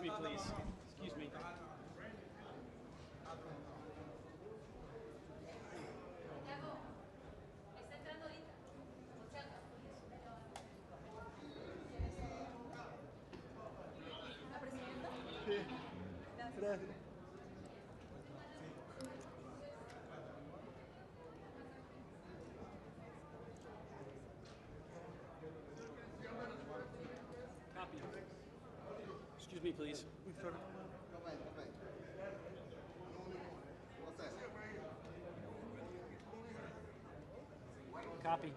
Excuse me, please. Excuse me. Gracias. Copy. Excuse me, please. Copy.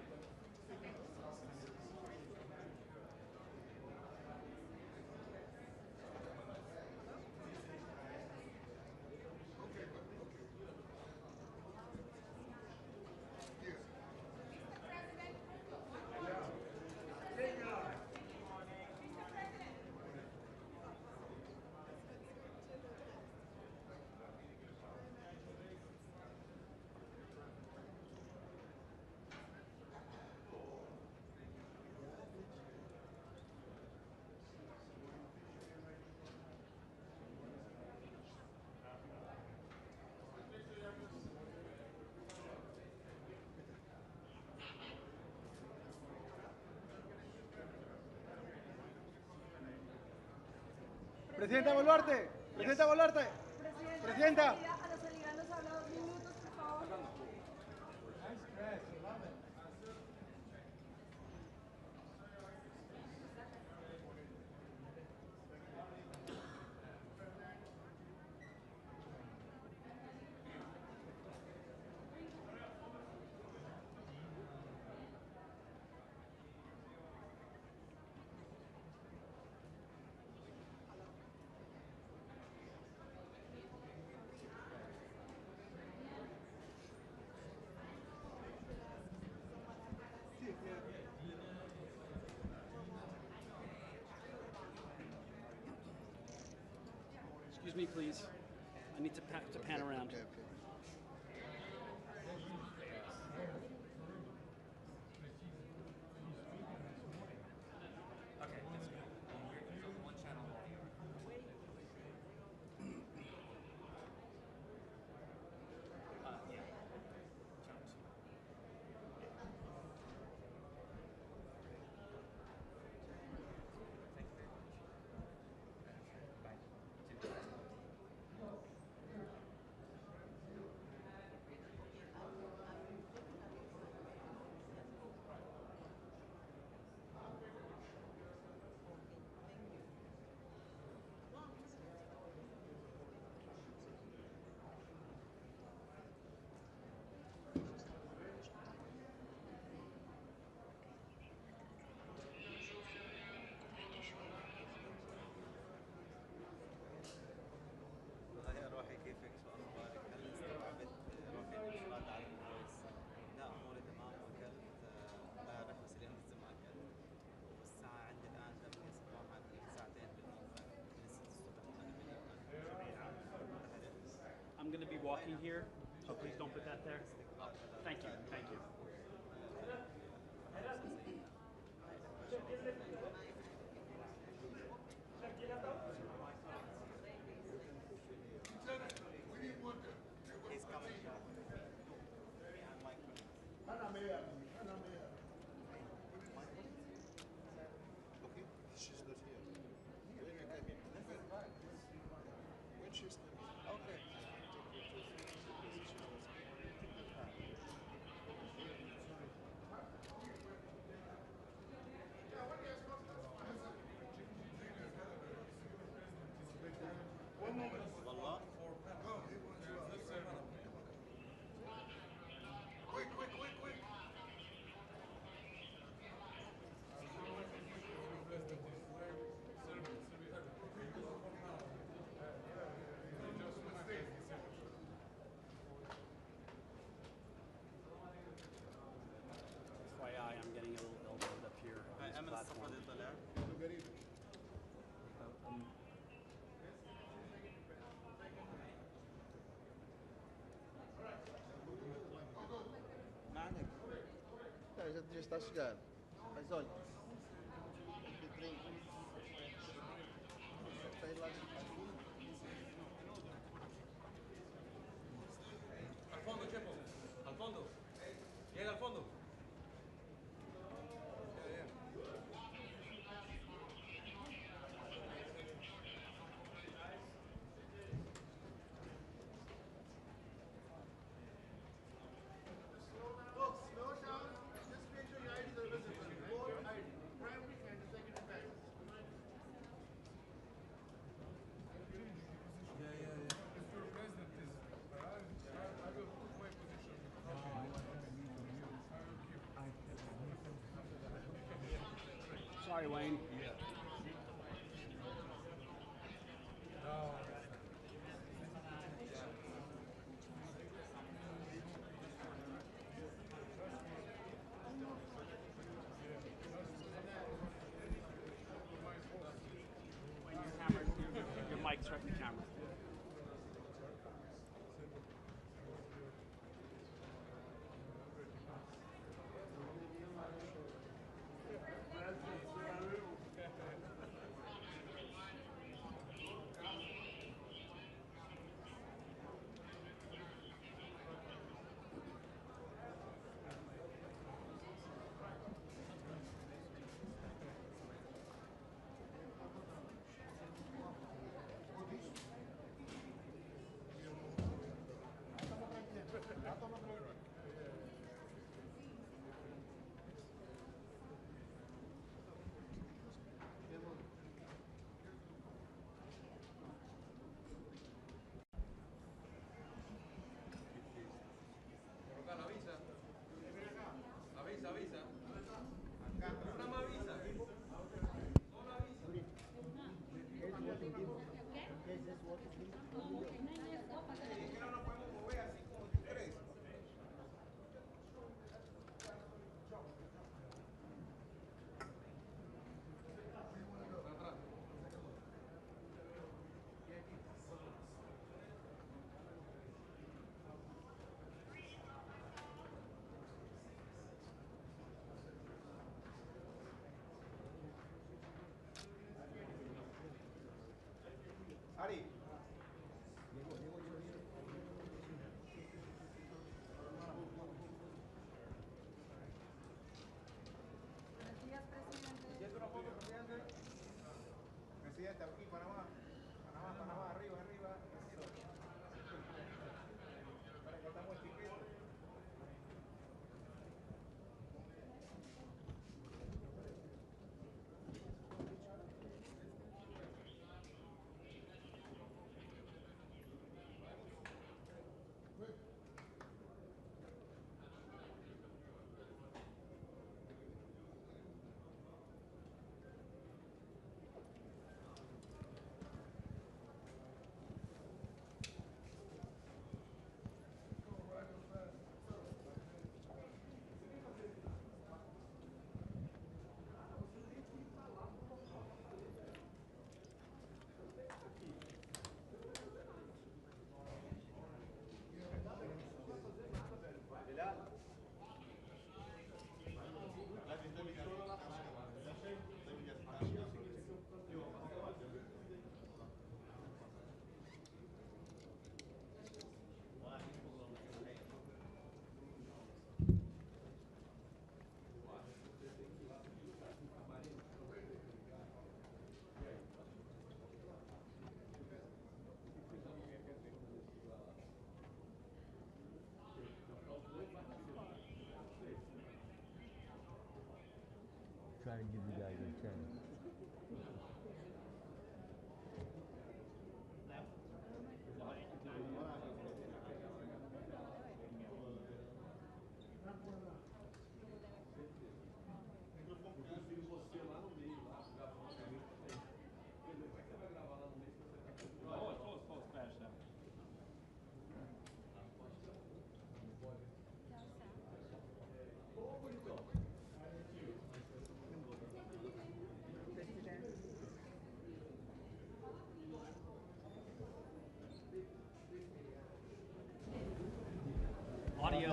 Presidenta Boluarte, Presidenta Boluarte, Presidenta. A los aliados habla 2 minutos, por favor. Excuse me, please. I need to pan around. Okay. روحي كيفك شو اخبارك؟ هل استوعبت روحي الاشراط على الفويس؟ لا اموري تمام واكلت امبارح بس اليوم لسه ما اكلت والساعة عندي الان 8 صباحا ساعتين بالنسبة من 6 الصبح وانا I'm going to be walking here, so please don't put that there. Thank you. Thank you. He's coming back. Okay, she's not here. When she's coming? Okay. One moment. والله Quick. FYI, I'm getting a little elbowed up here on this أمن platform. الصفقة طلع ما عليك Já está a chegar. Mas olha, tem lá Sorry, Wayne. Your mic's right in the camera. Presidente, aquí, Panamá. Panamá, arriba, arriba. Para que estamos chiquitos. Try and give you guys a chance. Audio.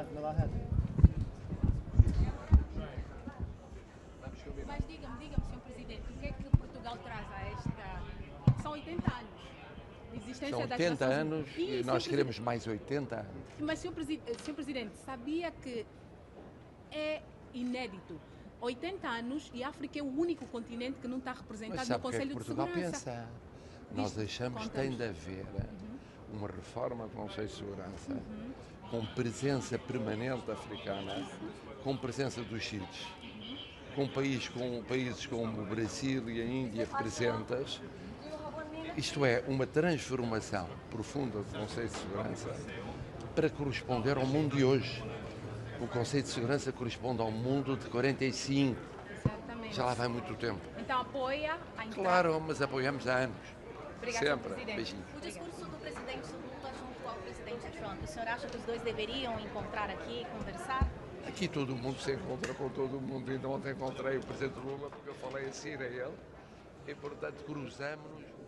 Mas diga-me, Sr. Presidente, o que é que Portugal traz a esta... São 80 anos de existência São das 80 Nações anos Unidas. e nós queremos mais 80 anos. Mas, Sr. Presidente, sabia que é inédito? 80 anos e a África é o único continente que não está representado Mas no sabe o que é que Conselho de Portugal Segurança. pensa? Nós achamos que tem de haver Uhum. uma reforma do Conselho de Segurança com presença permanente africana, com presença dos sítios, com países como o Brasil e a Índia presentes. Isto é, uma transformação profunda do Conselho de Segurança para corresponder ao mundo de hoje. O Conselho de Segurança corresponde ao mundo de 45. Exatamente. Já lá vai muito tempo. Então apoia a entrada. Claro, mas apoiamos há anos. Obrigada, Sempre. presidente. Beijinho. O discurso do presidente Lula junto ao presidente Trump, o senhor acha que os dois deveriam encontrar aqui e conversar? Aqui todo mundo se encontra com todo mundo. Ainda ontem encontrei o presidente Lula porque eu falei assim a ele. E, portanto, cruzamos-nos.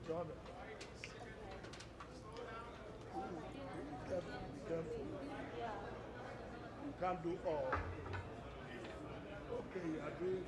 Jordan. Be careful. You can't do all. Okay, you are doing.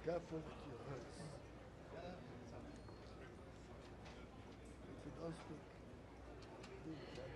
Be careful with your hands. If you don't speak, do it.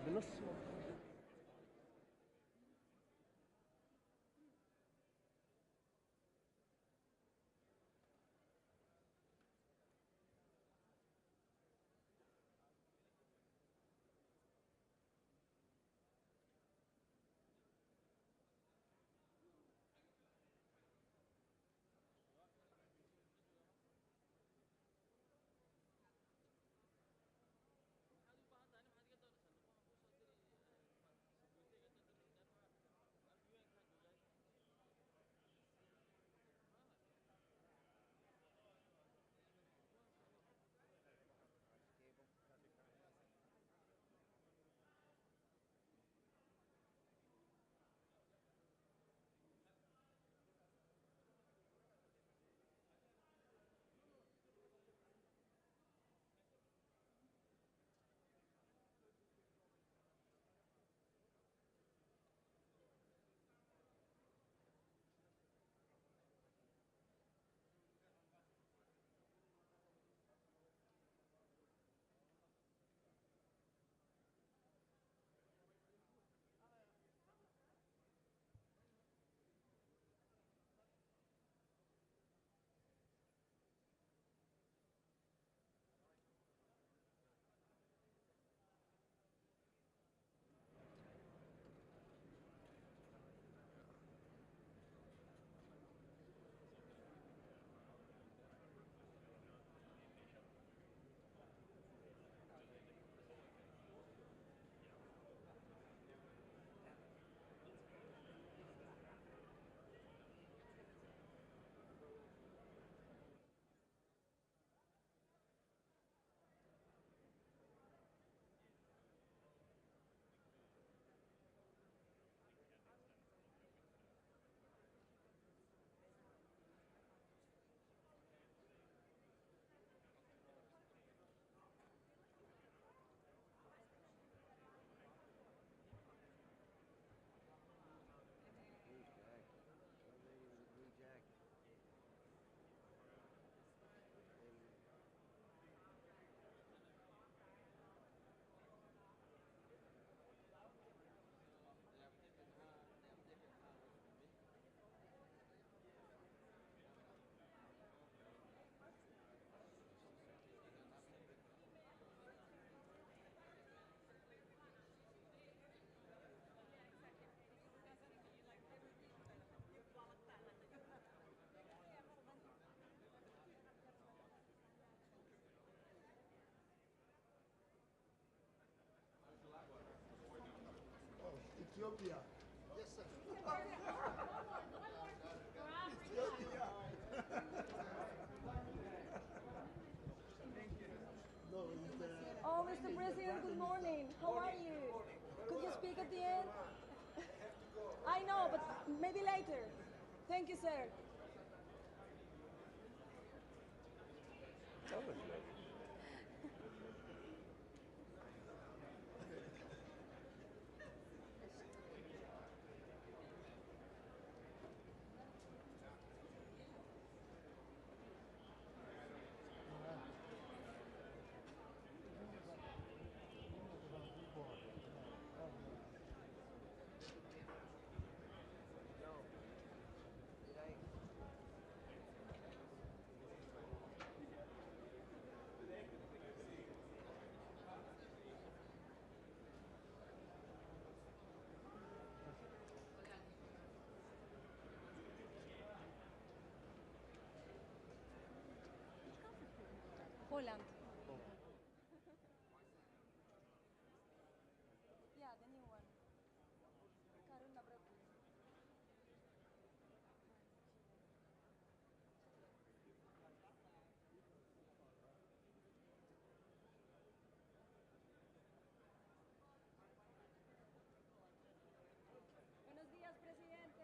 بنص Ethiopia. Yes, sir. Ethiopia. No, it's Oh, Mr. President, good morning. How are you? Could you speak at the end? I know, but maybe later. Thank you, sir. Poland. Yeah, the new one. Karol Nawrocki. Buenos días, presidente.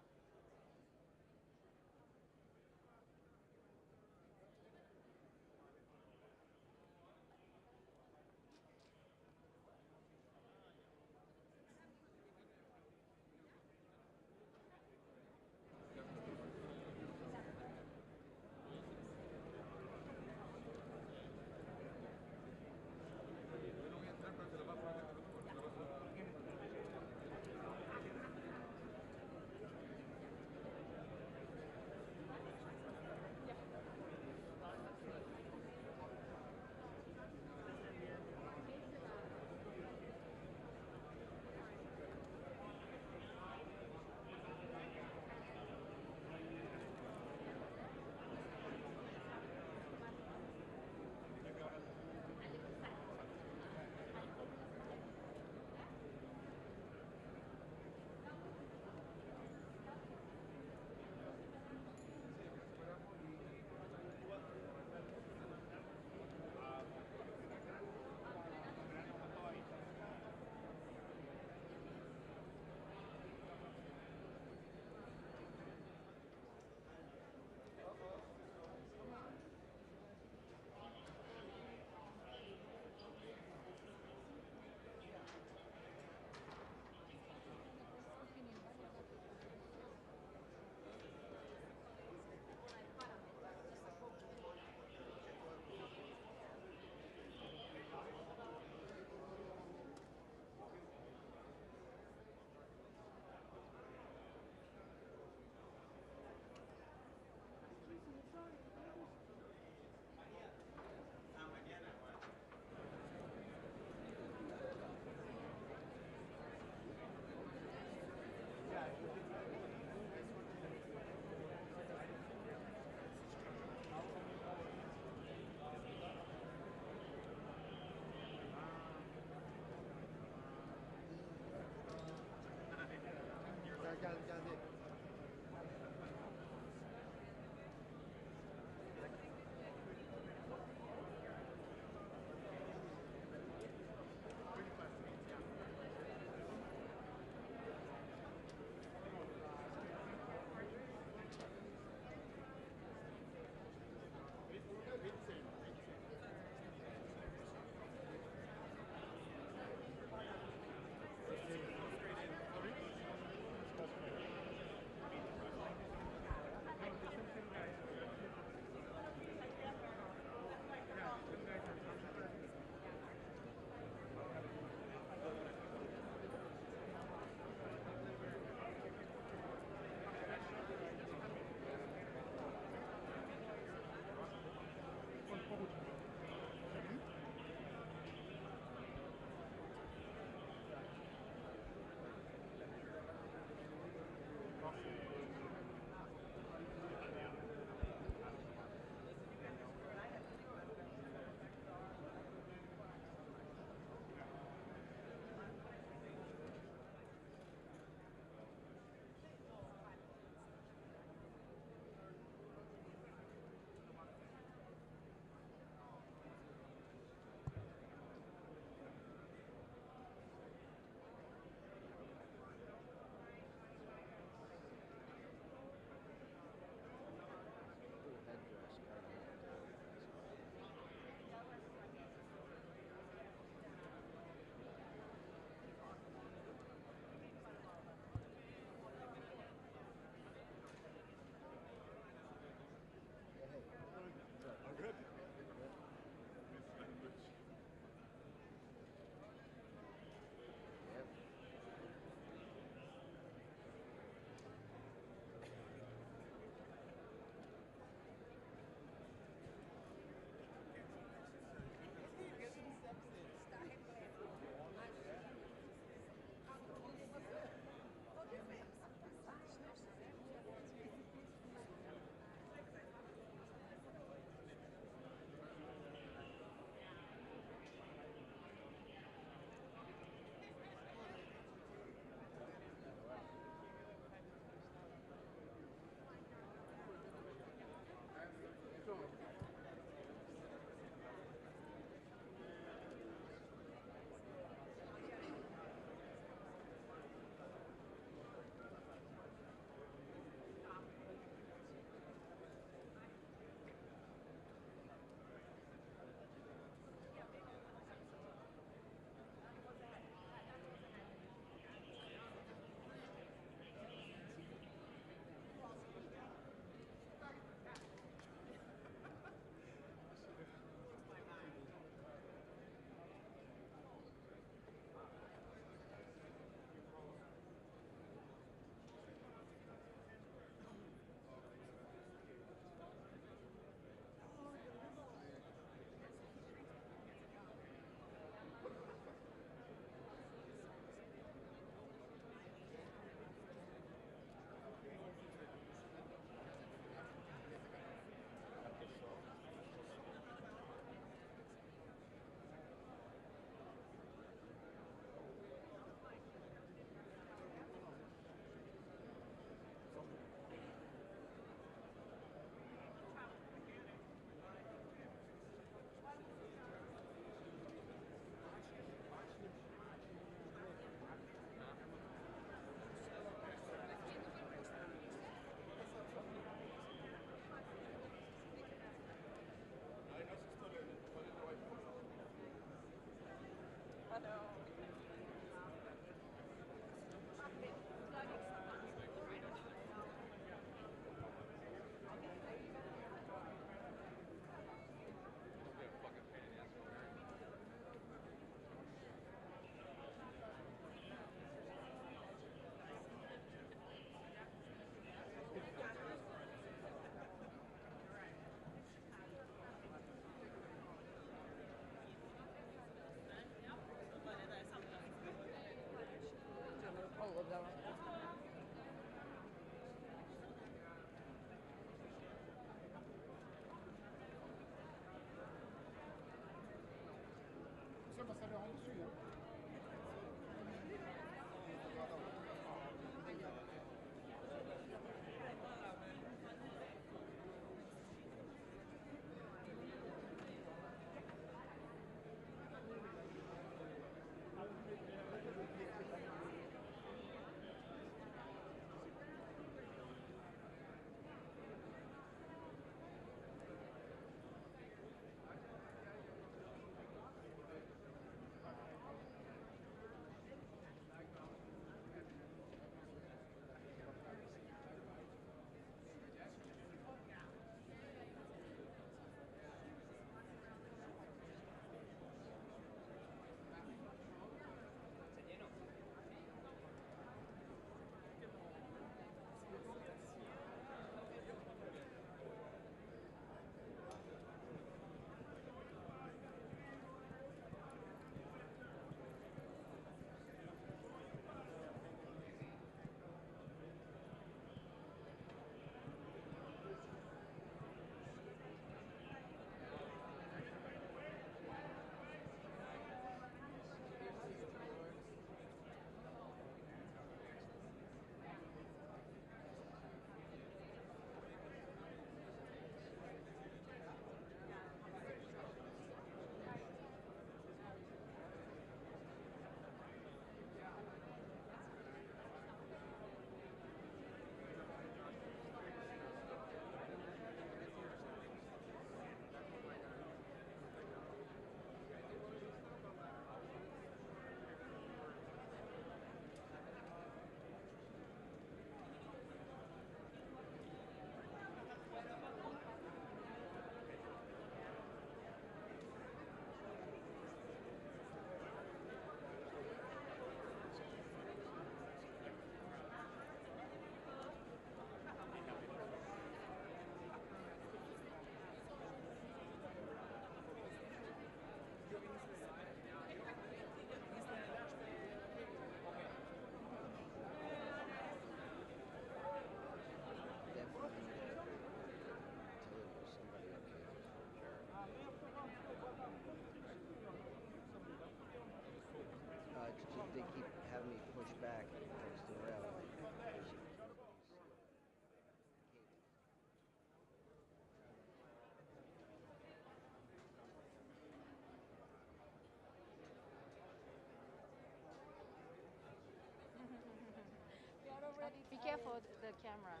Be careful the camera.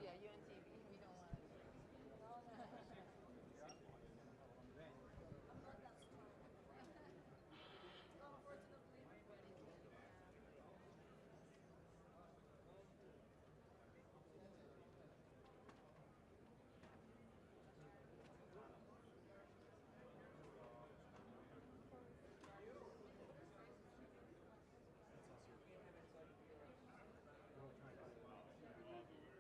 Yeah, you on TV. We don't want it.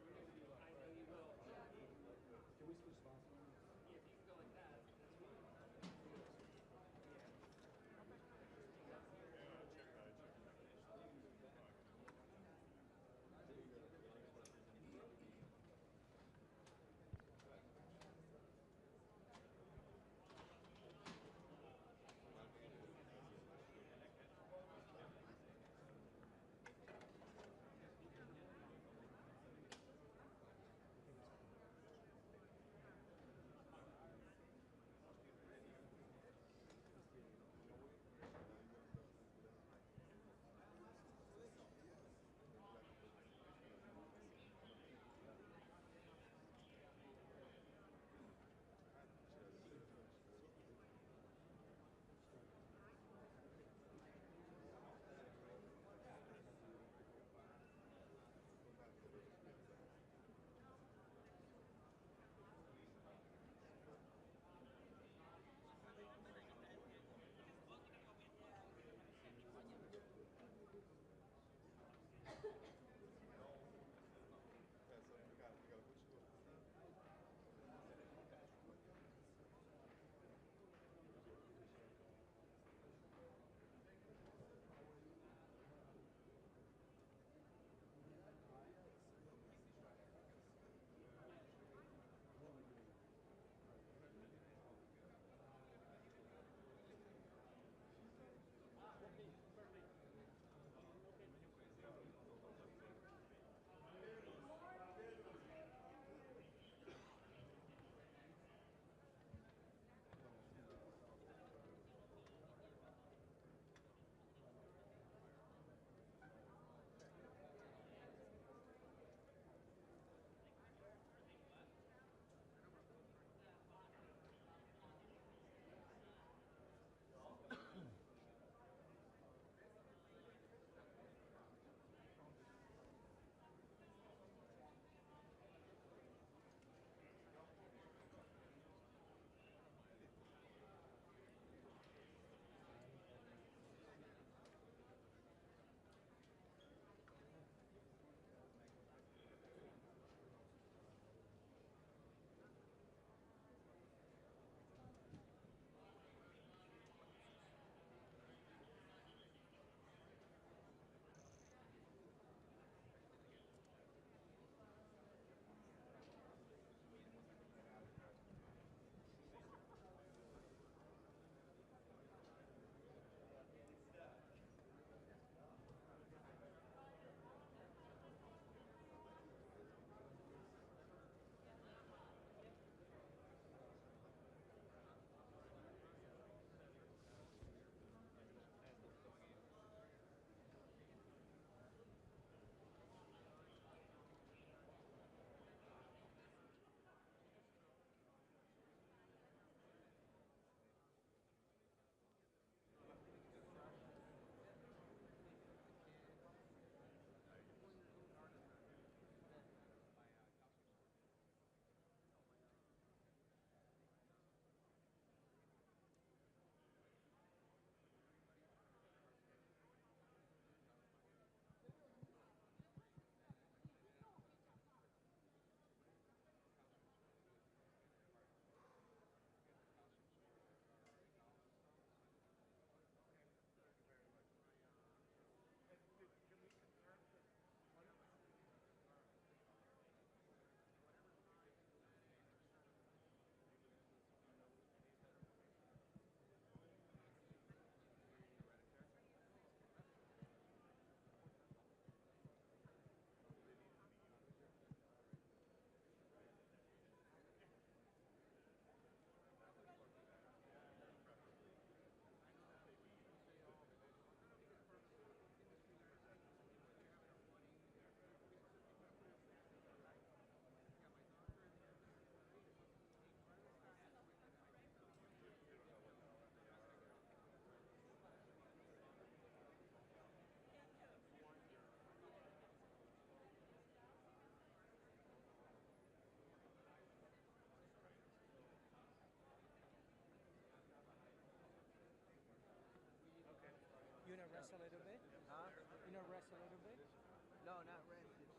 No, not red. Just,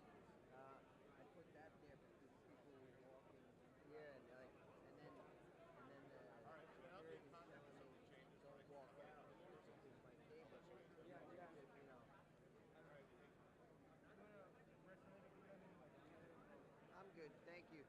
I put that there because people were walking here and like, and then the security was telling me don't walk out. This is my table. Yeah, yeah. You know. I'm good, thank you.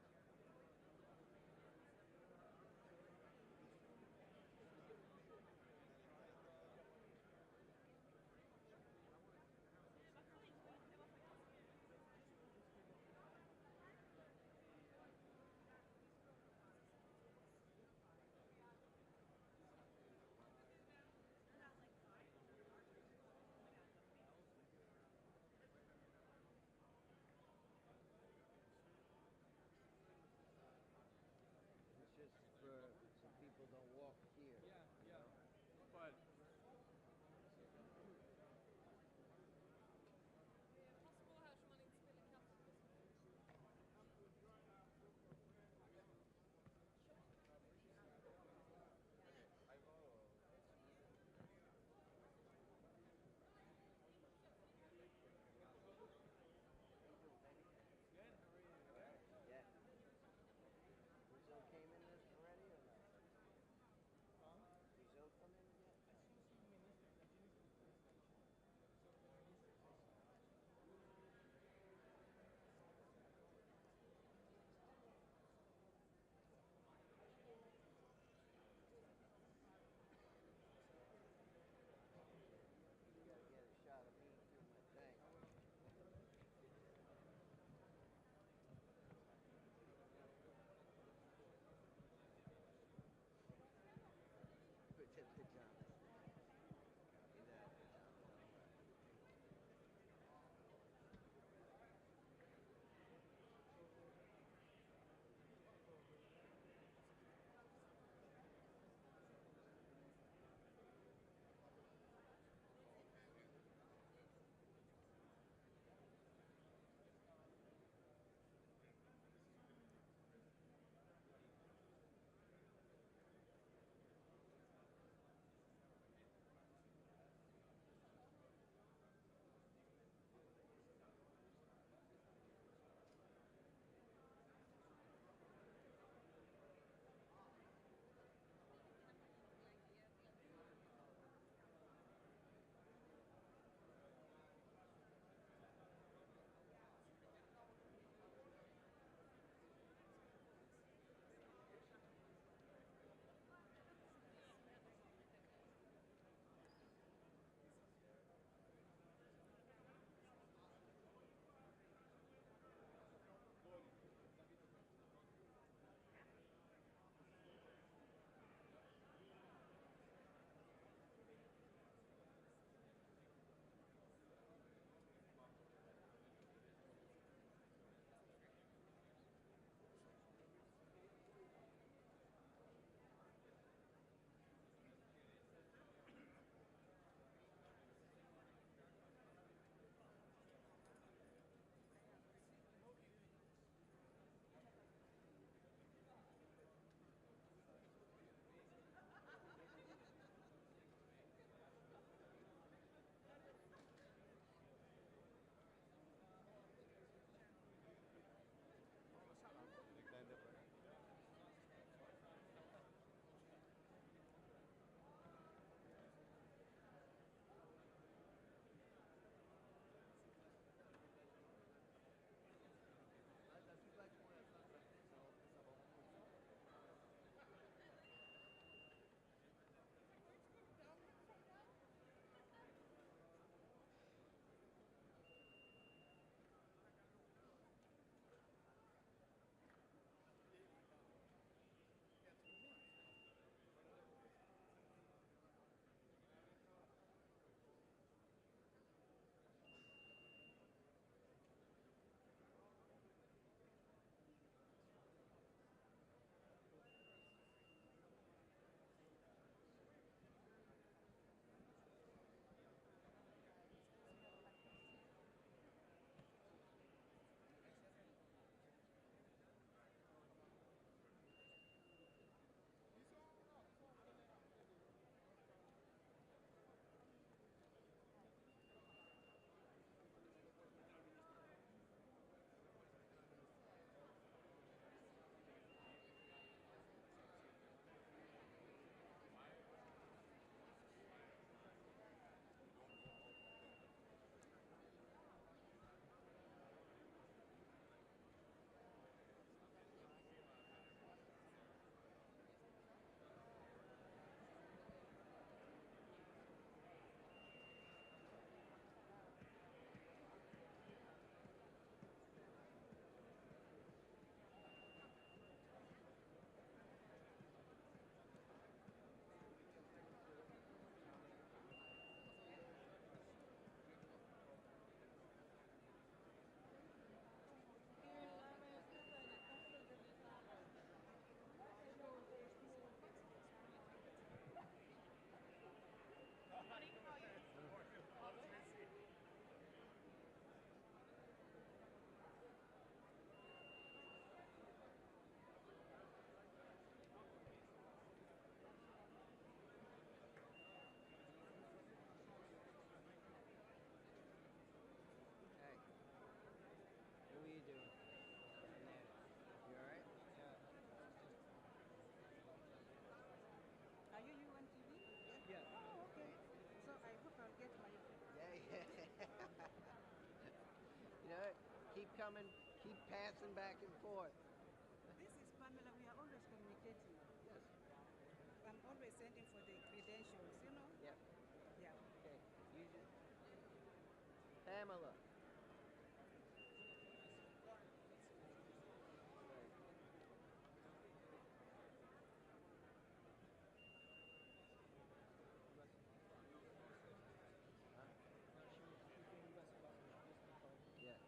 coming, keep passing back and forth. This is Pamela. We are always communicating. Yes. I'm always sending for the credentials, you know? Yep. Yeah. Okay. You just Pamela. Yeah.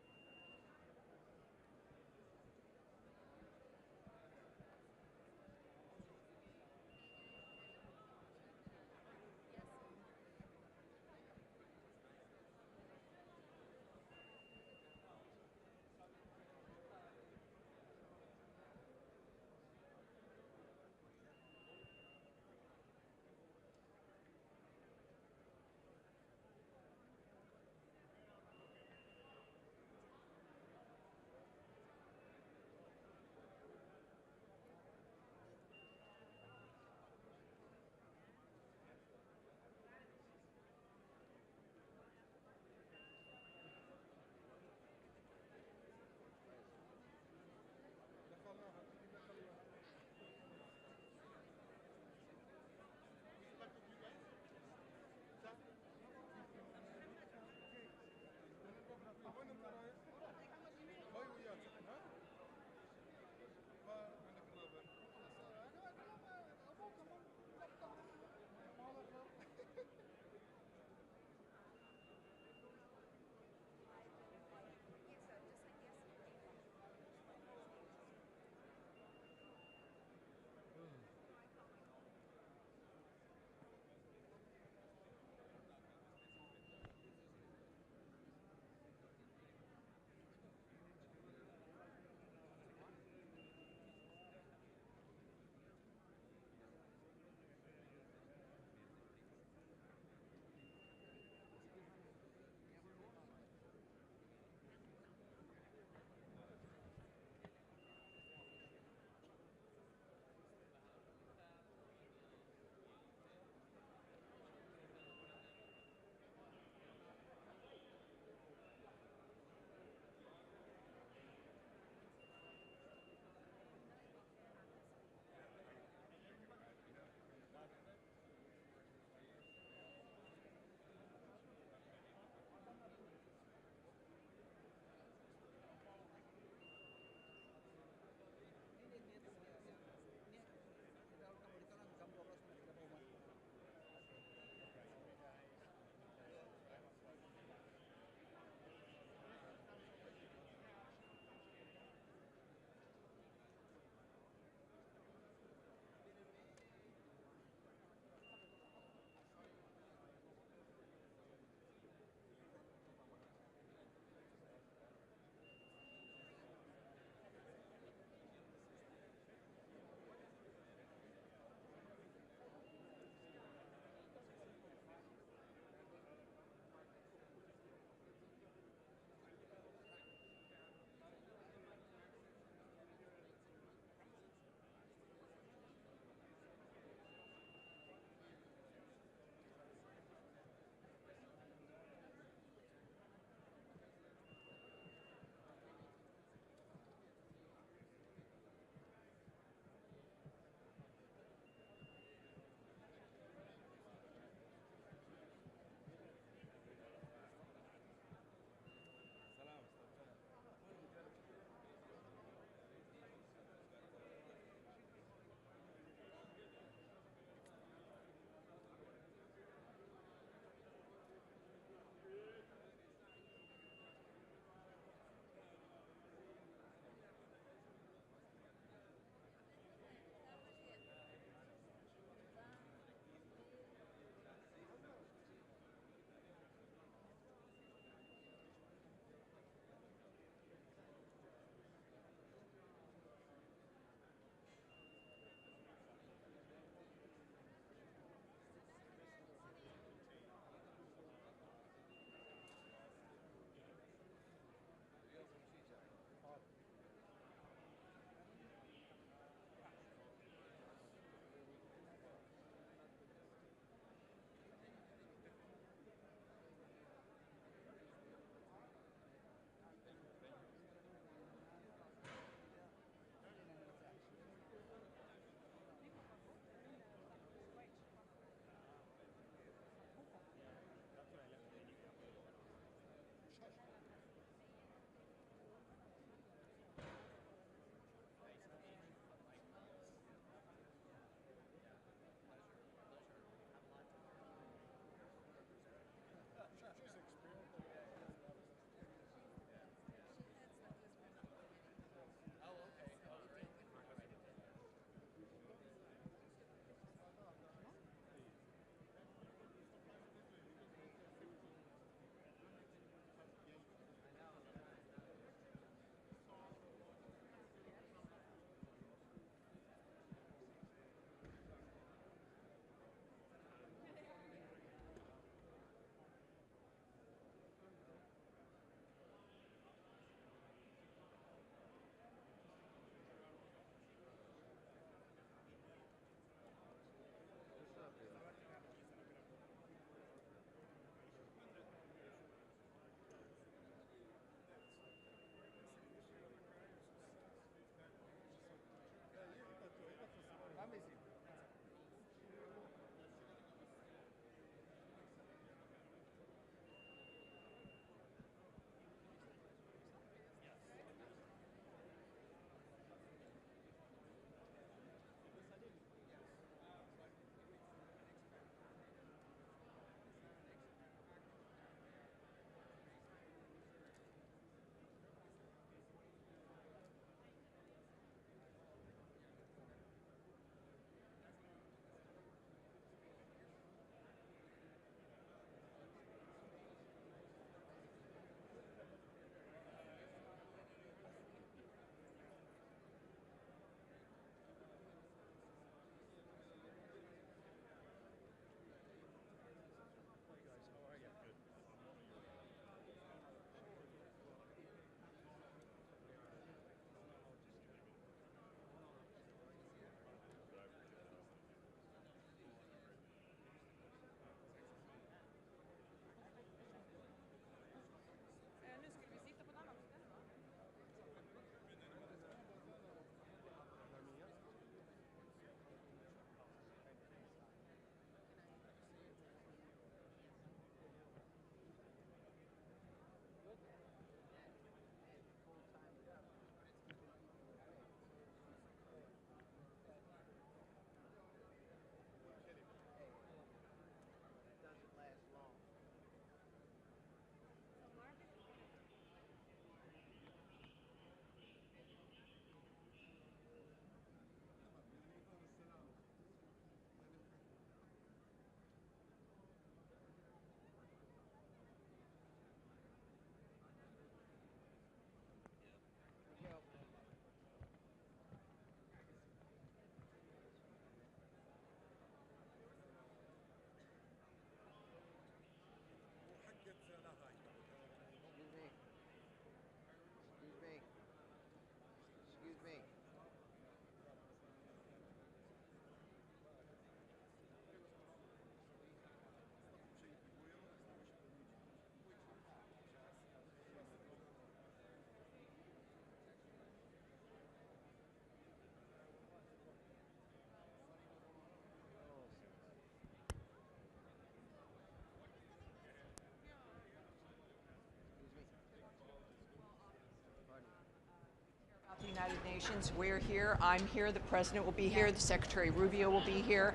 United Nations. We're here. I'm here. The President will be here. The Secretary Rubio will be here.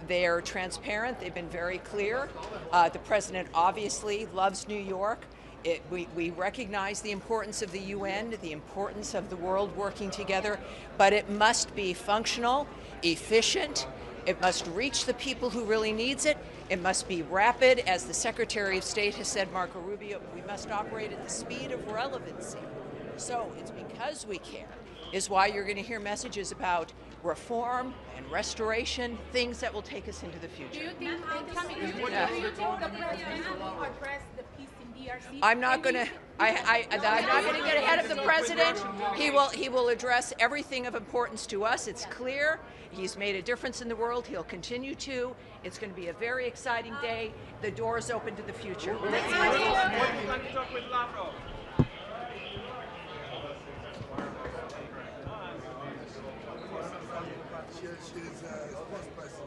They're transparent. They've been very clear. The President obviously loves New York. We recognize the importance of the UN, the importance of the world working together, but it must be functional, efficient. It must reach the people who really needs it. It must be rapid. As the Secretary of State has said, Marco Rubio, we must operate at the speed of relevancy. So it's because we care is why you're going to hear messages about reform and restoration, things that will take us into the future. Do you think the President will address the peace in DRC? I'm not going to get ahead of the President. He will address everything of importance to us. It's clear. He's made a difference in the world. He'll continue to. It's going to be a very exciting day. The door is open to the future. She's spokesperson.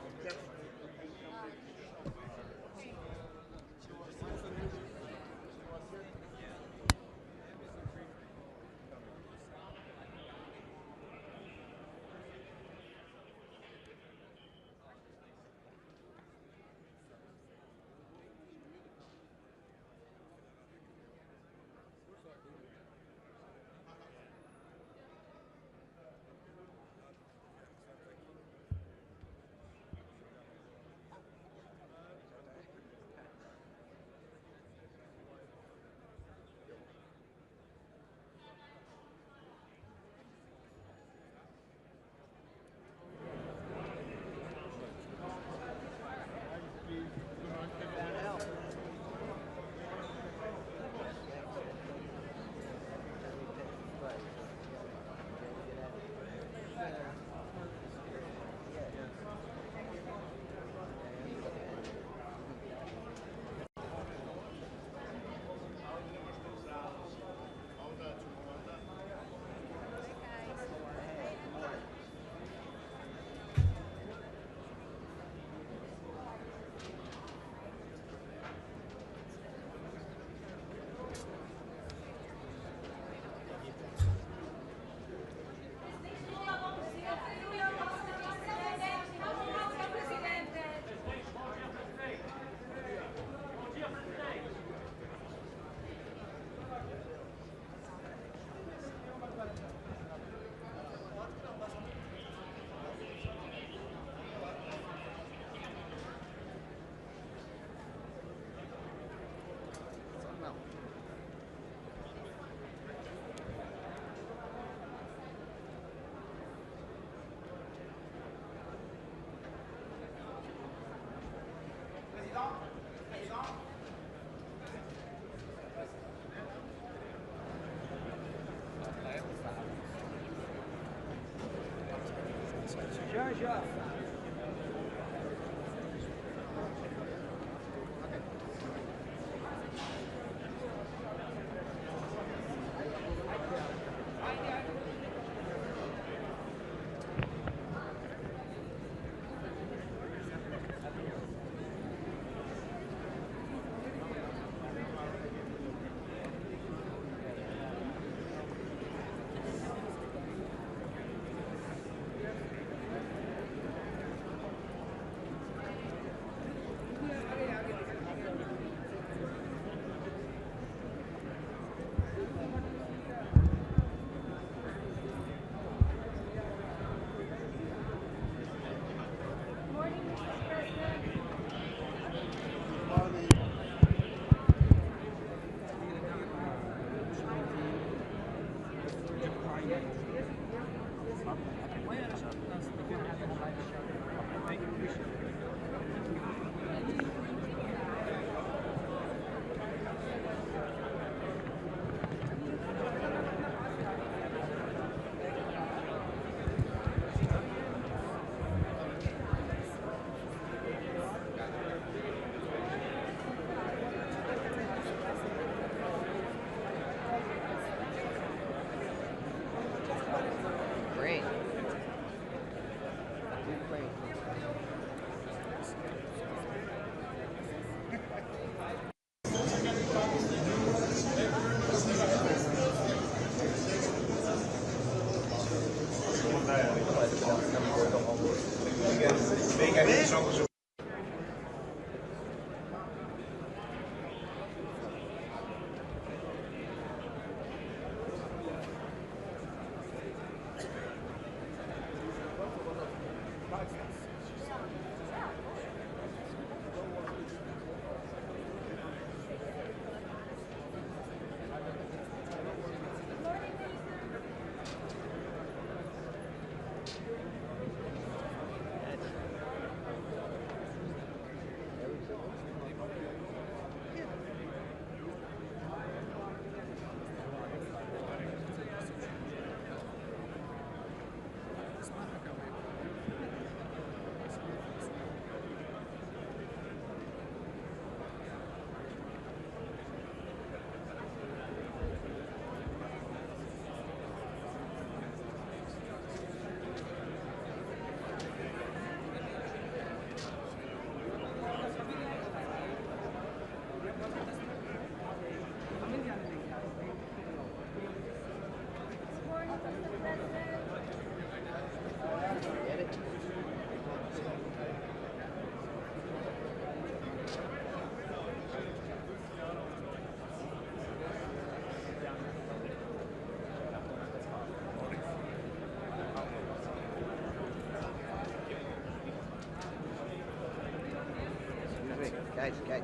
Guys, guys.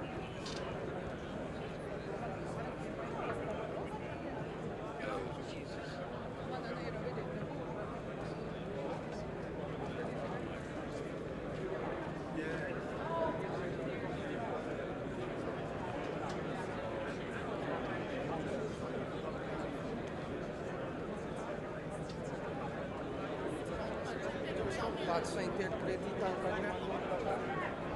Passa a interpretar para gravar.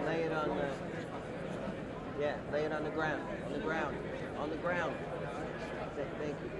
Lay it on the, yeah, lay it on the ground, on the ground, on the ground. Thank you.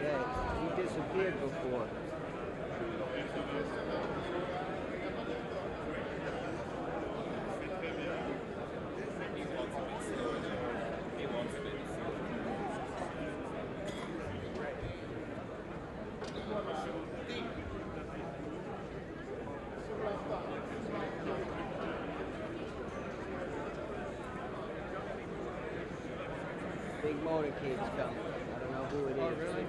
Yeah, he disappeared before. Big motorcade's coming. I don't know who it is. Oh, really?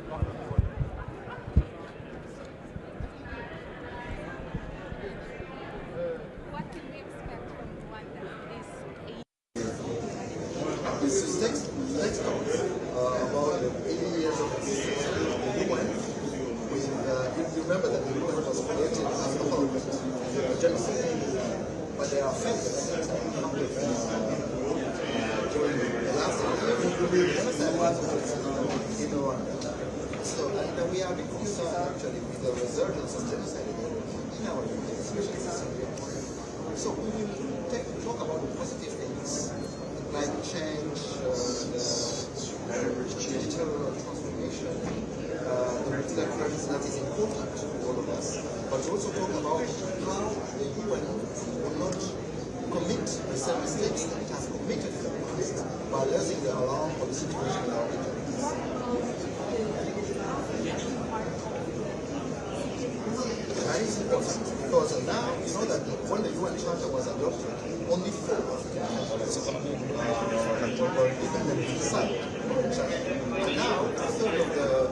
What can we expect from Rwanda? This is text notes about the 80 years of existence of the UN. With, if you remember that the UN was created as a Holocaust, a genocide, but there are factors that come with during the last year, genocide was in Rwanda. So, and we are a bit concerned actually with the resurgence of genocide in our region, especially in Syria. So we will talk about the positive things, like change, digital transformation, the multilateralism that is important to all of us, but also talk about how the UN will not commit the same mistakes that it has committed in the past by raising the alarm for the situation in our region. That is important because now you know that when the UN Charter was adopted, only 4 African countries were independently signed from the Charter. And now, a third of the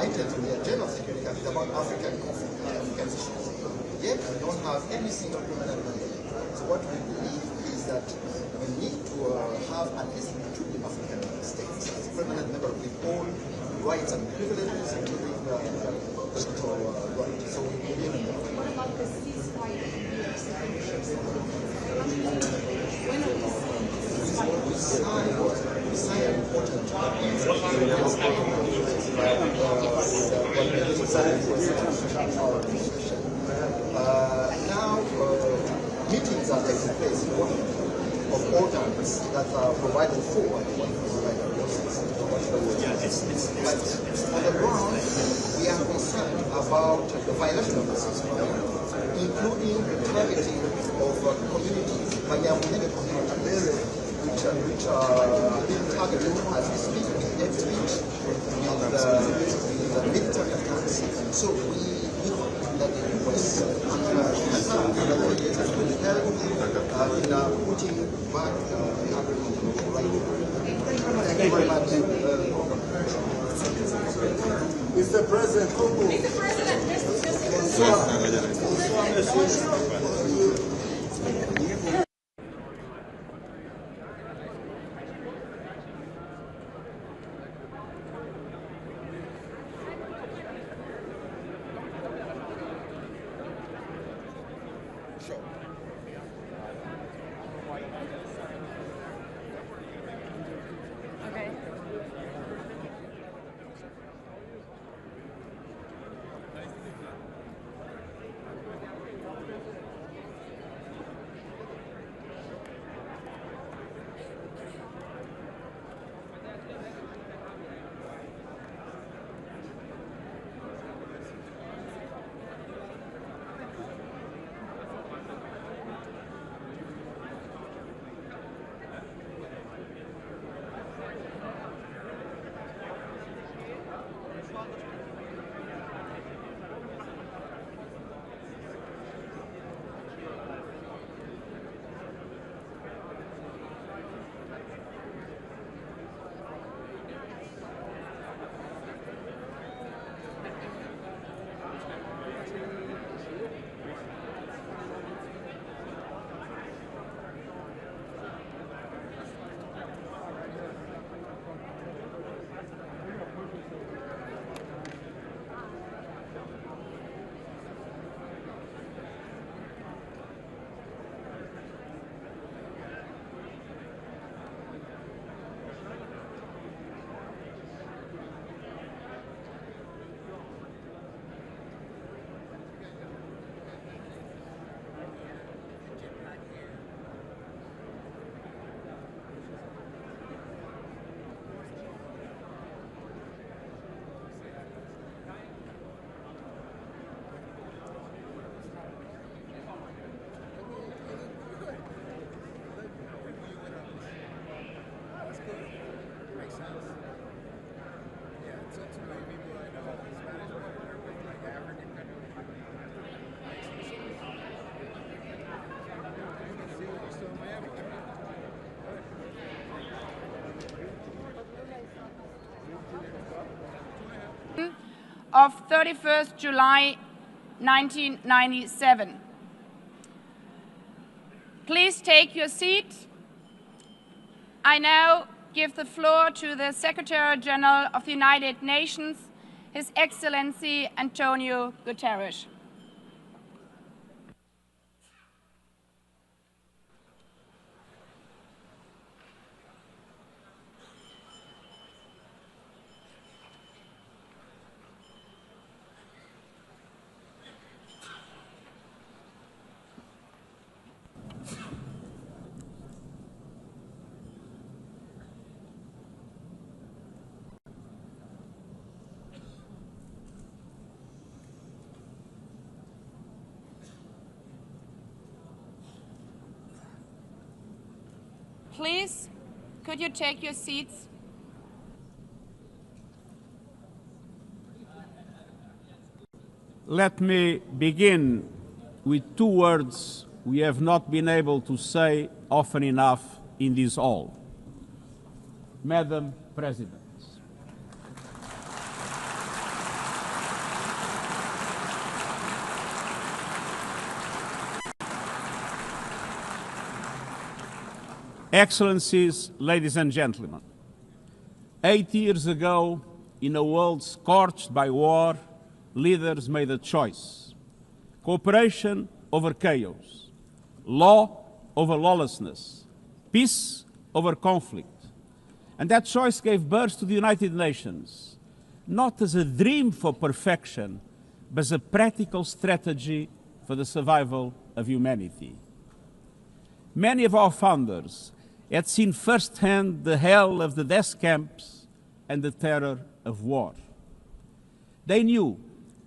items on the agenda of Security Council is about African conflict and African issues. Yet we don't have any single permanent mandate. So what we believe is that we need to have at least 2 African states as permanent members with all rights and privileges, including electoral rights. So we believe in that. What about the ceasefire? We signed an important now meetings are taking place in Washington of all types that are provided for by the one But on the ground, we are concerned about the violation of the ceasefire, including the targeting of communities, which are being targeted as we speak with hate speech, with the military attacks. So we hope that the US and KAZAKHSTAN will help in putting back the agreement right now. Thank you very much. Mr. President, Mr. President, of 31st July 1997. Please take your seat. I now give the floor to the Secretary General of the United Nations, His Excellency Antonio Guterres. Please, could you take your seats? Let me begin with two words we have not been able to say often enough in this hall. Madam President. Excellencies, ladies and gentlemen, 8 years ago, in a world scorched by war, leaders made a choice: cooperation over chaos, law over lawlessness, peace over conflict. And that choice gave birth to the United Nations, not as a dream for perfection, but as a practical strategy for the survival of humanity. Many of our founders had seen firsthand the hell of the death camps and the terror of war. They knew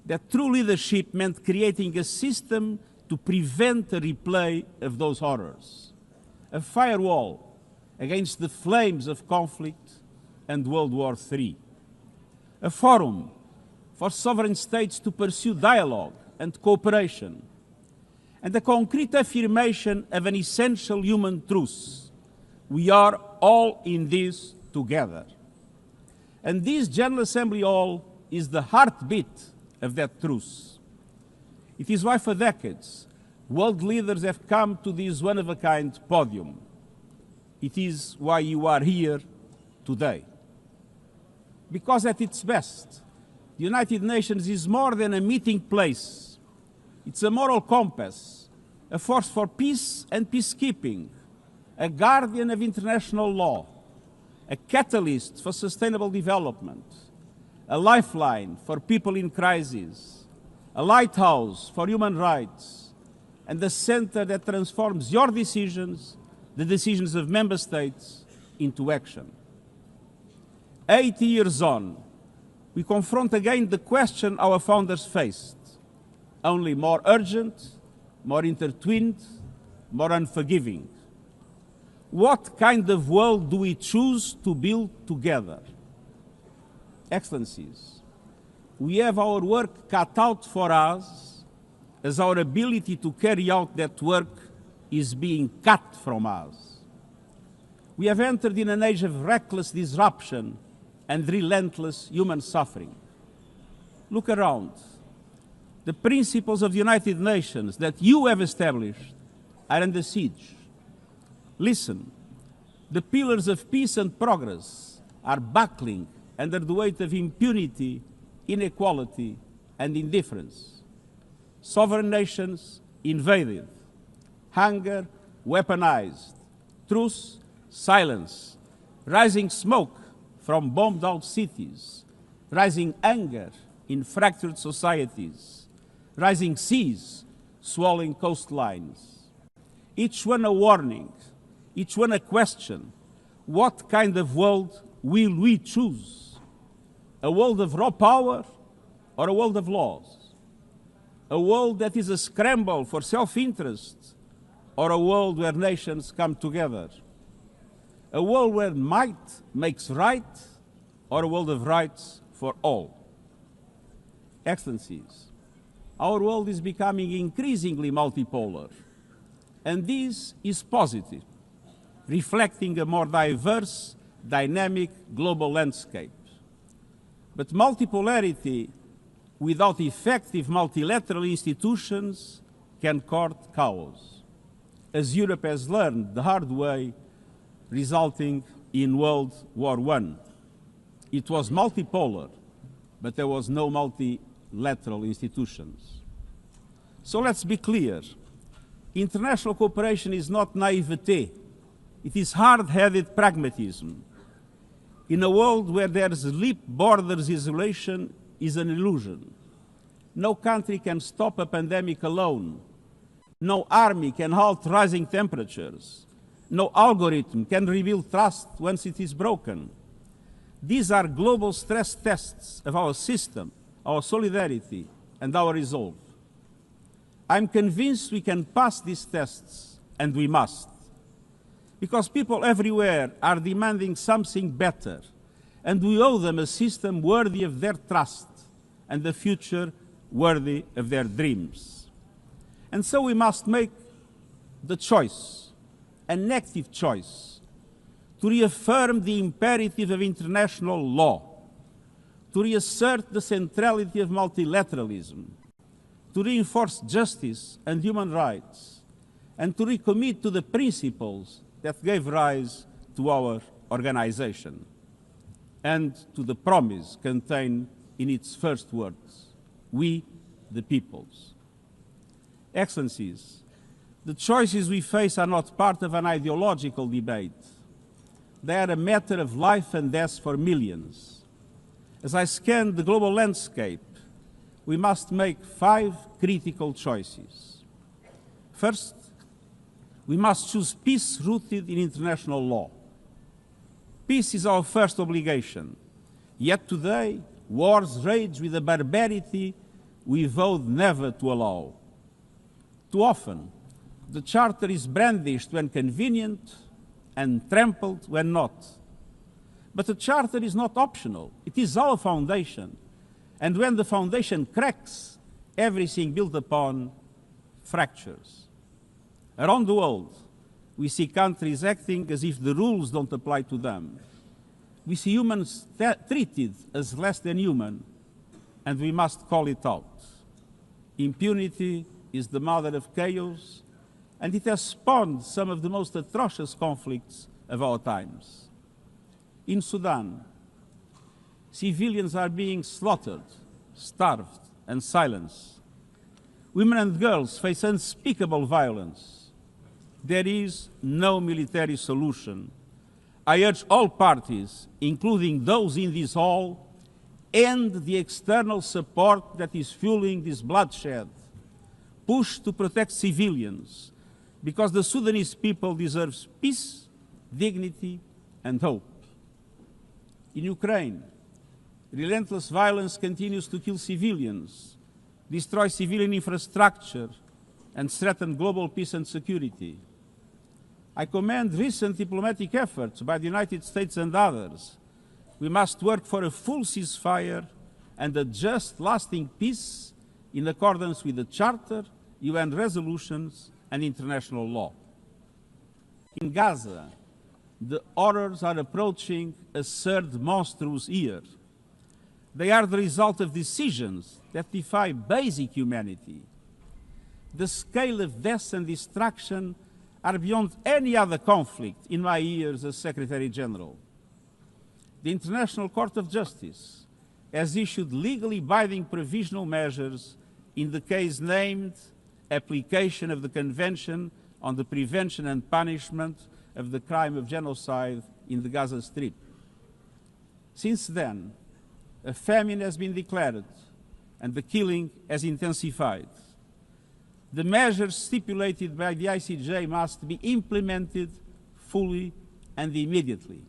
that true leadership meant creating a system to prevent a replay of those horrors, a firewall against the flames of conflict and World War III, a forum for sovereign states to pursue dialogue and cooperation, and a concrete affirmation of an essential human truth: we are all in this together. And this General Assembly Hall is the heartbeat of that truth. It is why for decades, world leaders have come to this one-of-a-kind podium. It is why you are here today. Because at its best, the United Nations is more than a meeting place. It's a moral compass, a force for peace and peacekeeping, a guardian of international law, a catalyst for sustainable development, a lifeline for people in crisis, a lighthouse for human rights, and a center that transforms your decisions, the decisions of member states, into action. 80 years on, we confront again the question our founders faced, only more urgent, more intertwined, more unforgiving. What kind of world do we choose to build together? Excellencies, we have our work cut out for us, as our ability to carry out that work is being cut from us. We have entered in an age of reckless disruption and relentless human suffering. Look around. The principles of the United Nations that you have established are under siege. Listen, the pillars of peace and progress are buckling under the weight of impunity, inequality, and indifference. Sovereign nations invaded, hunger weaponized, truth silence, rising smoke from bombed-out cities, rising anger in fractured societies, rising seas swallowing coastlines. Each one a warning, each one a question: what kind of world will we choose? A world of raw power or a world of laws? A world that is a scramble for self-interest or a world where nations come together? A world where might makes right or a world of rights for all? Excellencies, our world is becoming increasingly multipolar, and this is positive, reflecting a more diverse, dynamic global landscape. But multipolarity without effective multilateral institutions, can court chaos, as Europe has learned the hard way, resulting in World War I. It was multipolar, but there was no multilateral institutions. So let's be clear. International cooperation is not naivete. It is hard-headed pragmatism. In a world where there's leap borders, isolation is an illusion. No country can stop a pandemic alone. No army can halt rising temperatures. No algorithm can rebuild trust once it is broken. These are global stress tests of our system, our solidarity, and our resolve. I'm convinced we can pass these tests, and we must. Because people everywhere are demanding something better, and we owe them a system worthy of their trust and a future worthy of their dreams. And so we must make the choice, an active choice, to reaffirm the imperative of international law, to reassert the centrality of multilateralism, to reinforce justice and human rights, and to recommit to the principles that gave rise to our organization, and to the promise contained in its first words, we the peoples. Excellencies, the choices we face are not part of an ideological debate. They are a matter of life and death for millions. As I scan the global landscape, we must make 5 critical choices. First, we must choose peace rooted in international law. Peace is our first obligation. Yet today, wars rage with a barbarity we vowed never to allow. Too often, the Charter is brandished when convenient and trampled when not. But the Charter is not optional. It is our foundation. And when the foundation cracks, everything built upon fractures. Around the world, we see countries acting as if the rules don't apply to them. We see humans treated as less than human, and we must call it out. Impunity is the mother of chaos, and it has spawned some of the most atrocious conflicts of our times. In Sudan, civilians are being slaughtered, starved, and silenced. Women and girls face unspeakable violence. There is no military solution. I urge all parties, including those in this hall, end the external support that is fueling this bloodshed. Push to protect civilians, because the Sudanese people deserve peace, dignity, and hope. In Ukraine, relentless violence continues to kill civilians, destroy civilian infrastructure, and threaten global peace and security. I commend recent diplomatic efforts by the United States and others. We must work for a full ceasefire and a just, lasting peace in accordance with the Charter, UN resolutions, and international law. In Gaza, the horrors are approaching a third monstrous year. They are the result of decisions that defy basic humanity. The scale of death and destruction are beyond any other conflict in my years as Secretary General. The International Court of Justice has issued legally binding provisional measures in the case named Application of the Convention on the Prevention and Punishment of the Crime of Genocide in the Gaza Strip. Since then, a famine has been declared and the killing has intensified. The measures stipulated by the ICJ must be implemented fully and immediately.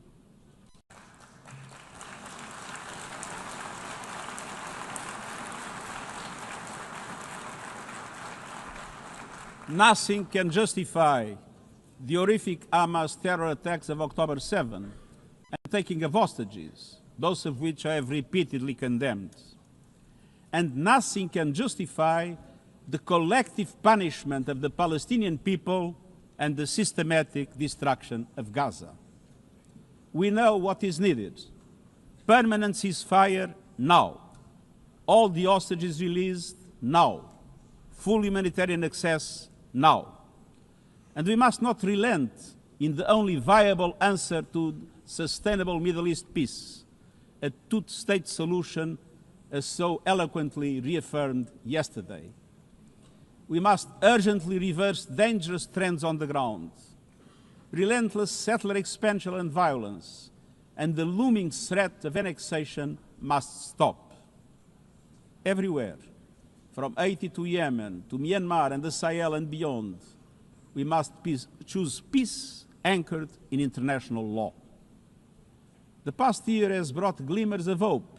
Nothing can justify the horrific Hamas terror attacks of October 7 and taking of hostages, both of which I have repeatedly condemned. And nothing can justify the collective punishment of the Palestinian people and the systematic destruction of Gaza. We know what is needed. Permanent ceasefire now. all the hostages released now, full humanitarian access now. And we must not relent in the only viable answer to sustainable Middle East peace, a two-state solution as so eloquently reaffirmed yesterday. We must urgently reverse dangerous trends on the ground. Relentless settler expansion and violence and the looming threat of annexation must stop. Everywhere, from Haiti to Yemen, to Myanmar and the Sahel and beyond, we must choose peace anchored in international law. The past year has brought glimmers of hope,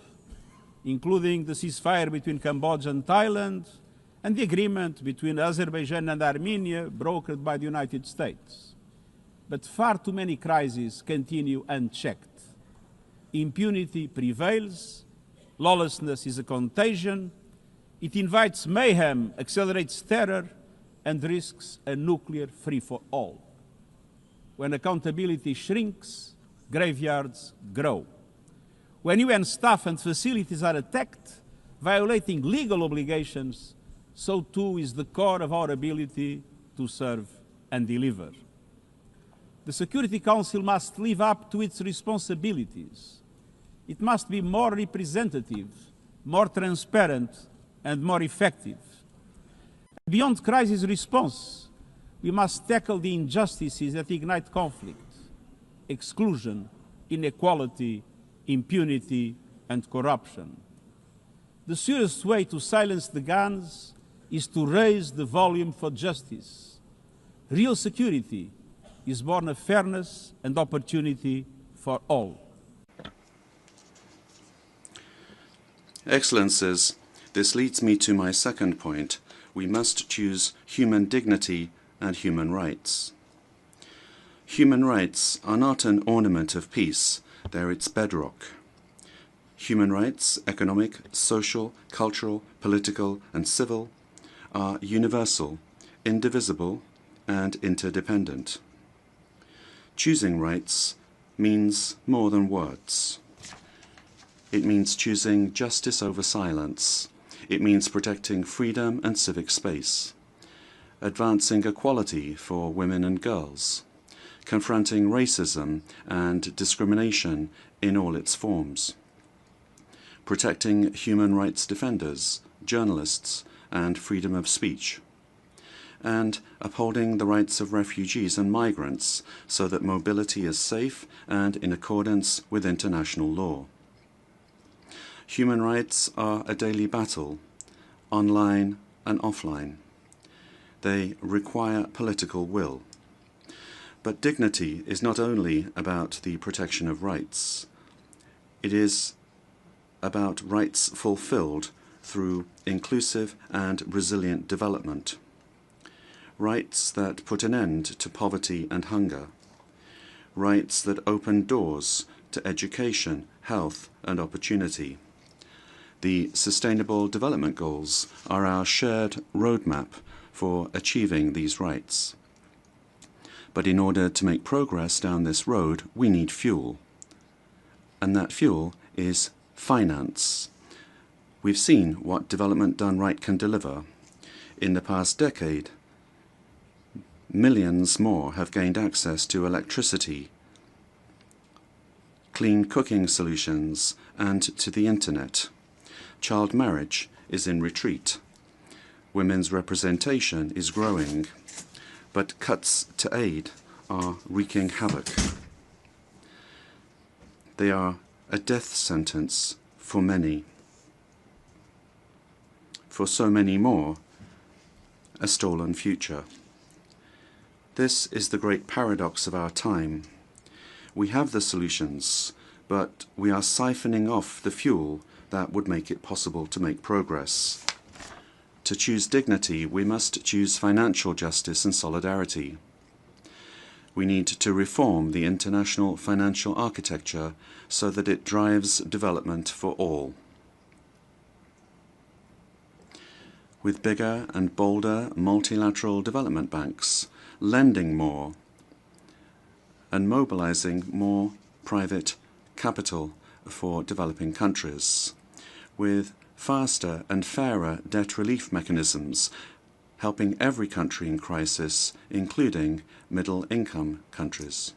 including the ceasefire between Cambodia and Thailand, and the agreement between Azerbaijan and Armenia brokered by the United States. But far too many crises continue unchecked. Impunity prevails, lawlessness is a contagion, it invites mayhem, accelerates terror, and risks a nuclear free-for-all. When accountability shrinks, graveyards grow. When UN staff and facilities are attacked, violating legal obligations, so too is the core of our ability to serve and deliver. The Security Council must live up to its responsibilities. It must be more representative, more transparent, and more effective. Beyond crisis response, we must tackle the injustices that ignite conflict: exclusion, inequality, impunity, and corruption. The surest way to silence the guns is to raise the volume for justice. Real security is born of fairness and opportunity for all. Excellencies, this leads me to my second point. We must choose human dignity and human rights. Human rights are not an ornament of peace, they're its bedrock. Human rights, economic, social, cultural, political, and civil, are universal, indivisible, and interdependent. Choosing rights means more than words. It means choosing justice over silence. It means protecting freedom and civic space, advancing equality for women and girls, confronting racism and discrimination in all its forms, protecting human rights defenders, journalists, and freedom of speech, and upholding the rights of refugees and migrants so that mobility is safe and in accordance with international law. Human rights are a daily battle, online and offline. They require political will. But dignity is not only about the protection of rights. It is about rights fulfilled through inclusive and resilient development. Rights that put an end to poverty and hunger. Rights that open doors to education, health, and opportunity. The Sustainable Development Goals are our shared roadmap for achieving these rights. But in order to make progress down this road, we need fuel. And that fuel is finance. We've seen what development done right can deliver. In the past decade, millions more have gained access to electricity, clean cooking solutions, and to the internet. Child marriage is in retreat. Women's representation is growing, but cuts to aid are wreaking havoc. They are a death sentence for many. For so many more, a stolen future. This is the great paradox of our time. We have the solutions, but we are siphoning off the fuel that would make it possible to make progress. To choose dignity, we must choose financial justice and solidarity. We need to reform the international financial architecture so that it drives development for all. With bigger and bolder multilateral development banks, lending more, and mobilizing more private capital for developing countries, with faster and fairer debt relief mechanisms, helping every country in crisis, including middle-income countries.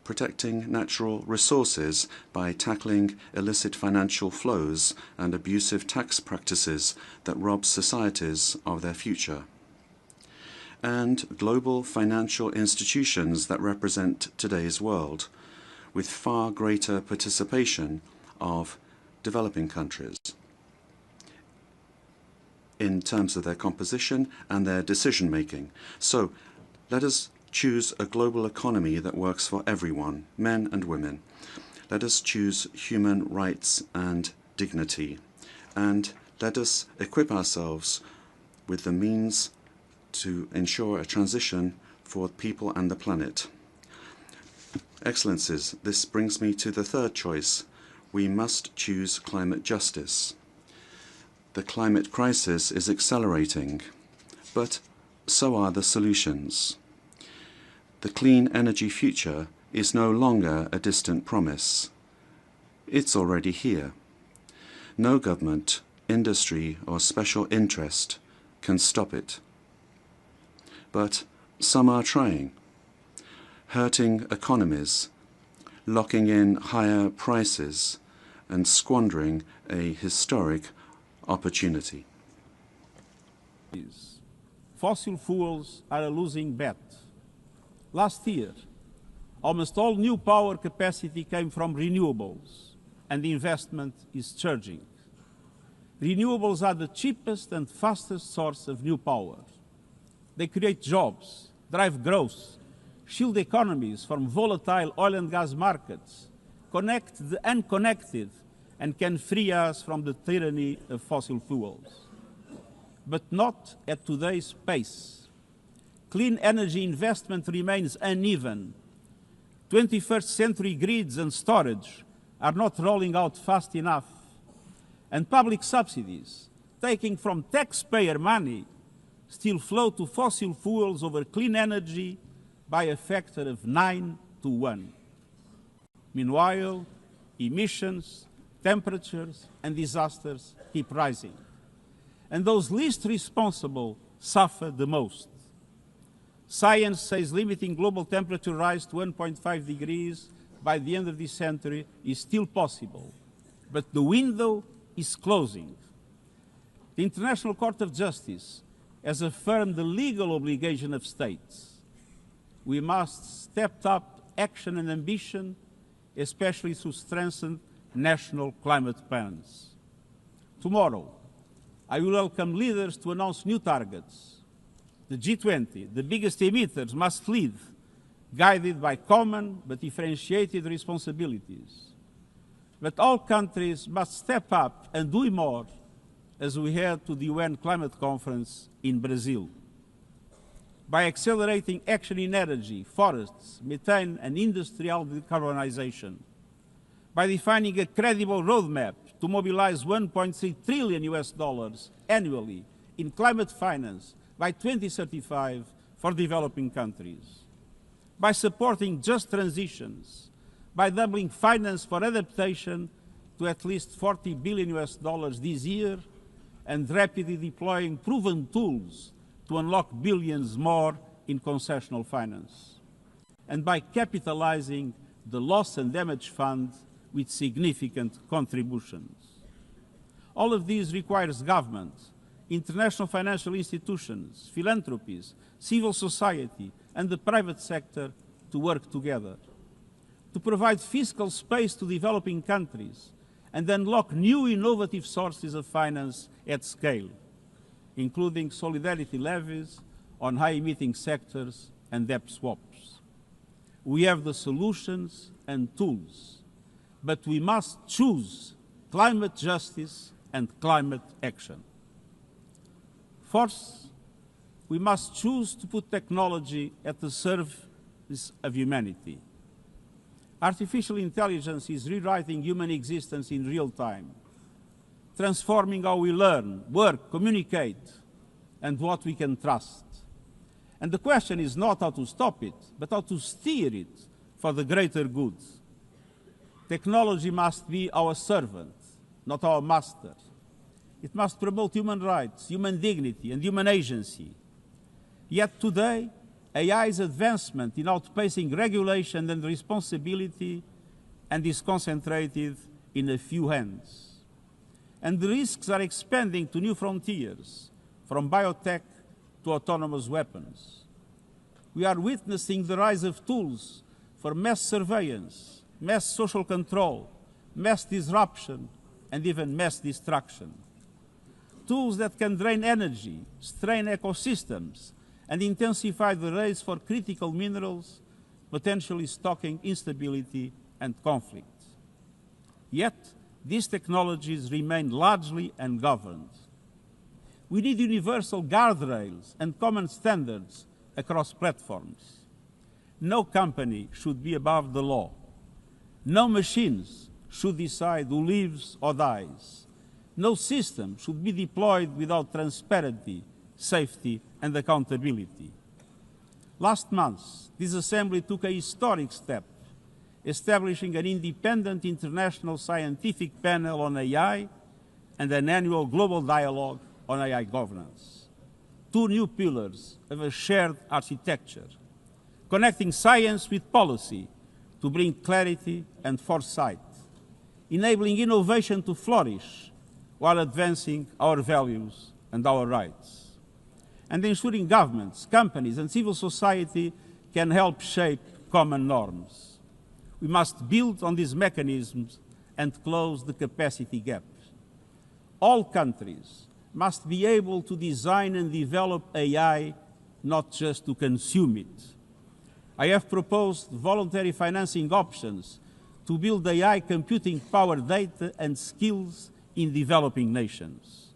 Protecting natural resources by tackling illicit financial flows and abusive tax practices that rob societies of their future. And global financial institutions that represent today's world, with far greater participation of developing countries in terms of their composition and their decision-making. So let us choose a global economy that works for everyone, men and women. Let us choose human rights and dignity. And let us equip ourselves with the means to ensure a transition for people and the planet. Excellencies, this brings me to the third choice. We must choose climate justice. The climate crisis is accelerating, but so are the solutions. The clean energy future is no longer a distant promise. It's already here. No government, industry, or special interest can stop it. But some are trying, hurting economies, locking in higher prices, and squandering a historic opportunity. Fossil fuels are a losing bet. Last year, almost all new power capacity came from renewables, and the investment is surging. Renewables are the cheapest and fastest source of new power. They create jobs, drive growth, shield economies from volatile oil and gas markets, connect the unconnected, and can free us from the tyranny of fossil fuels. But not at today's pace. Clean energy investment remains uneven. 21st century grids and storage are not rolling out fast enough. And public subsidies, taking from taxpayer money, still flow to fossil fuels over clean energy by a factor of 9 to 1. Meanwhile, emissions, temperatures, and disasters keep rising. And those least responsible suffer the most. Science says limiting global temperature rise to 1.5 degrees by the end of this century is still possible, but the window is closing. The International Court of Justice has affirmed the legal obligation of states. We must step up action and ambition, especially through strengthened national climate plans. Tomorrow, I will welcome leaders to announce new targets. The G20, the biggest emitters, must lead, guided by common but differentiated responsibilities. But all countries must step up and do more as we head to the UN Climate Conference in Brazil. By accelerating action in energy, forests, methane, and industrial decarbonization. By defining a credible roadmap to mobilize $1.3 trillion annually in climate finance by 2035 for developing countries. By supporting just transitions, by doubling finance for adaptation to at least $40 billion this year, and rapidly deploying proven tools to unlock billions more in concessional finance. And by capitalizing the Loss and Damage Fund with significant contributions. All of these requires government, international financial institutions, philanthropies, civil society, and the private sector to work together, to provide fiscal space to developing countries and unlock new innovative sources of finance at scale, including solidarity levies on high-emitting sectors and debt swaps. We have the solutions and tools, but we must choose climate justice and climate action. Fourth, we must choose to put technology at the service of humanity. Artificial intelligence is rewriting human existence in real time, transforming how we learn, work, communicate, and what we can trust. And the question is not how to stop it, but how to steer it for the greater good. Technology must be our servant, not our master. It must promote human rights, human dignity, and human agency. Yet today, AI's advancement in outpacing regulation and responsibility and is concentrated in a few hands. And the risks are expanding to new frontiers, from biotech to autonomous weapons. We are witnessing the rise of tools for mass surveillance, mass social control, mass disruption, and even mass destruction. Tools that can drain energy, strain ecosystems, and intensify the race for critical minerals, potentially stoking instability and conflict. Yet, these technologies remain largely ungoverned. We need universal guardrails and common standards across platforms. No company should be above the law. No machines should decide who lives or dies. No system should be deployed without transparency, safety, and accountability. Last month, this Assembly took a historic step, establishing an independent international scientific panel on AI and an annual global dialogue on AI governance. Two new pillars of a shared architecture, connecting science with policy to bring clarity and foresight, enabling innovation to flourish while advancing our values and our rights, and ensuring governments, companies, and civil society can help shape common norms. We must build on these mechanisms and close the capacity gap. All countries must be able to design and develop AI, not just to consume it. I have proposed voluntary financing options to build AI computing power, data, and skills in developing nations.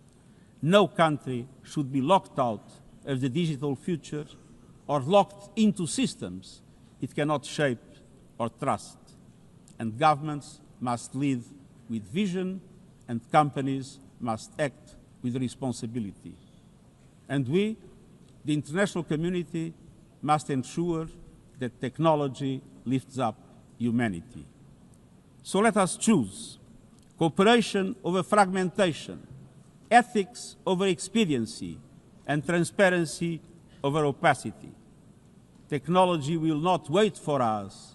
No country should be locked out of the digital future or locked into systems it cannot shape or trust. And governments must lead with vision, and companies must act with responsibility. And we, the international community, must ensure that technology lifts up humanity. So let us choose cooperation over fragmentation, ethics over expediency, and transparency over opacity. Technology will not wait for us,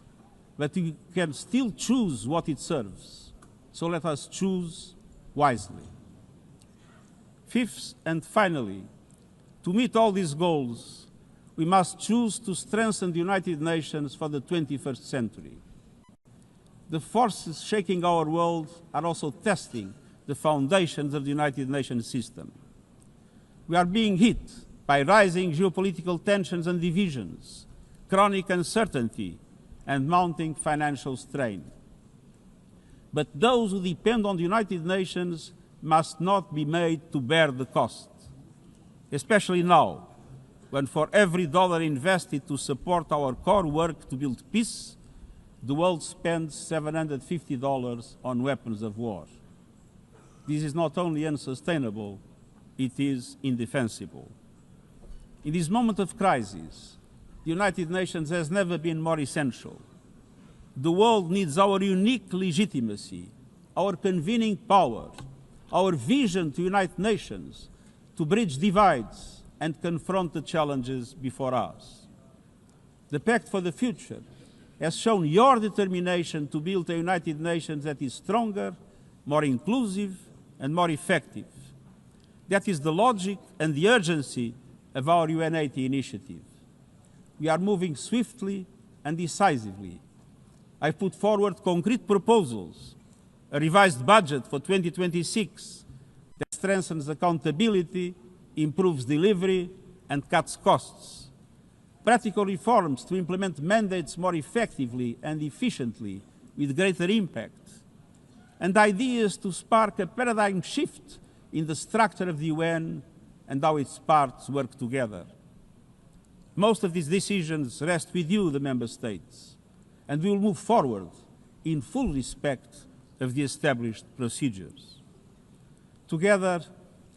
but we can still choose what it serves. So let us choose wisely. Fifth and finally, to meet all these goals, we must choose to strengthen the United Nations for the 21st century. The forces shaking our world are also testing the foundations of the United Nations system. We are being hit by rising geopolitical tensions and divisions, chronic uncertainty, and mounting financial strain. But those who depend on the United Nations must not be made to bear the cost, especially now, when for every dollar invested to support our core work to build peace, the world spends $750 on weapons of war. This is not only unsustainable, it is indefensible. In this moment of crisis, the United Nations has never been more essential. The world needs our unique legitimacy, our convening power, our vision to unite nations, to bridge divides and confront the challenges before us. The Pact for the Future has shown your determination to build a United Nations that is stronger, more inclusive, and more effective. That is the logic and the urgency of our UN80 initiative. We are moving swiftly and decisively. I put forward concrete proposals, a revised budget for 2026 that strengthens accountability, improves delivery, and cuts costs. Practical reforms to implement mandates more effectively and efficiently with greater impact. And ideas to spark a paradigm shift in the structure of the UN and how its parts work together. Most of these decisions rest with you, the Member States, and we will move forward in full respect of the established procedures. Together,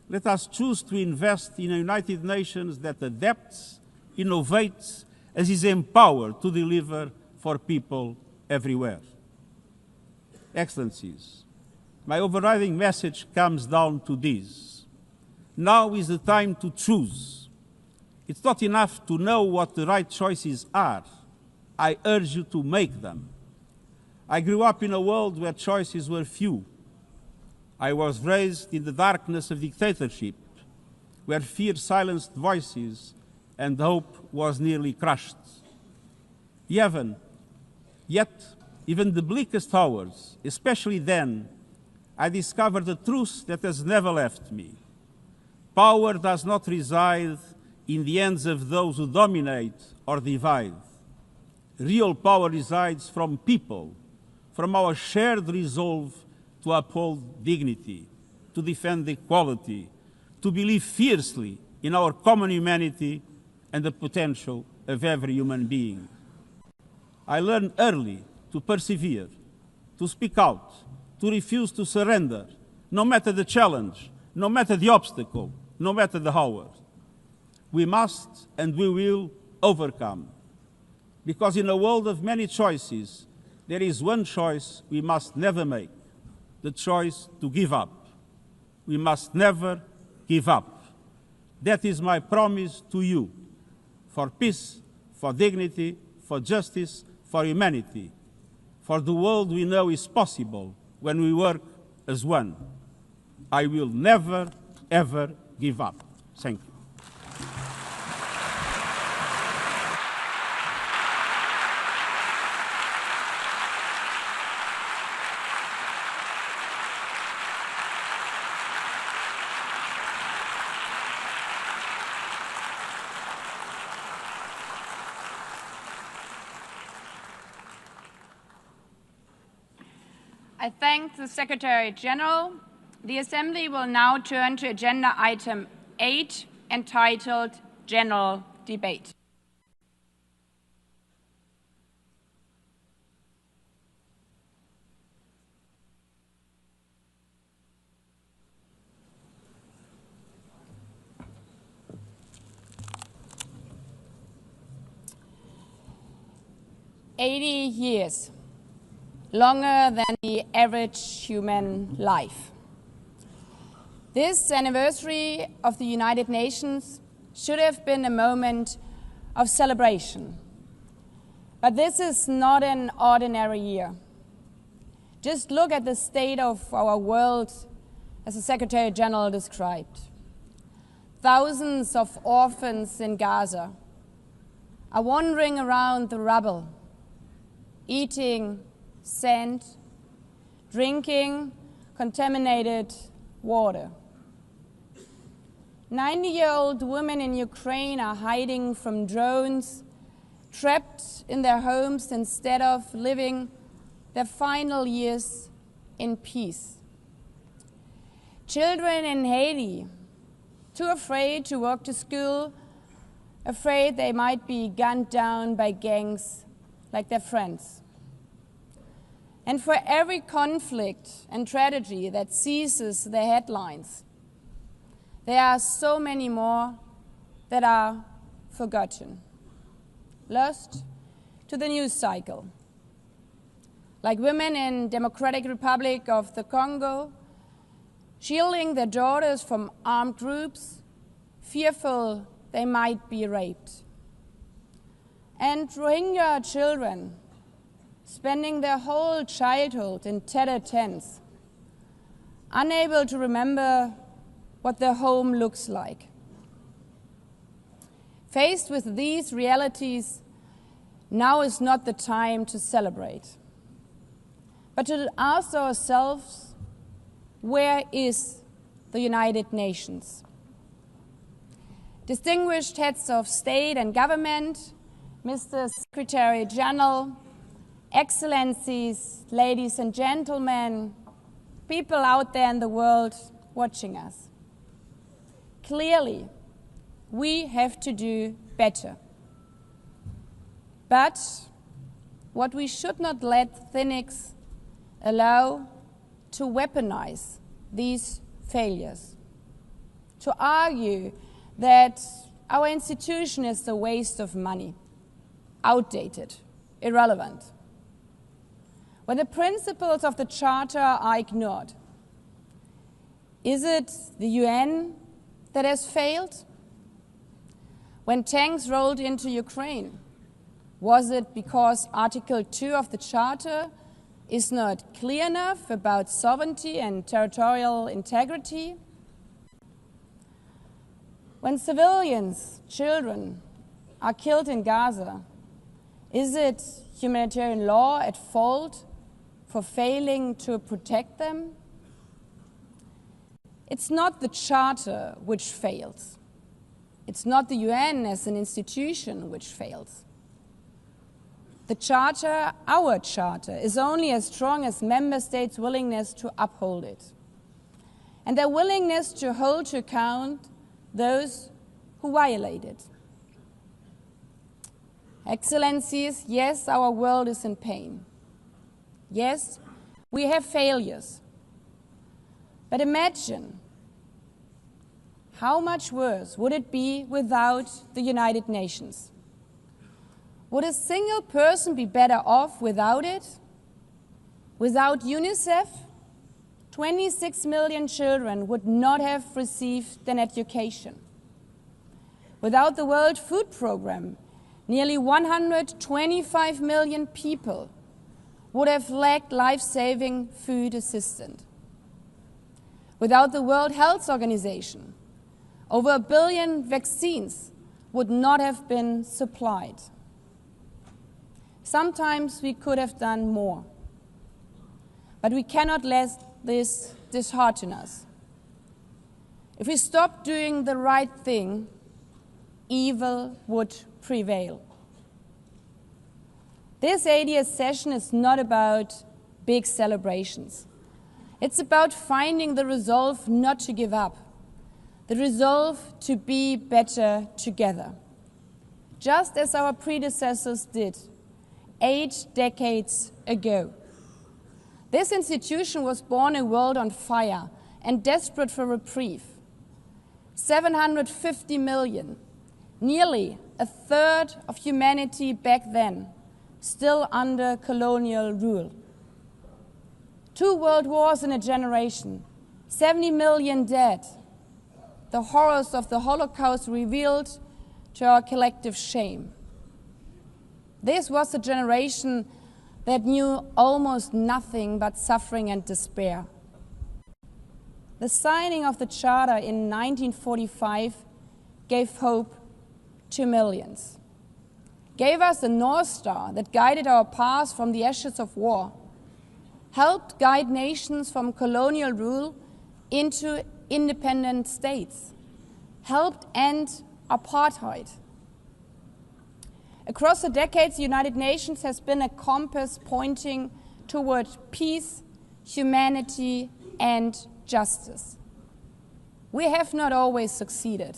let us choose to invest in a United Nations that adapts, innovates, and is empowered to deliver for people everywhere. Excellencies, my overriding message comes down to this. Now is the time to choose. It's not enough to know what the right choices are. I urge you to make them. I grew up in a world where choices were few. I was raised in the darkness of dictatorship, where fear silenced voices and hope was nearly crushed. Yet, even the bleakest hours, especially then, I discovered a truth that has never left me. Power does not reside in the hands of those who dominate or divide. Real power resides from people, from our shared resolve to uphold dignity, to defend equality, to believe fiercely in our common humanity and the potential of every human being. I learned early to persevere, to speak out, to refuse to surrender, no matter the challenge, no matter the obstacle, no matter the hour. We must and we will overcome. Because in a world of many choices, there is one choice we must never make, the choice to give up. We must never give up. That is my promise to you, for peace, for dignity, for justice, for humanity, for the world we know is possible when we work as one. I will never, ever give up. Thank you. I thank the Secretary General. The Assembly will now turn to agenda item 8, entitled General Debate. "80 years. Longer than the average human life. This anniversary of the United Nations should have been a moment of celebration. But this is not an ordinary year. Just look at the state of our world, as the Secretary General described. Thousands of orphans in Gaza are wandering around the rubble, eating sand, drinking contaminated water. 90-year-old women in Ukraine are hiding from drones, trapped in their homes instead of living their final years in peace. Children in Haiti, too afraid to walk to school, afraid they might be gunned down by gangs like their friends. And for every conflict and tragedy that seizes the headlines, there are so many more that are forgotten, lost to the news cycle. Like women in Democratic Republic of the Congo, shielding their daughters from armed groups, fearful they might be raped. And Rohingya children, spending their whole childhood in tattered tents, unable to remember what their home looks like. Faced with these realities, now is not the time to celebrate, but to ask ourselves, where is the United Nations? Distinguished heads of state and government, Mr. Secretary General, Excellencies, ladies and gentlemen, people out there in the world watching us. Clearly, we have to do better. But what we should not let cynics allow to weaponize these failures, to argue that our institution is a waste of money, outdated, irrelevant. When the principles of the Charter are ignored, Is it the UN that has failed? When tanks rolled into Ukraine, was it because Article 2 of the Charter is not clear enough about sovereignty and territorial integrity? When civilians, children, are killed in Gaza, is it humanitarian law at fault for failing to protect them? It's not the Charter which fails. It's not the UN as an institution which fails. The Charter, our Charter, is only as strong as member states' willingness to uphold it, and their willingness to hold to account those who violate it. Excellencies, yes, our world is in pain. Yes, we have failures. But imagine how much worse would it be without the United Nations? Would a single person be better off without it? Without UNICEF, 26 million children would not have received an education. Without the World Food Programme, nearly 125 million people would have lacked life-saving food assistance. Without the World Health Organization, over 1 billion vaccines would not have been supplied. Sometimes we could have done more, but we cannot let this dishearten us. If we stop doing the right thing, evil would prevail. This 80th session is not about big celebrations. It's about finding the resolve not to give up, the resolve to be better together, just as our predecessors did 8 decades ago. This institution was born in a world on fire and desperate for reprieve. 750 million, nearly a third of humanity back then, still under colonial rule. 2 world wars in a generation, 70 million dead. The horrors of the Holocaust revealed to our collective shame. This was a generation that knew almost nothing but suffering and despair. The signing of the Charter in 1945 gave hope to millions, gave us a North Star that guided our path from the ashes of war, helped guide nations from colonial rule into independent states, helped end apartheid. Across the decades, the United Nations has been a compass pointing toward peace, humanity, and justice. We have not always succeeded,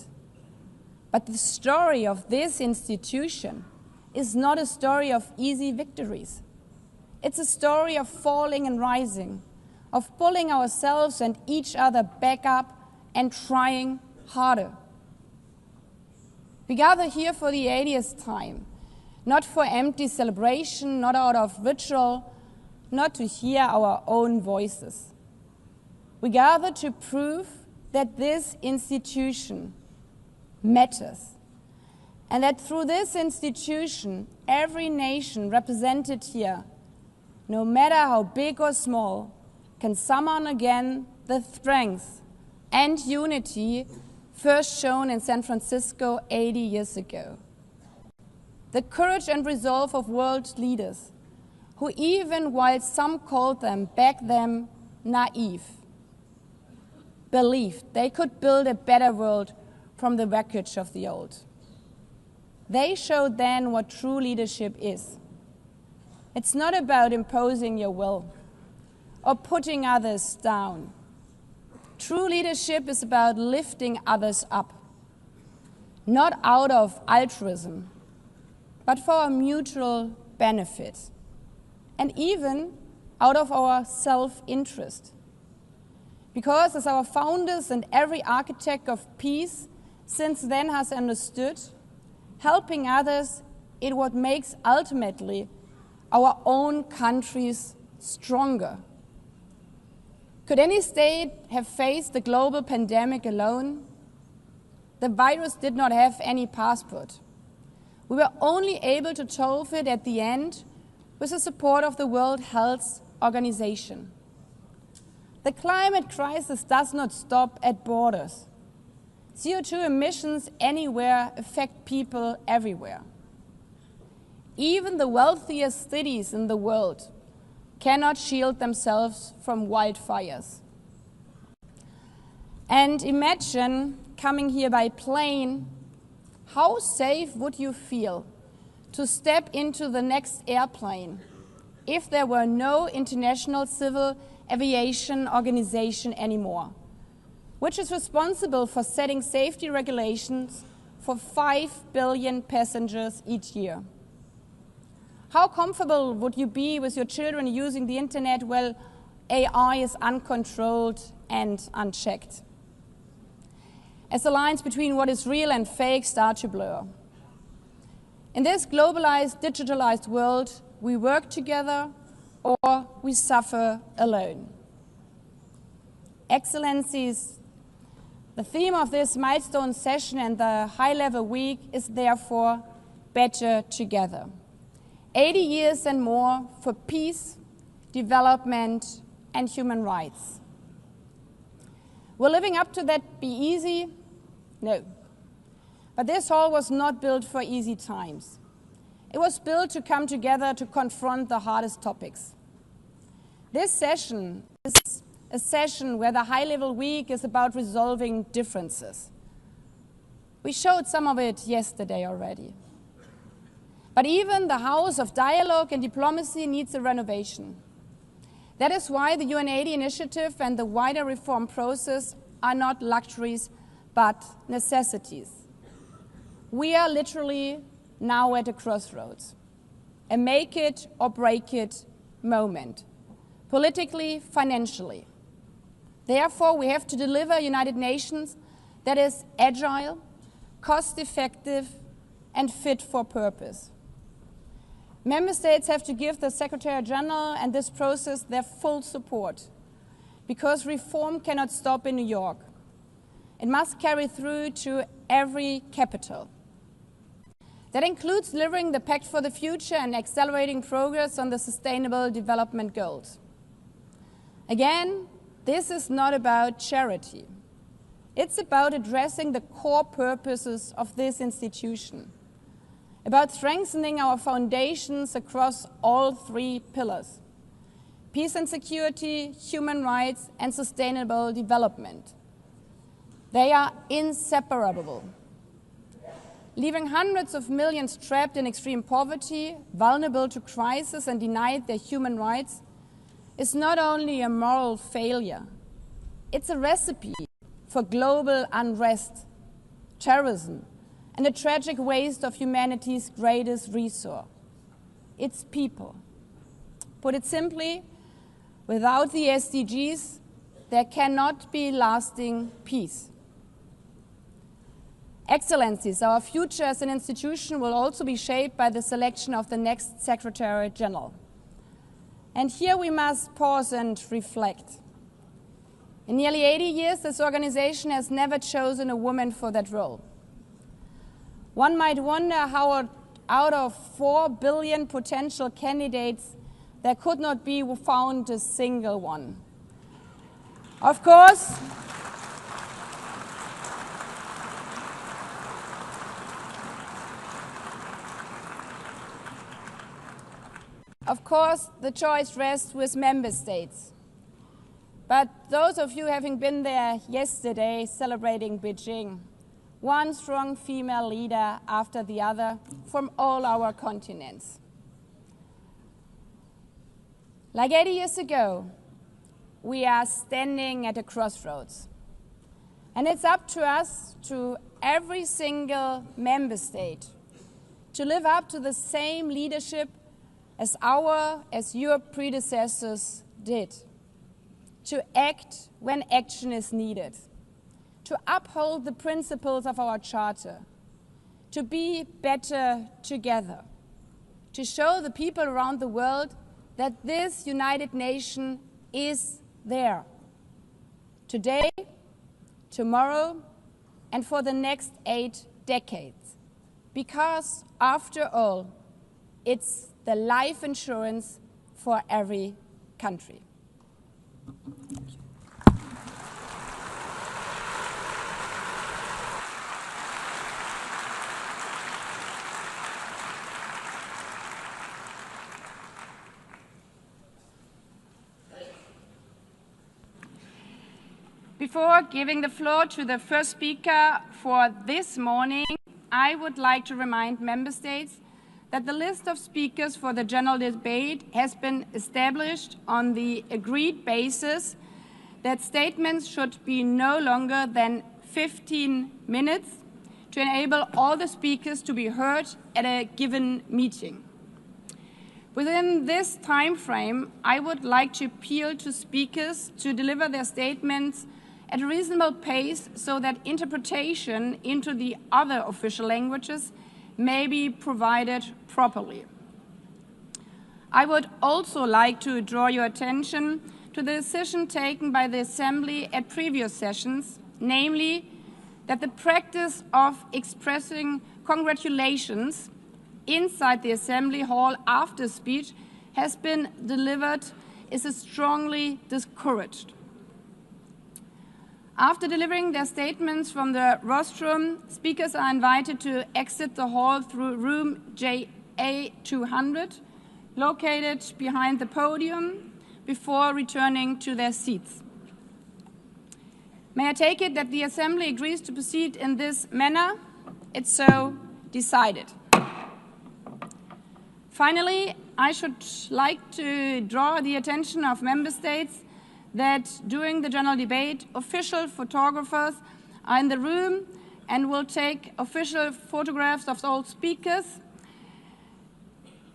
but the story of this institution is not a story of easy victories. It's a story of falling and rising, of pulling ourselves and each other back up and trying harder. We gather here for the 80th time, not for empty celebration, not out of ritual, not to hear our own voices. We gather to prove that this institution matters, and that through this institution, every nation represented here, no matter how big or small, can summon again the strength and unity first shown in San Francisco 80 years ago. The courage and resolve of world leaders, who even while some called them back then naive, believed they could build a better world from the wreckage of the old. They showed then what true leadership is. It's not about imposing your will or putting others down. True leadership is about lifting others up, not out of altruism, but for our mutual benefit, and even out of our self-interest. Because as our founders and every architect of peace since then has understood, helping others is what makes ultimately our own countries stronger. Could any state have faced the global pandemic alone? The virus did not have any passport. We were only able to solve it at the end with the support of the World Health Organization. The climate crisis does not stop at borders. CO2 emissions anywhere affect people everywhere. Even the wealthiest cities in the world cannot shield themselves from wildfires. And imagine coming here by plane, how safe would you feel to step into the next airplane if there were no International Civil Aviation Organization anymore, which is responsible for setting safety regulations for 5 billion passengers each year? How comfortable would you be with your children using the internet while AI is uncontrolled and unchecked? As the lines between what is real and fake start to blur. In this globalized, digitalized world, we work together or we suffer alone. Excellencies, the theme of this milestone session and the high-level week is therefore better together. 80 years and more for peace, development, and human rights. Will living up to that be easy? No. But this hall was not built for easy times. It was built to come together to confront the hardest topics. This session is a session where the high-level week is about resolving differences. We showed some of it yesterday already. But even the house of dialogue and diplomacy needs a renovation. That is why the UN80 initiative and the wider reform process are not luxuries, but necessities. We are literally now at a crossroads, a make it or break it moment, politically, financially. Therefore, we have to deliver a United Nations that is agile, cost-effective, and fit for purpose. Member States have to give the Secretary General and this process their full support, because reform cannot stop in New York. It must carry through to every capital. That includes delivering the Pact for the Future and accelerating progress on the Sustainable Development Goals. Again, this is not about charity. It's about addressing the core purposes of this institution, about strengthening our foundations across all 3 pillars: peace and security, human rights, and sustainable development. They are inseparable. Leaving hundreds of millions trapped in extreme poverty, vulnerable to crisis, and denied their human rights is not only a moral failure, it's a recipe for global unrest, terrorism, and a tragic waste of humanity's greatest resource, its people. Put it simply, without the SDGs, there cannot be lasting peace. Excellencies, our future as an institution will also be shaped by the selection of the next Secretary General. And here we must pause and reflect. In nearly 80 years, this organization has never chosen a woman for that role. One might wonder how out of 4 billion potential candidates, there could not be found a single one. Of course, the choice rests with member states. But those of you having been there yesterday celebrating Beijing, one strong female leader after the other from all our continents. Like 80 years ago, we are standing at a crossroads. And it's up to us, to every single member state, to live up to the same leadership as your predecessors did, to act when action is needed, to uphold the principles of our charter, to be better together, to show the people around the world that this United Nation is there, today, tomorrow, and for the next 8 decades. Because, after all, it's the life insurance for every country. Before giving the floor to the first speaker for this morning, I would like to remind Member States that the list of speakers for the general debate has been established on the agreed basis that statements should be no longer than 15 minutes to enable all the speakers to be heard at a given meeting. Within this time frame, I would like to appeal to speakers to deliver their statements at a reasonable pace so that interpretation into the other official languages may be provided properly. I would also like to draw your attention to the decision taken by the Assembly at previous sessions, namely that the practice of expressing congratulations inside the Assembly Hall after speech has been delivered is strongly discouraged. After delivering their statements from the rostrum, speakers are invited to exit the hall through room JA200, located behind the podium, before returning to their seats. May I take it that the Assembly agrees to proceed in this manner? It's so decided. Finally, I should like to draw the attention of Member States that during the general debate, official photographers are in the room and will take official photographs of all speakers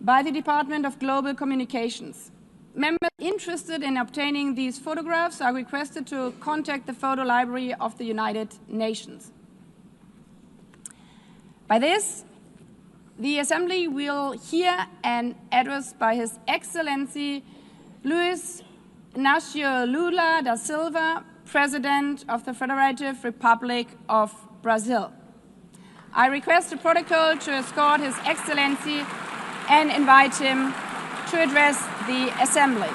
by the Department of Global Communications. Members interested in obtaining these photographs are requested to contact the photo library of the United Nations. By this, the Assembly will hear an address by His Excellency Luis Inácio Lula da Silva, President of the Federative Republic of Brazil. I request the protocol to escort His Excellency and invite him to address the Assembly.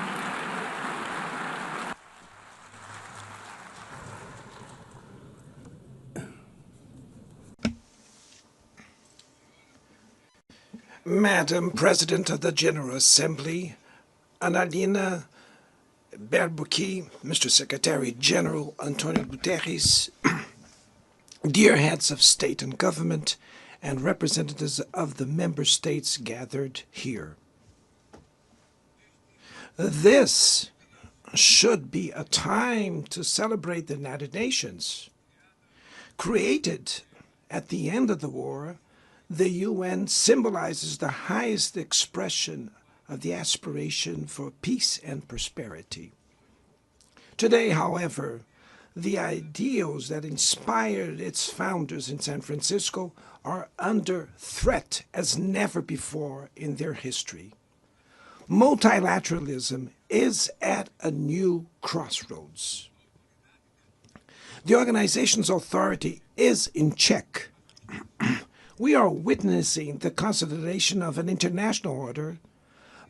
Madam President of the General Assembly, Annalena Baerbock, Mr. Secretary General Antonio Guterres, dear heads of state and government, and representatives of the member states gathered here. This should be a time to celebrate the United Nations. Created at the end of the war, the UN symbolizes the highest expression of the aspiration for peace and prosperity. Today, however, the ideals that inspired its founders in San Francisco are under threat as never before in their history. Multilateralism is at a new crossroads. The organization's authority is in check. We are witnessing the consolidation of an international order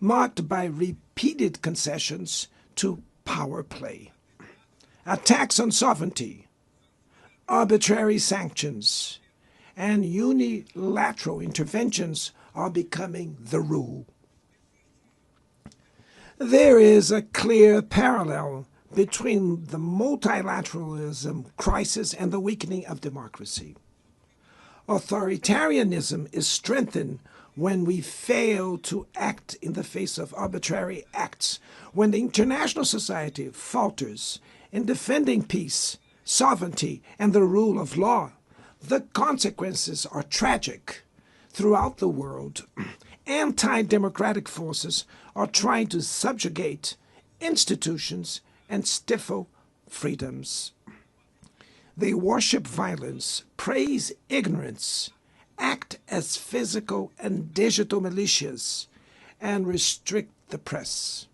marked by repeated concessions to power play. Attacks on sovereignty, arbitrary sanctions, and unilateral interventions are becoming the rule. There is a clear parallel between the multilateralism crisis and the weakening of democracy. Authoritarianism is strengthened when we fail to act in the face of arbitrary acts, when the international society falters in defending peace, sovereignty, and the rule of law. The consequences are tragic. Throughout the world, anti-democratic forces are trying to subjugate institutions and stifle freedoms. They worship violence, praise ignorance, act as physical and digital militias, and restrict the press.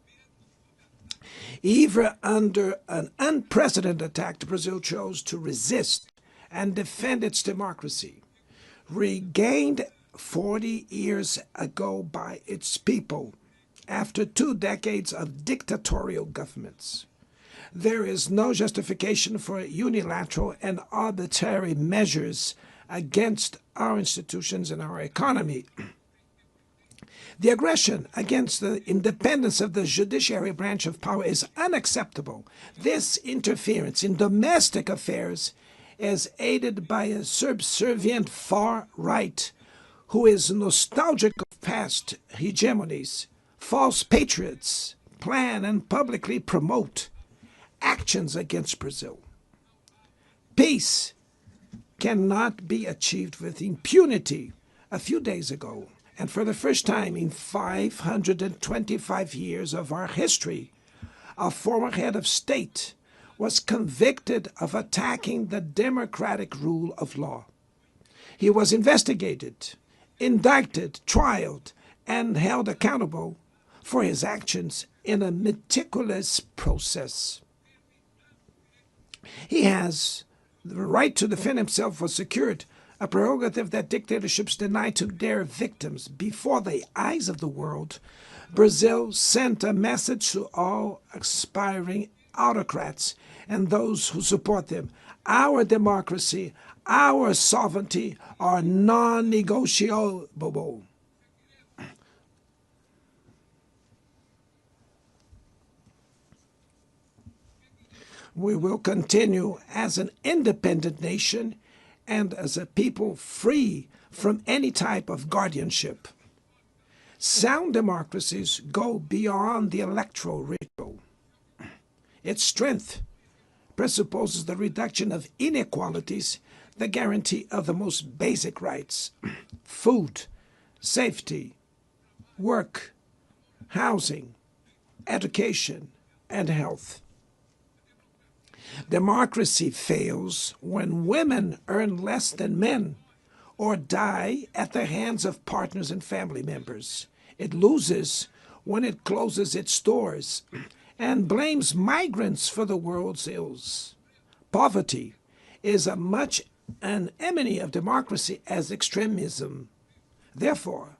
Even under an unprecedented attack, Brazil chose to resist and defend its democracy, regained 40 years ago by its people after 2 decades of dictatorial governments. There is no justification for unilateral and arbitrary measures against our institutions and our economy. The aggression against the independence of the judiciary branch of power is unacceptable. This interference in domestic affairs is aided by a subservient far right who is nostalgic of past hegemonies. False patriots plan and publicly promote actions against Brazil. Peace cannot be achieved with impunity. A few days ago, and for the first time in 525 years of our history, a former head of state was convicted of attacking the democratic rule of law. He was investigated, indicted, trialed, and held accountable for his actions in a meticulous process. He has the right to defend himself was secured, a prerogative that dictatorships deny to their victims. Before the eyes of the world, Brazil sent a message to all aspiring autocrats and those who support them. Our democracy, our sovereignty are non-negotiable. We will continue as an independent nation and as a people free from any type of guardianship. Sound democracies go beyond the electoral ritual. Its strength presupposes the reduction of inequalities, the guarantee of the most basic rights: food, safety, work, housing, education, and health. Democracy fails when women earn less than men or die at the hands of partners and family members. It loses when it closes its doors and blames migrants for the world's ills. Poverty is as much an enemy of democracy as extremism. Therefore,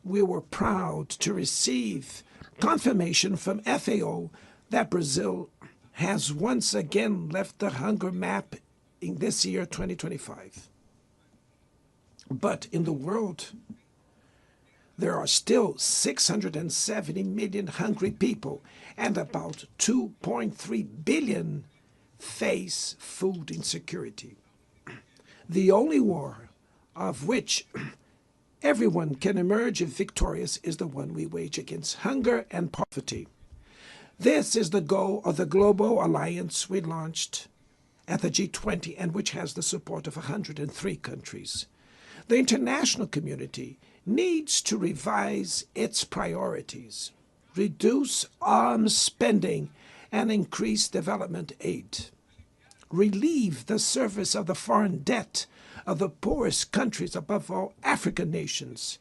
we were proud to receive confirmation from FAO that Brazil has once again left the hunger map in this year, 2025. But in the world, there are still 670 million hungry people, and about 2.3 billion face food insecurity. The only war of which everyone can emerge victorious is the one we wage against hunger and poverty. This is the goal of the global alliance we launched at the G20 and which has the support of 103 countries. The international community needs to revise its priorities, reduce arms spending, and increase development aid. Relieve the service of the foreign debt of the poorest countries, above all African nations,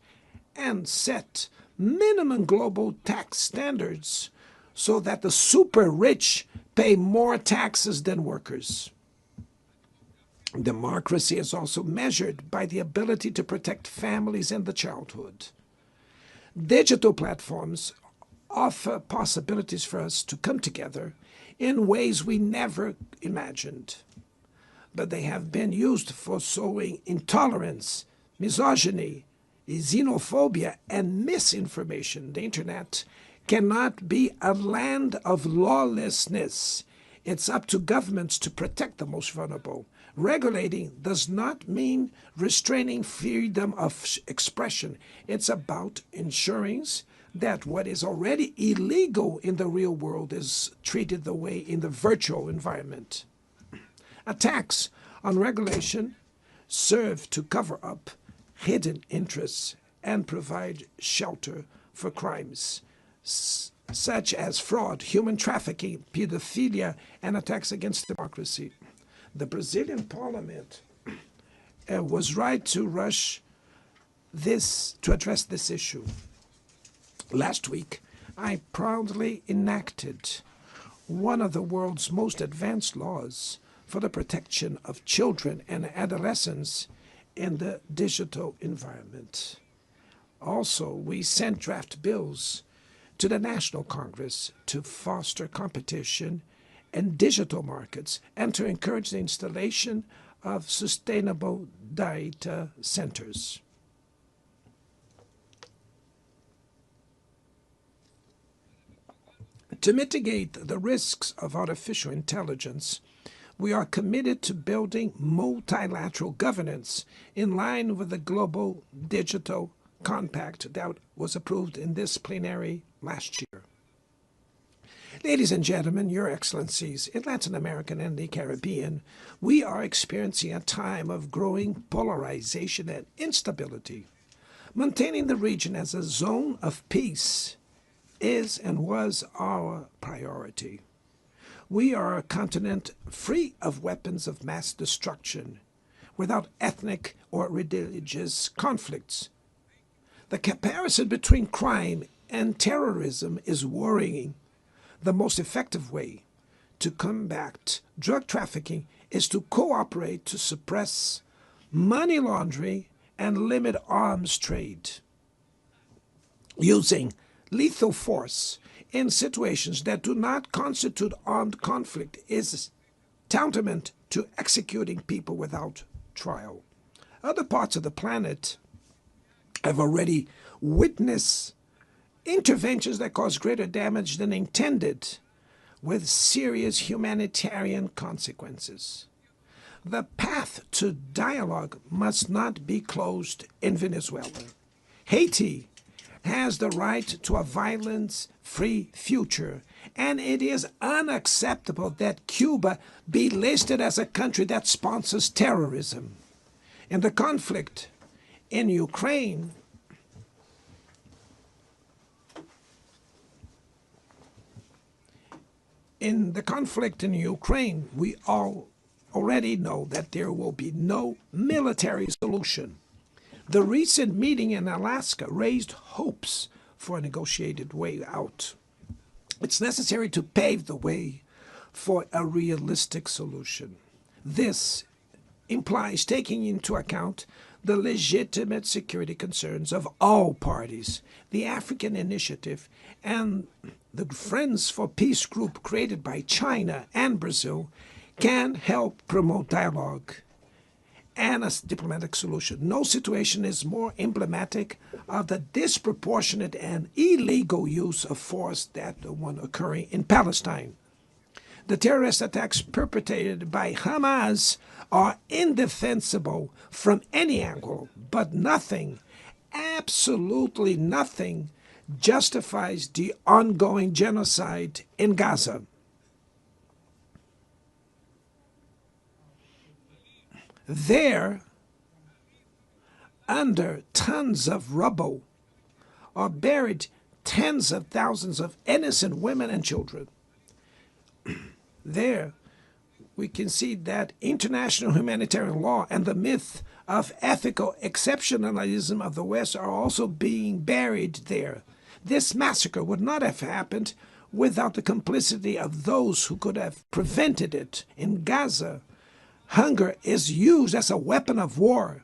and set minimum global tax standards so that the super rich pay more taxes than workers. Democracy is also measured by the ability to protect families and the childhood. Digital platforms offer possibilities for us to come together in ways we never imagined. But they have been used for sowing intolerance, misogyny, xenophobia, and misinformation. The internet cannot be a land of lawlessness. It's up to governments to protect the most vulnerable. Regulating does not mean restraining freedom of expression. It's about ensuring that what is already illegal in the real world is treated the way in the virtual environment. Attacks on regulation serve to cover up hidden interests and provide shelter for crimes such as fraud, human trafficking, pedophilia, and attacks against democracy. The Brazilian parliament was right to rush to address this issue. Last week, I proudly enacted one of the world's most advanced laws for the protection of children and adolescents in the digital environment. Also, we sent draft bills to the National Congress to foster competition in digital markets and to encourage the installation of sustainable data centers. To mitigate the risks of artificial intelligence, we are committed to building multilateral governance in line with the Global Digital Compact that was approved in this plenary last year. Ladies and gentlemen, Your Excellencies, in Latin America and the Caribbean, we are experiencing a time of growing polarization and instability. Maintaining the region as a zone of peace is and was our priority. We are a continent free of weapons of mass destruction, without ethnic or religious conflicts. The comparison between crime and terrorism is worrying. The most effective way to combat drug trafficking is to cooperate to suppress money laundering and limit arms trade. Using lethal force in situations that do not constitute armed conflict is tantamount to executing people without trial. Other parts of the planet have already witnessed interventions that cause greater damage than intended, with serious humanitarian consequences. The path to dialogue must not be closed in Venezuela. Haiti has the right to a violence-free future, and it is unacceptable that Cuba be listed as a country that sponsors terrorism. In the conflict in Ukraine, we all already know that there will be no military solution. The recent meeting in Alaska raised hopes for a negotiated way out. It's necessary to pave the way for a realistic solution. This implies taking into account the legitimate security concerns of all parties. The African Initiative and the Friends for Peace group created by China and Brazil can help promote dialogue and a diplomatic solution. No situation is more emblematic of the disproportionate and illegal use of force than the one occurring in Palestine. The terrorist attacks perpetrated by Hamas are indefensible from any angle, but nothing, absolutely nothing, justifies the ongoing genocide in Gaza. There, under tons of rubble, are buried tens of thousands of innocent women and children. There, we can see that international humanitarian law and the myth of ethical exceptionalism of the West are also being buried there. This massacre would not have happened without the complicity of those who could have prevented it. In Gaza, hunger is used as a weapon of war,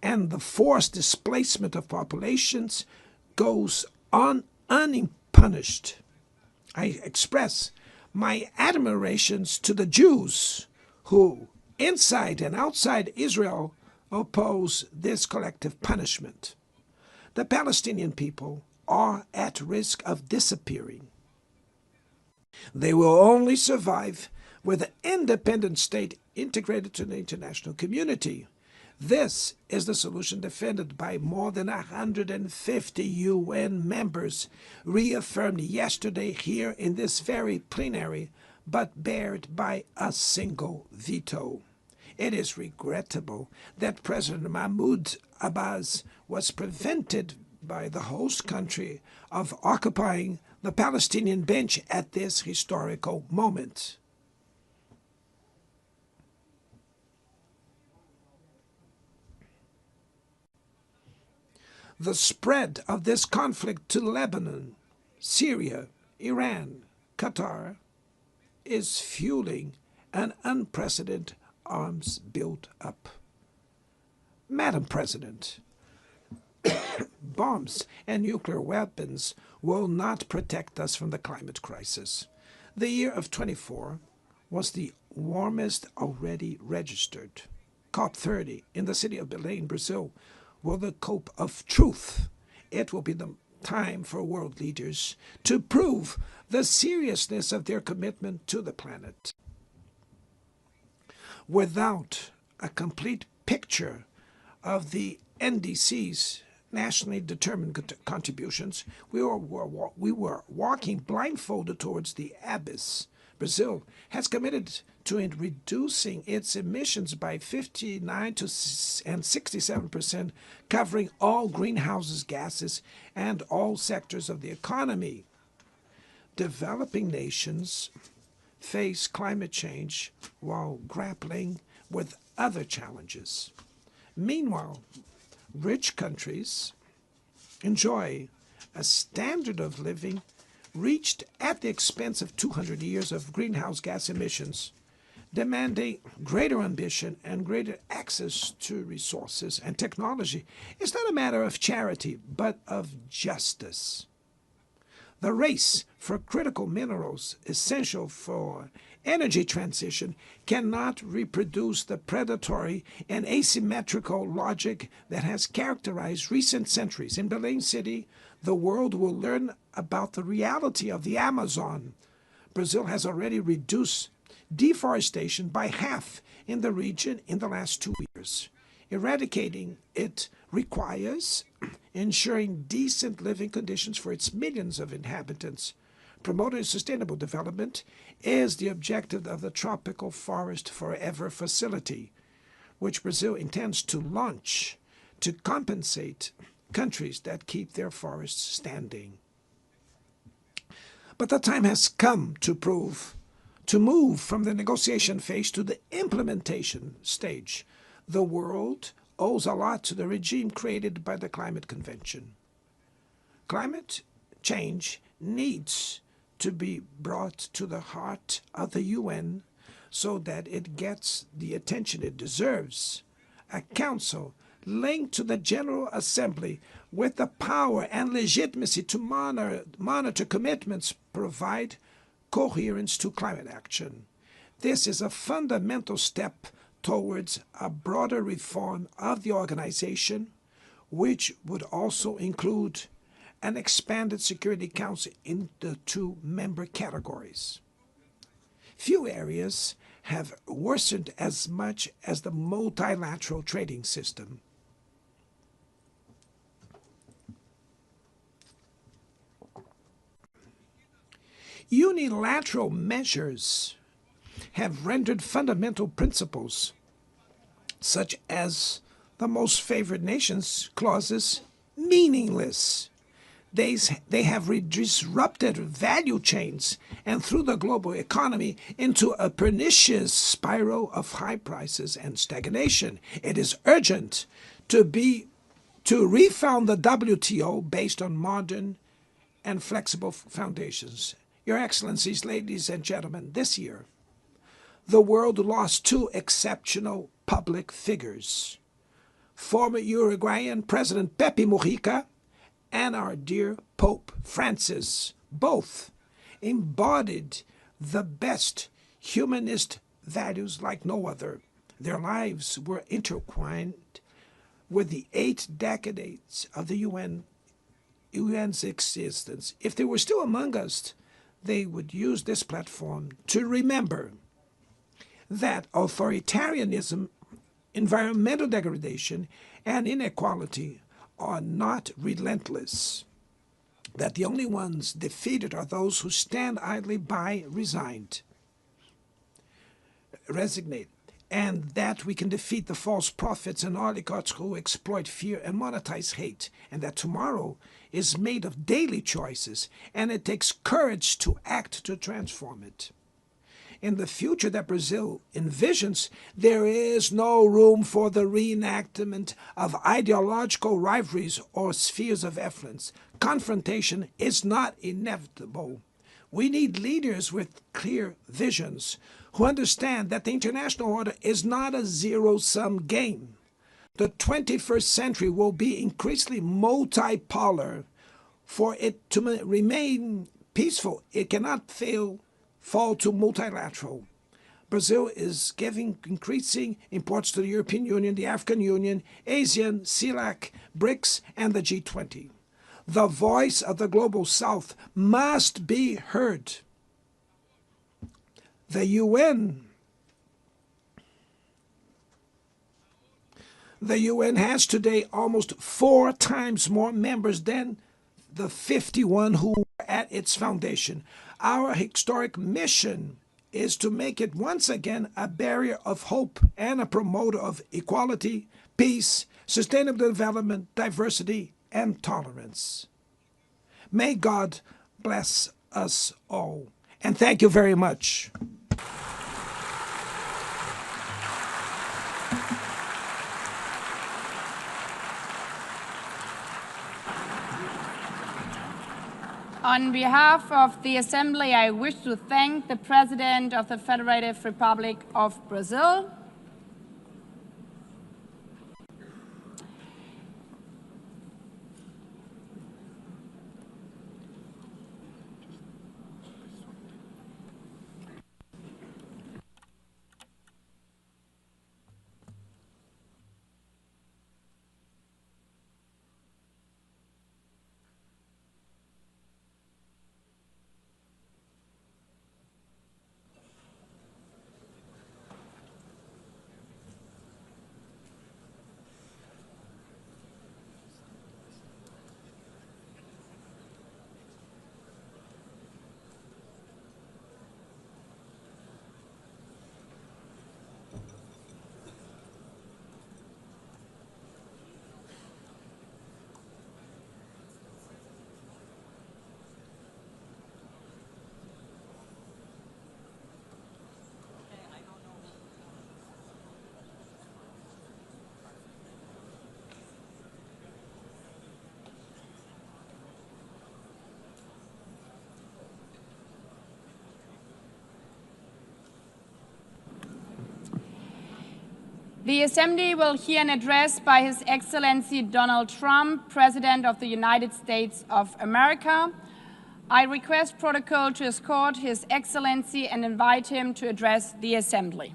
and the forced displacement of populations goes on unpunished. I express my admirations to the Jews who, inside and outside Israel, oppose this collective punishment. The Palestinian people are at risk of disappearing. They will only survive with an independent state integrated to the international community. This is the solution defended by more than 150 UN members, reaffirmed yesterday here in this very plenary, but bared by a single veto. It is regrettable that President Mahmoud Abbas was prevented by the host country of occupying the Palestinian bench at this historical moment. The spread of this conflict to Lebanon, Syria, Iran, Qatar, is fueling an unprecedented arms build-up. Madam President, bombs and nuclear weapons will not protect us from the climate crisis. The year of 24 was the warmest already registered. COP30 in the city of Belém, Brazil, will the COP of truth. It will be the time for world leaders to prove the seriousness of their commitment to the planet. Without a complete picture of the NDC's nationally determined contributions, we were walking blindfolded towards the abyss. Brazil has committed to reducing its emissions by 59 and 67%, covering all greenhouse gases and all sectors of the economy. Developing nations face climate change while grappling with other challenges. Meanwhile, rich countries enjoy a standard of living reached at the expense of 200 years of greenhouse gas emissions, demanding greater ambition and greater access to resources and technology. It's not a matter of charity, but of justice. The race for critical minerals essential for energy transition cannot reproduce the predatory and asymmetrical logic that has characterized recent centuries. In Belém City, the world will learn about the reality of the Amazon. Brazil has already reduced deforestation by half in the region in the last 2 years. Eradicating it requires ensuring decent living conditions for its millions of inhabitants. Promoting sustainable development is the objective of the Tropical Forest Forever facility, which Brazil intends to launch to compensate countries that keep their forests standing. But the time has come to move from the negotiation phase to the implementation stage. The world owes a lot to the regime created by the Climate Convention. Climate change needs to be brought to the heart of the UN so that it gets the attention it deserves. A council linked to the General Assembly with the power and legitimacy to monitor commitments provide coherence to climate action. This is a fundamental step towards a broader reform of the organization, which would also include an expanded Security Council in the 2 member categories. Few areas have worsened as much as the multilateral trading system. Unilateral measures have rendered fundamental principles, such as the most favored nations clauses, meaningless. They have disrupted value chains and threw the global economy into a pernicious spiral of high prices and stagnation. It is urgent to refound the WTO based on modern and flexible foundations. Your Excellencies, ladies and gentlemen, this year, the world lost 2 exceptional public figures. Former Uruguayan President Pepe Mujica and our dear Pope Francis, both embodied the best humanist values like no other. Their lives were intertwined with the 8 decades of the UN's existence. If they were still among us, they would use this platform to remember that authoritarianism, environmental degradation, and inequality are not relentless, that the only ones defeated are those who stand idly by, resigned, and that we can defeat the false prophets and oligarchs who exploit fear and monetize hate, and that tomorrow is made of daily choices, and it takes courage to act to transform it. In the future that Brazil envisions, there is no room for the reenactment of ideological rivalries or spheres of influence. Confrontation is not inevitable. We need leaders with clear visions who understand that the international order is not a zero-sum game. The 21st century will be increasingly multipolar. For it to remain peaceful, it cannot fall to multilateral. Brazil is giving increasing importance to the European Union, the African Union, ASEAN, CELAC, BRICS, and the G20. The voice of the Global South must be heard. The UN has today almost 4 times more members than the 51 who were at its foundation. Our historic mission is to make it once again a barrier of hope and a promoter of equality, peace, sustainable development, diversity, and tolerance. May God bless us all. And thank you very much. On behalf of the Assembly, I wish to thank the President of the Federative Republic of Brazil, the Assembly will hear an address by His Excellency Donald Trump, President of the United States of America. I request protocol to escort His Excellency and invite him to address the Assembly.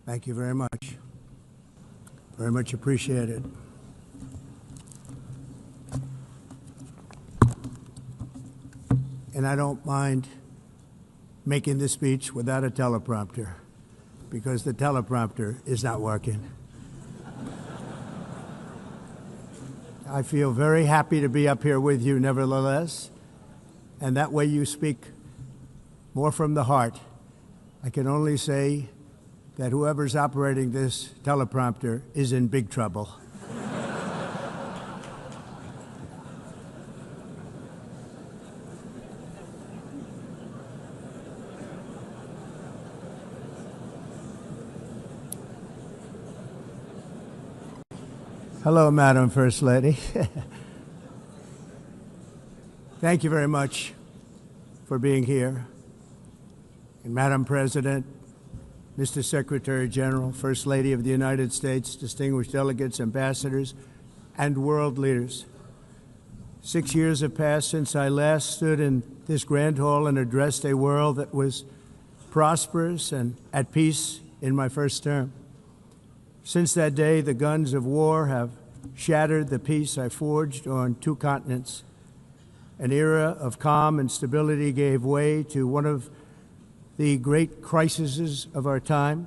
Thank you very much. Very much appreciated. And I don't mind making this speech without a teleprompter, because the teleprompter is not working. I feel very happy to be up here with you nevertheless, and that way you speak more from the heart. I can only say that whoever's operating this teleprompter is in big trouble. Hello, Madam First Lady. Thank you very much for being here. And Madam President, Mr. Secretary General, First Lady of the United States, distinguished delegates, ambassadors, and world leaders. 6 years have passed since I last stood in this grand hall and addressed a world that was prosperous and at peace in my first term. Since that day, the guns of war have shattered the peace I forged on 2 continents. An era of calm and stability gave way to one of the great crises of our time.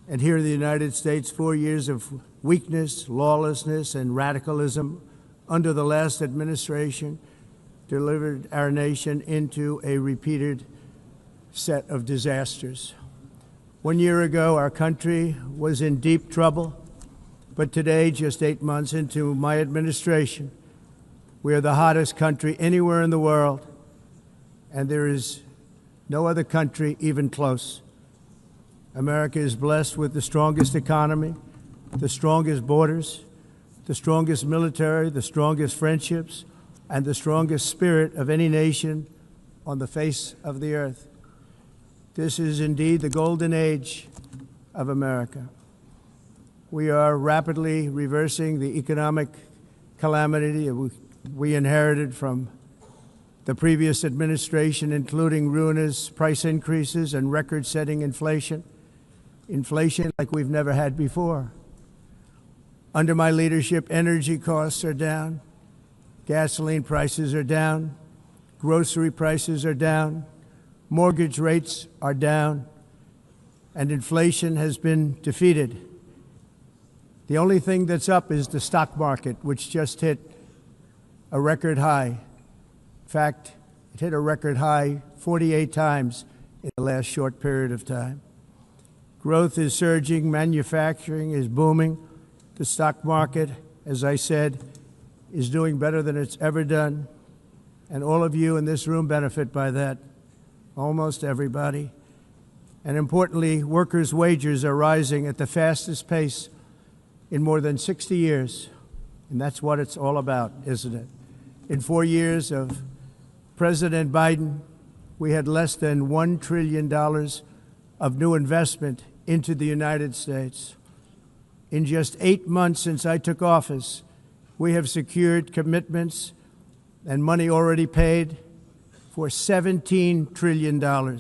And here in the United States, 4 years of weakness, lawlessness, and radicalism under the last administration delivered our nation into a repeated set of disasters. 1 year ago, our country was in deep trouble, but today, just 8 months into my administration, we are the hottest country anywhere in the world, and there is no other country even close. America is blessed with the strongest economy, the strongest borders, the strongest military, the strongest friendships, and the strongest spirit of any nation on the face of the earth. This is indeed the golden age of America. We are rapidly reversing the economic calamity we inherited from the previous administration, including ruinous price increases and record-setting inflation like we've never had before. Under my leadership, energy costs are down, gasoline prices are down, grocery prices are down, mortgage rates are down, and inflation has been defeated. The only thing that's up is the stock market, which just hit a record high. In fact, it hit a record high 48 times in the last short period of time. Growth is surging, manufacturing is booming. The stock market, as I said, is doing better than it's ever done. And all of you in this room benefit by that, almost everybody. And importantly, workers' wages are rising at the fastest pace in more than 60 years. And that's what it's all about, isn't it? In 4 years of President Biden, we had less than $1 trillion of new investment into the United States. In just 8 months since I took office, we have secured commitments and money already paid for $17 trillion.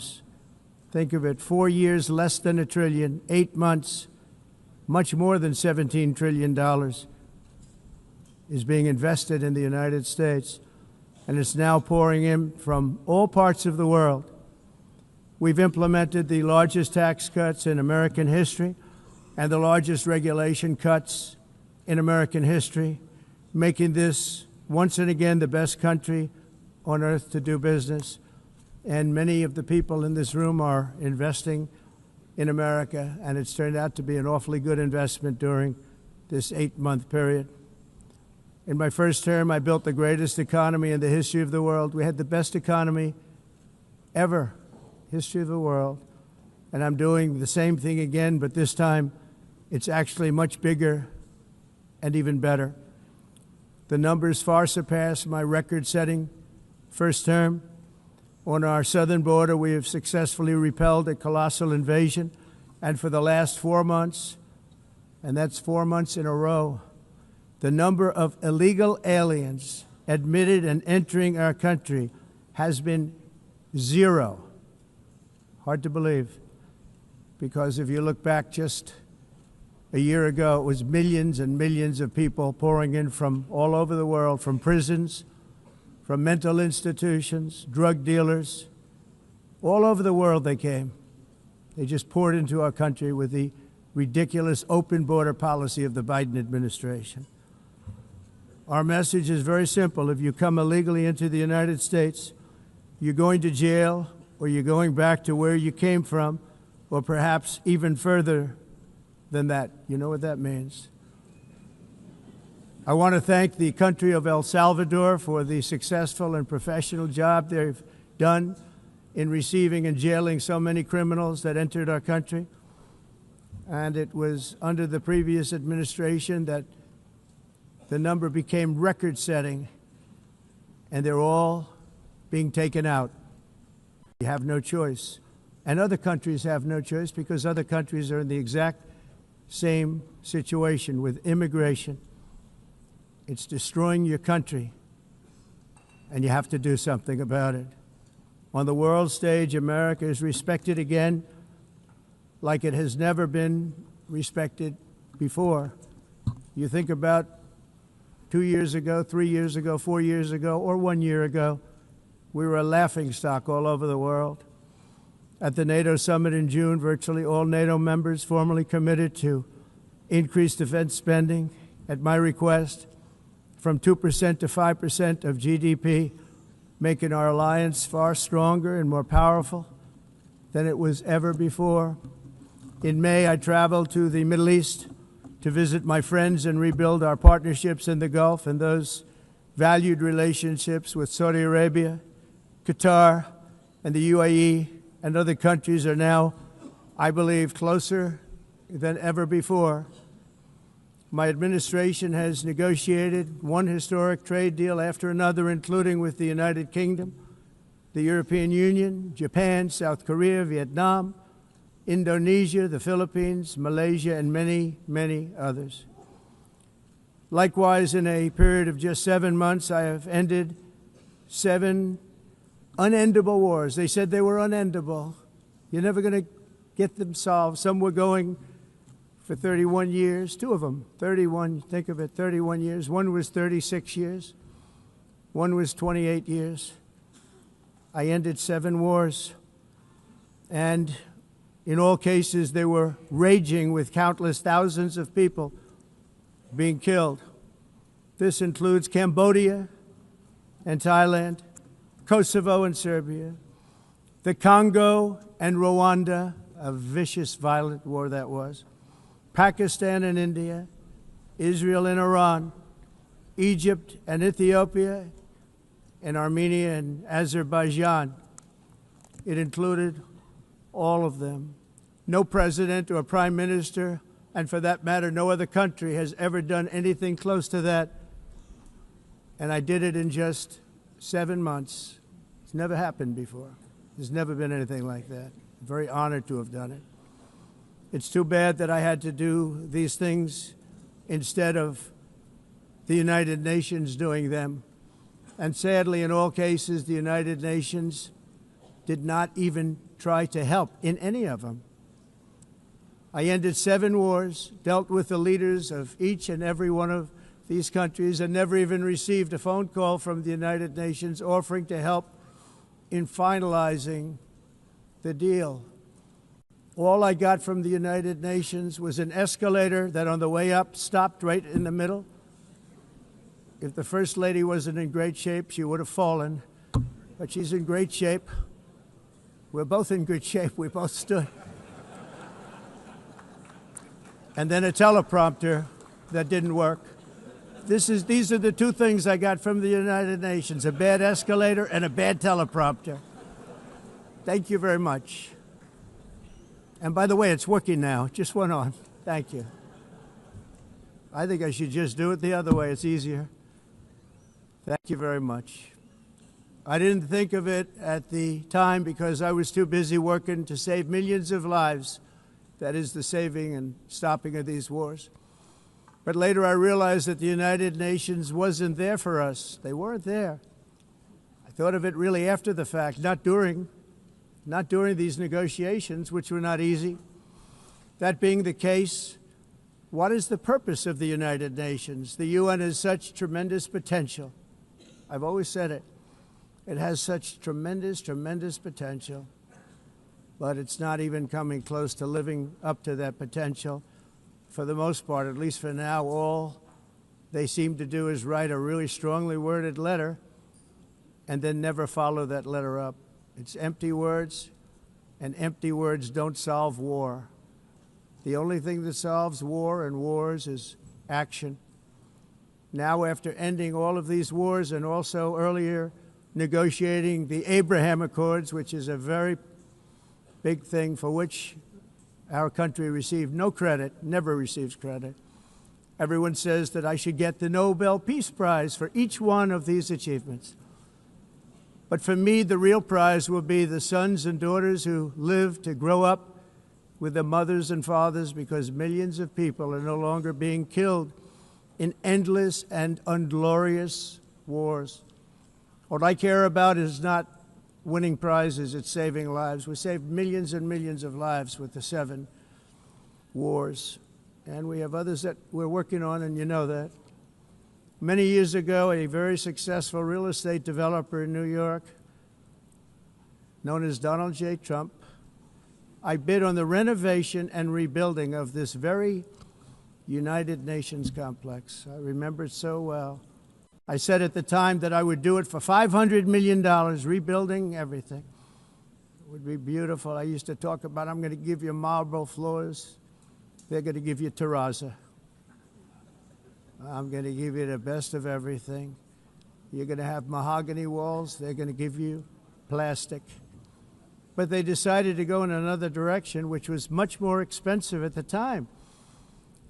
Think of it, 4 years, less than $1 trillion, 8 months, much more than $17 trillion is being invested in the United States, and it's now pouring in from all parts of the world. We've implemented the largest tax cuts in American history and the largest regulation cuts in American history, making this once and again the best country on earth to do business. And many of the people in this room are investing in America, and it's turned out to be an awfully good investment during this 8-month period. In my first term, I built the greatest economy in the history of the world. We had the best economy ever, history of the world. And I'm doing the same thing again, but this time it's actually much bigger and even better. The numbers far surpass my record-setting first term. On our southern border, we have successfully repelled a colossal invasion. And for the last 4 months, and that's 4 months in a row, the number of illegal aliens admitted and entering our country has been 0. Hard to believe, because if you look back just a year ago, it was millions and millions of people pouring in from all over the world, from prisons, from mental institutions, drug dealers. All over the world they came. They just poured into our country with the ridiculous open border policy of the Biden administration. Our message is very simple. If you come illegally into the United States, you're going to jail, or you're going back to where you came from, or perhaps even further than that. You know what that means. I want to thank the country of El Salvador for the successful and professional job they've done in receiving and jailing so many criminals that entered our country. And it was under the previous administration that the number became record-setting, and they're all being taken out. You have no choice. And other countries have no choice, because other countries are in the exact same situation with immigration. It's destroying your country, and you have to do something about it. On the world stage, America is respected again like it has never been respected before. You think about 2 years ago, 3 years ago, 4 years ago, or 1 year ago, we were a laughingstock all over the world. At the NATO summit in June, virtually all NATO members formally committed to increase defense spending, at my request, from 2% to 5% of GDP, making our alliance far stronger and more powerful than it was ever before. In May, I traveled to the Middle East to visit my friends and rebuild our partnerships in the Gulf, and those valued relationships with Saudi Arabia, Qatar, and the UAE and other countries are now, I believe, closer than ever before. My administration has negotiated one historic trade deal after another, including with the United Kingdom, the European Union, Japan, South Korea, Vietnam, Indonesia, the Philippines, Malaysia, and many, many others. Likewise, in a period of just 7 months, I have ended 7 unendable wars. They said they were unendable. You're never going to get them solved. Some were going for 31 years, 2 of them, 31, think of it, 31 years. One was 36 years. One was 28 years. I ended 7 wars. And in all cases, they were raging with countless thousands of people being killed. This includes Cambodia and Thailand, Kosovo and Serbia, the Congo and Rwanda, a vicious, violent war that was, Pakistan and India, Israel and Iran, Egypt and Ethiopia, and Armenia and Azerbaijan. It included all of them. No president or prime minister, and for that matter, no other country has ever done anything close to that. And I did it in just 7 months. It's never happened before. There's never been anything like that. I'm very honored to have done it. It's too bad that I had to do these things instead of the United Nations doing them. And sadly, in all cases, the United Nations did not even try to help in any of them. I ended 7 wars, dealt with the leaders of each and every one of these countries, and never even received a phone call from the United Nations offering to help in finalizing the deal. All I got from the United Nations was an escalator that on the way up stopped right in the middle. If the First Lady wasn't in great shape, she would have fallen, but she's in great shape. We're both in good shape. We both stood. And then a teleprompter that didn't work. These are the 2 things I got from the United Nations, a bad escalator and a bad teleprompter. Thank you very much. And by the way, it's working now. It just went on. Thank you. I think I should just do it the other way. It's easier. Thank you very much. I didn't think of it at the time because I was too busy working to save millions of lives. That is the saving and stopping of these wars. But later I realized that the United Nations wasn't there for us. They weren't there. I thought of it really after the fact, not during these negotiations, which were not easy. That being the case, what is the purpose of the United Nations? The UN has such tremendous potential. I've always said it. It has such tremendous, tremendous potential, but it's not even coming close to living up to that potential. For the most part, at least for now, all they seem to do is write a really strongly worded letter and then never follow that letter up. It's empty words, and empty words don't solve war. The only thing that solves war and wars is action. Now, after ending all of these wars and also earlier negotiating the Abraham Accords, which is a very big thing for which our country received no credit, never receives credit. Everyone says that I should get the Nobel Peace Prize for each one of these achievements. But for me, the real prize will be the sons and daughters who live to grow up with their mothers and fathers, because millions of people are no longer being killed in endless and unglorious wars. What I care about is not winning prizes, it's saving lives. We saved millions and millions of lives with the 7 wars. And we have others that we're working on, and you know that. Many years ago, a very successful real estate developer in New York, known as Donald J. Trump, I bid on the renovation and rebuilding of this very United Nations complex. I remember it so well. I said at the time that I would do it for $500 million, rebuilding everything. would be beautiful. I used to talk about, I'm going to give you marble floors. They're going to give you terrazzo. I'm going to give you the best of everything. You're going to have mahogany walls. They're going to give you plastic. But they decided to go in another direction, which was much more expensive at the time,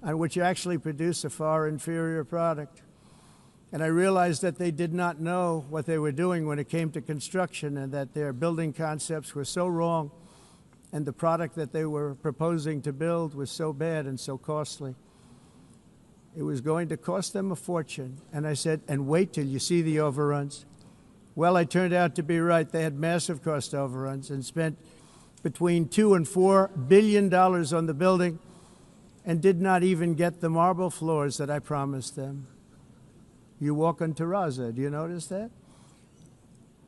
and which actually produced a far inferior product. And I realized that they did not know what they were doing when it came to construction, and that their building concepts were so wrong, and the product that they were proposing to build was so bad and so costly. It was going to cost them a fortune. And I said, and wait till you see the overruns. Well, I turned out to be right. They had massive cost overruns and spent between $2 and $4 billion on the building and did not even get the marble floors that I promised them. You walk on terrazzo. Do you notice that?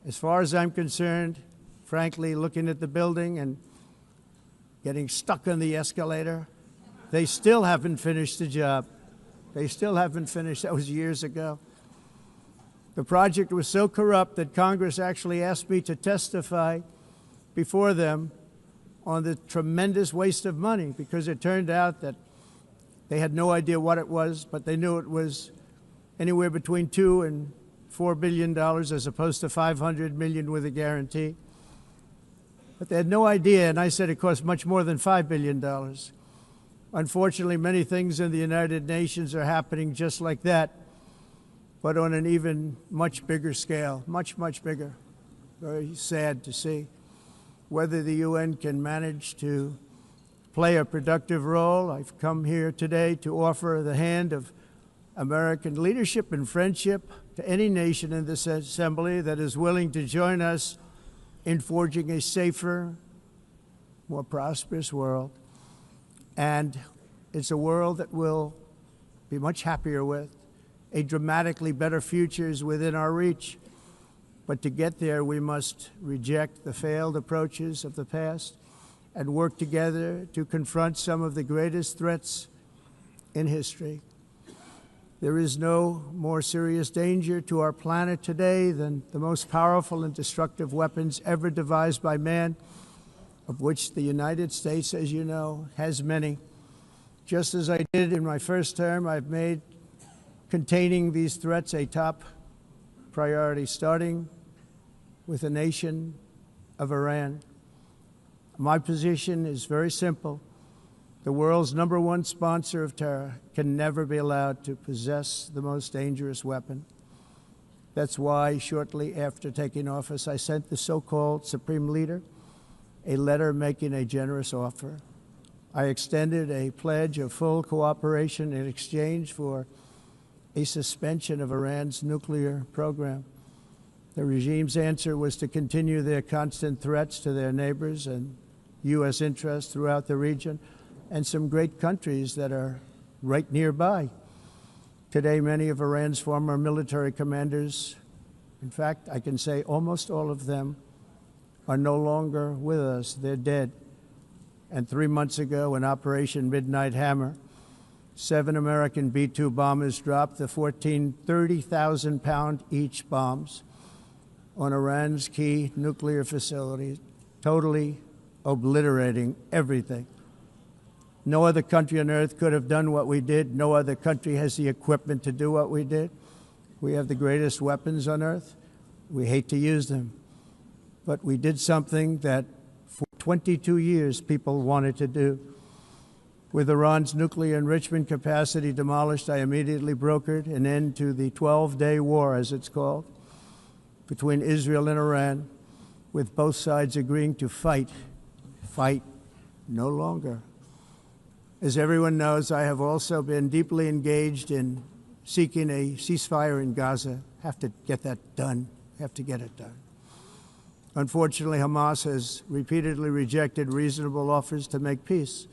As far as I'm concerned, frankly, looking at the building and getting stuck on the escalator, they still haven't finished the job. They still haven't finished. That was years ago. The project was so corrupt that Congress actually asked me to testify before them on the tremendous waste of money, because it turned out that they had no idea what it was, but they knew it was anywhere between $2 and $4 billion as opposed to $500 million with a guarantee. But they had no idea, and I said it cost much more than $5 billion. Unfortunately, many things in the United Nations are happening just like that, but on an even much bigger scale, much, much bigger. Very sad to see. Whether the UN can manage to play a productive role, I've come here today to offer the hand of American leadership and friendship to any nation in this assembly that is willing to join us in forging a safer, more prosperous world. And it's a world that we'll be much happier with. A dramatically better future is within our reach. But to get there, we must reject the failed approaches of the past and work together to confront some of the greatest threats in history. There is no more serious danger to our planet today than the most powerful and destructive weapons ever devised by man, of which the United States, as you know, has many. Just as I did in my first term, I've made containing these threats a top priority, starting with the nation of Iran. My position is very simple. The world's #1 sponsor of terror can never be allowed to possess the most dangerous weapon. That's why shortly after taking office, I sent the so-called Supreme Leader a letter making a generous offer. I extended a pledge of full cooperation in exchange for a suspension of Iran's nuclear program. The regime's answer was to continue their constant threats to their neighbors and U.S. interests throughout the region and some great countries that are right nearby. Today, many of Iran's former military commanders, in fact, I can say almost all of them, are no longer with us. They're dead. And 3 months ago, in Operation Midnight Hammer, 7 American B-2 bombers dropped the 14 30,000-pound each bombs on Iran's key nuclear facilities, totally obliterating everything. No other country on earth could have done what we did. No other country has the equipment to do what we did. We have the greatest weapons on earth. We hate to use them. But we did something that for 22 years people wanted to do. With Iran's nuclear enrichment capacity demolished, I immediately brokered an end to the 12-day war, as it's called, between Israel and Iran, with both sides agreeing to fight no longer. As everyone knows, I have also been deeply engaged in seeking a ceasefire in Gaza. Have to get that done. Have to get it done. Unfortunately, Hamas has repeatedly rejected reasonable offers to make peace.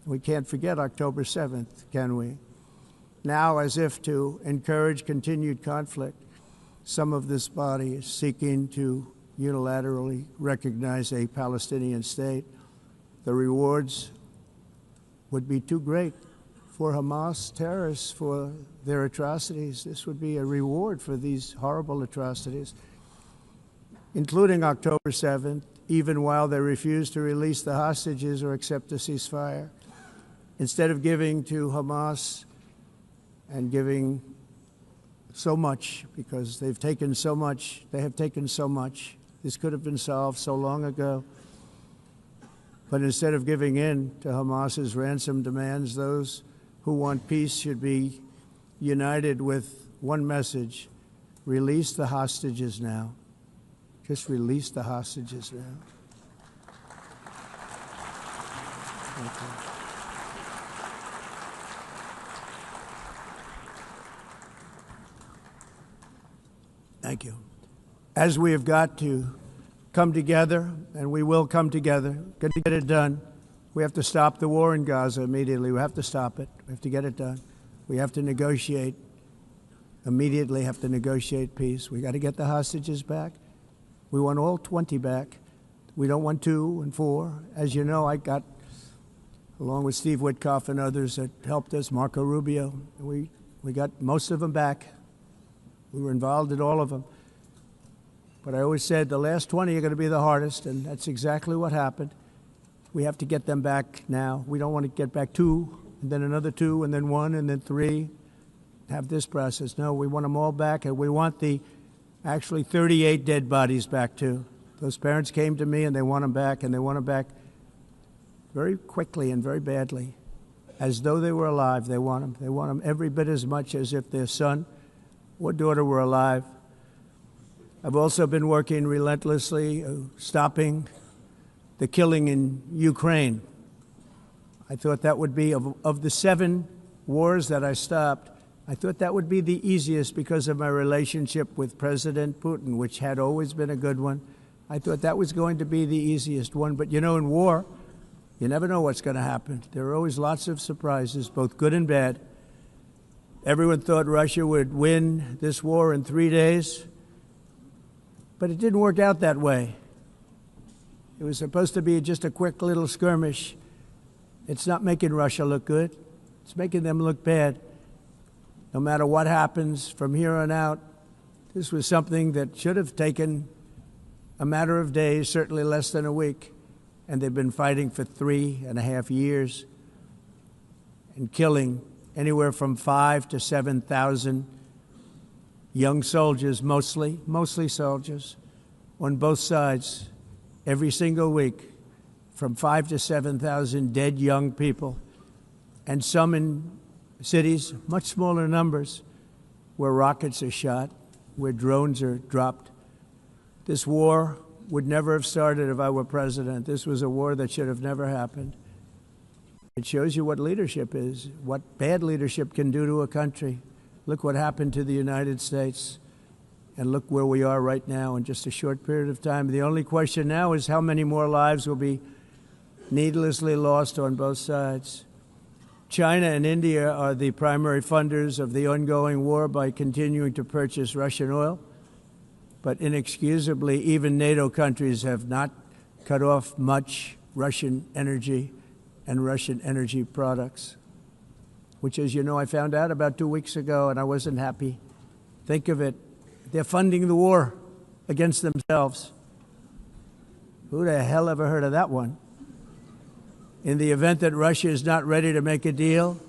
We can't forget October 7th, can we? Now, as if to encourage continued conflict, some of this body is seeking to unilaterally recognize a Palestinian state. The rewards would be too great for Hamas terrorists for their atrocities. This would be a reward for these horrible atrocities. including October 7th, even while they refused to release the hostages or accept a ceasefire. Instead of giving to Hamas and giving so much, because they've taken so much, they have taken so much. This could have been solved so long ago. But instead of giving in to Hamas's ransom demands, those who want peace should be united with one message: release the hostages now. Just release the hostages now. Thank you. Thank you. As we have got to come together, and we will come together, get to get it done, we have to stop the war in Gaza immediately. We have to stop it. We have to get it done. We have to negotiate, immediately have to negotiate peace. We got to get the hostages back. We want all 20 back. We don't want 2 and 4. As you know, I got, along with Steve Witkoff and others that helped us, Marco Rubio, we got most of them back. We were involved in all of them. But I always said the last 20 are going to be the hardest, and that's exactly what happened. We have to get them back now. We don't want to get back 2, and then another 2, and then 1, and then 3. Have this process. No, we want them all back, and we want the actually 38 dead bodies back too. Those parents came to me, and they want them back, and they want them back very quickly and very badly. As though they were alive, they want them. They want them every bit as much as if their son or daughter were alive. I've also been working relentlessly, stopping the killing in Ukraine. I thought that would be, of the 7 wars that I stopped, I thought that would be the easiest because of my relationship with President Putin, which had always been a good one. I thought that was going to be the easiest one. But you know, in war, you never know what's going to happen. There are always lots of surprises, both good and bad. Everyone thought Russia would win this war in 3 days, but it didn't work out that way. It was supposed to be just a quick little skirmish. It's not making Russia look good. It's making them look bad. No matter what happens from here on out, this was something that should have taken a matter of days, certainly less than a week. And they've been fighting for 3.5 years and killing anywhere from 5,000 to 7,000 young soldiers, mostly soldiers, on both sides, every single week, from 5,000 to 7,000 dead young people, and some in cities, much smaller numbers, where rockets are shot, where drones are dropped. This war would never have started if I were president. This was a war that should have never happened. It shows you what leadership is, what bad leadership can do to a country. Look what happened to the United States, and look where we are right now in just a short period of time. The only question now is how many more lives will be needlessly lost on both sides. China and India are the primary funders of the ongoing war by continuing to purchase Russian oil. But inexcusably, even NATO countries have not cut off much Russian energy and Russian energy products, which, as you know, I found out about 2 weeks ago, and I wasn't happy. Think of it. They're funding the war against themselves. Who the hell ever heard of that one? In the event that Russia is not ready to make a deal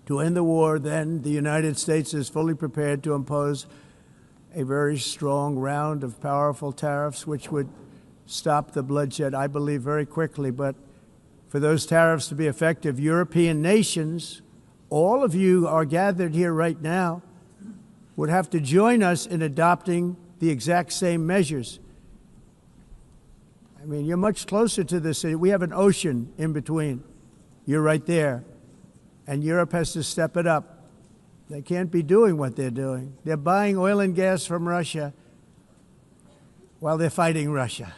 to end the war, then the United States is fully prepared to impose a very strong round of powerful tariffs, which would stop the bloodshed, I believe, very quickly. But for those tariffs to be effective, European nations, all of you are gathered here right now, would have to join us in adopting the exact same measures. I mean, you're much closer to this. We have an ocean in between. You're right there. And Europe has to step it up. They can't be doing what they're doing. They're buying oil and gas from Russia while they're fighting Russia.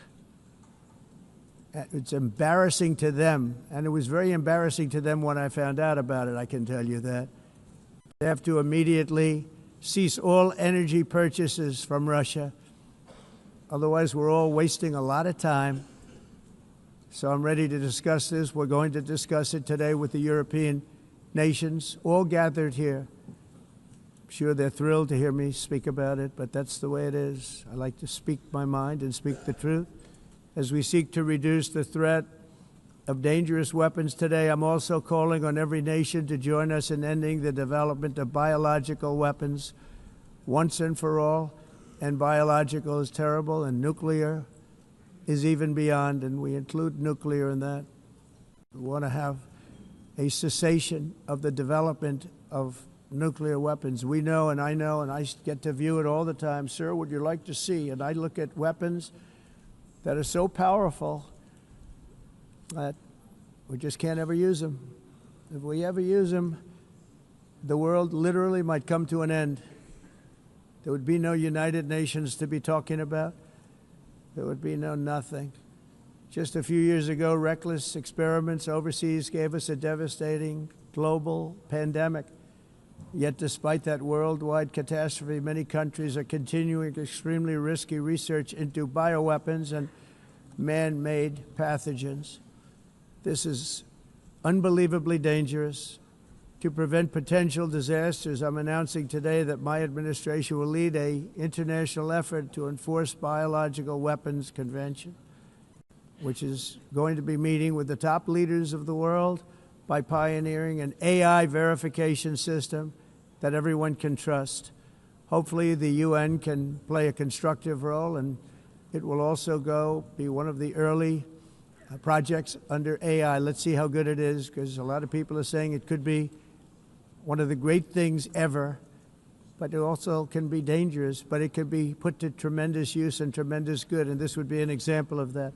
It's embarrassing to them, and it was very embarrassing to them when I found out about it, I can tell you that. They have to immediately cease all energy purchases from Russia. Otherwise, we're all wasting a lot of time. So I'm ready to discuss this. We're going to discuss it today with the European nations, all gathered here. sure they're thrilled to hear me speak about it, but that's the way it is. I like to speak my mind and speak the truth. As we seek to reduce the threat of dangerous weapons today, I'm also calling on every nation to join us in ending the development of biological weapons once and for all. And biological is terrible, and nuclear is even beyond, and we include nuclear in that. We want to have a cessation of the development of nuclear weapons. We know, and I get to view it all the time. Sir, would you like to see? And I look at weapons that are so powerful that we just can't ever use them. If we ever use them, the world literally might come to an end. There would be no United Nations to be talking about. There would be no nothing. Just a few years ago, reckless experiments overseas gave us a devastating global pandemic. Yet despite that worldwide catastrophe, many countries are continuing extremely risky research into bioweapons and man-made pathogens. This is unbelievably dangerous. To prevent potential disasters, I'm announcing today that my administration will lead an international effort to enforce biological weapons convention, which is going to be meeting with the top leaders of the world by pioneering an AI verification system that everyone can trust. Hopefully the UN can play a constructive role, and it will also be one of the early projects under AI. Let's see how good it is, because a lot of people are saying it could be one of the great things ever, but it also can be dangerous, but it could be put to tremendous use and tremendous good, and this would be an example of that.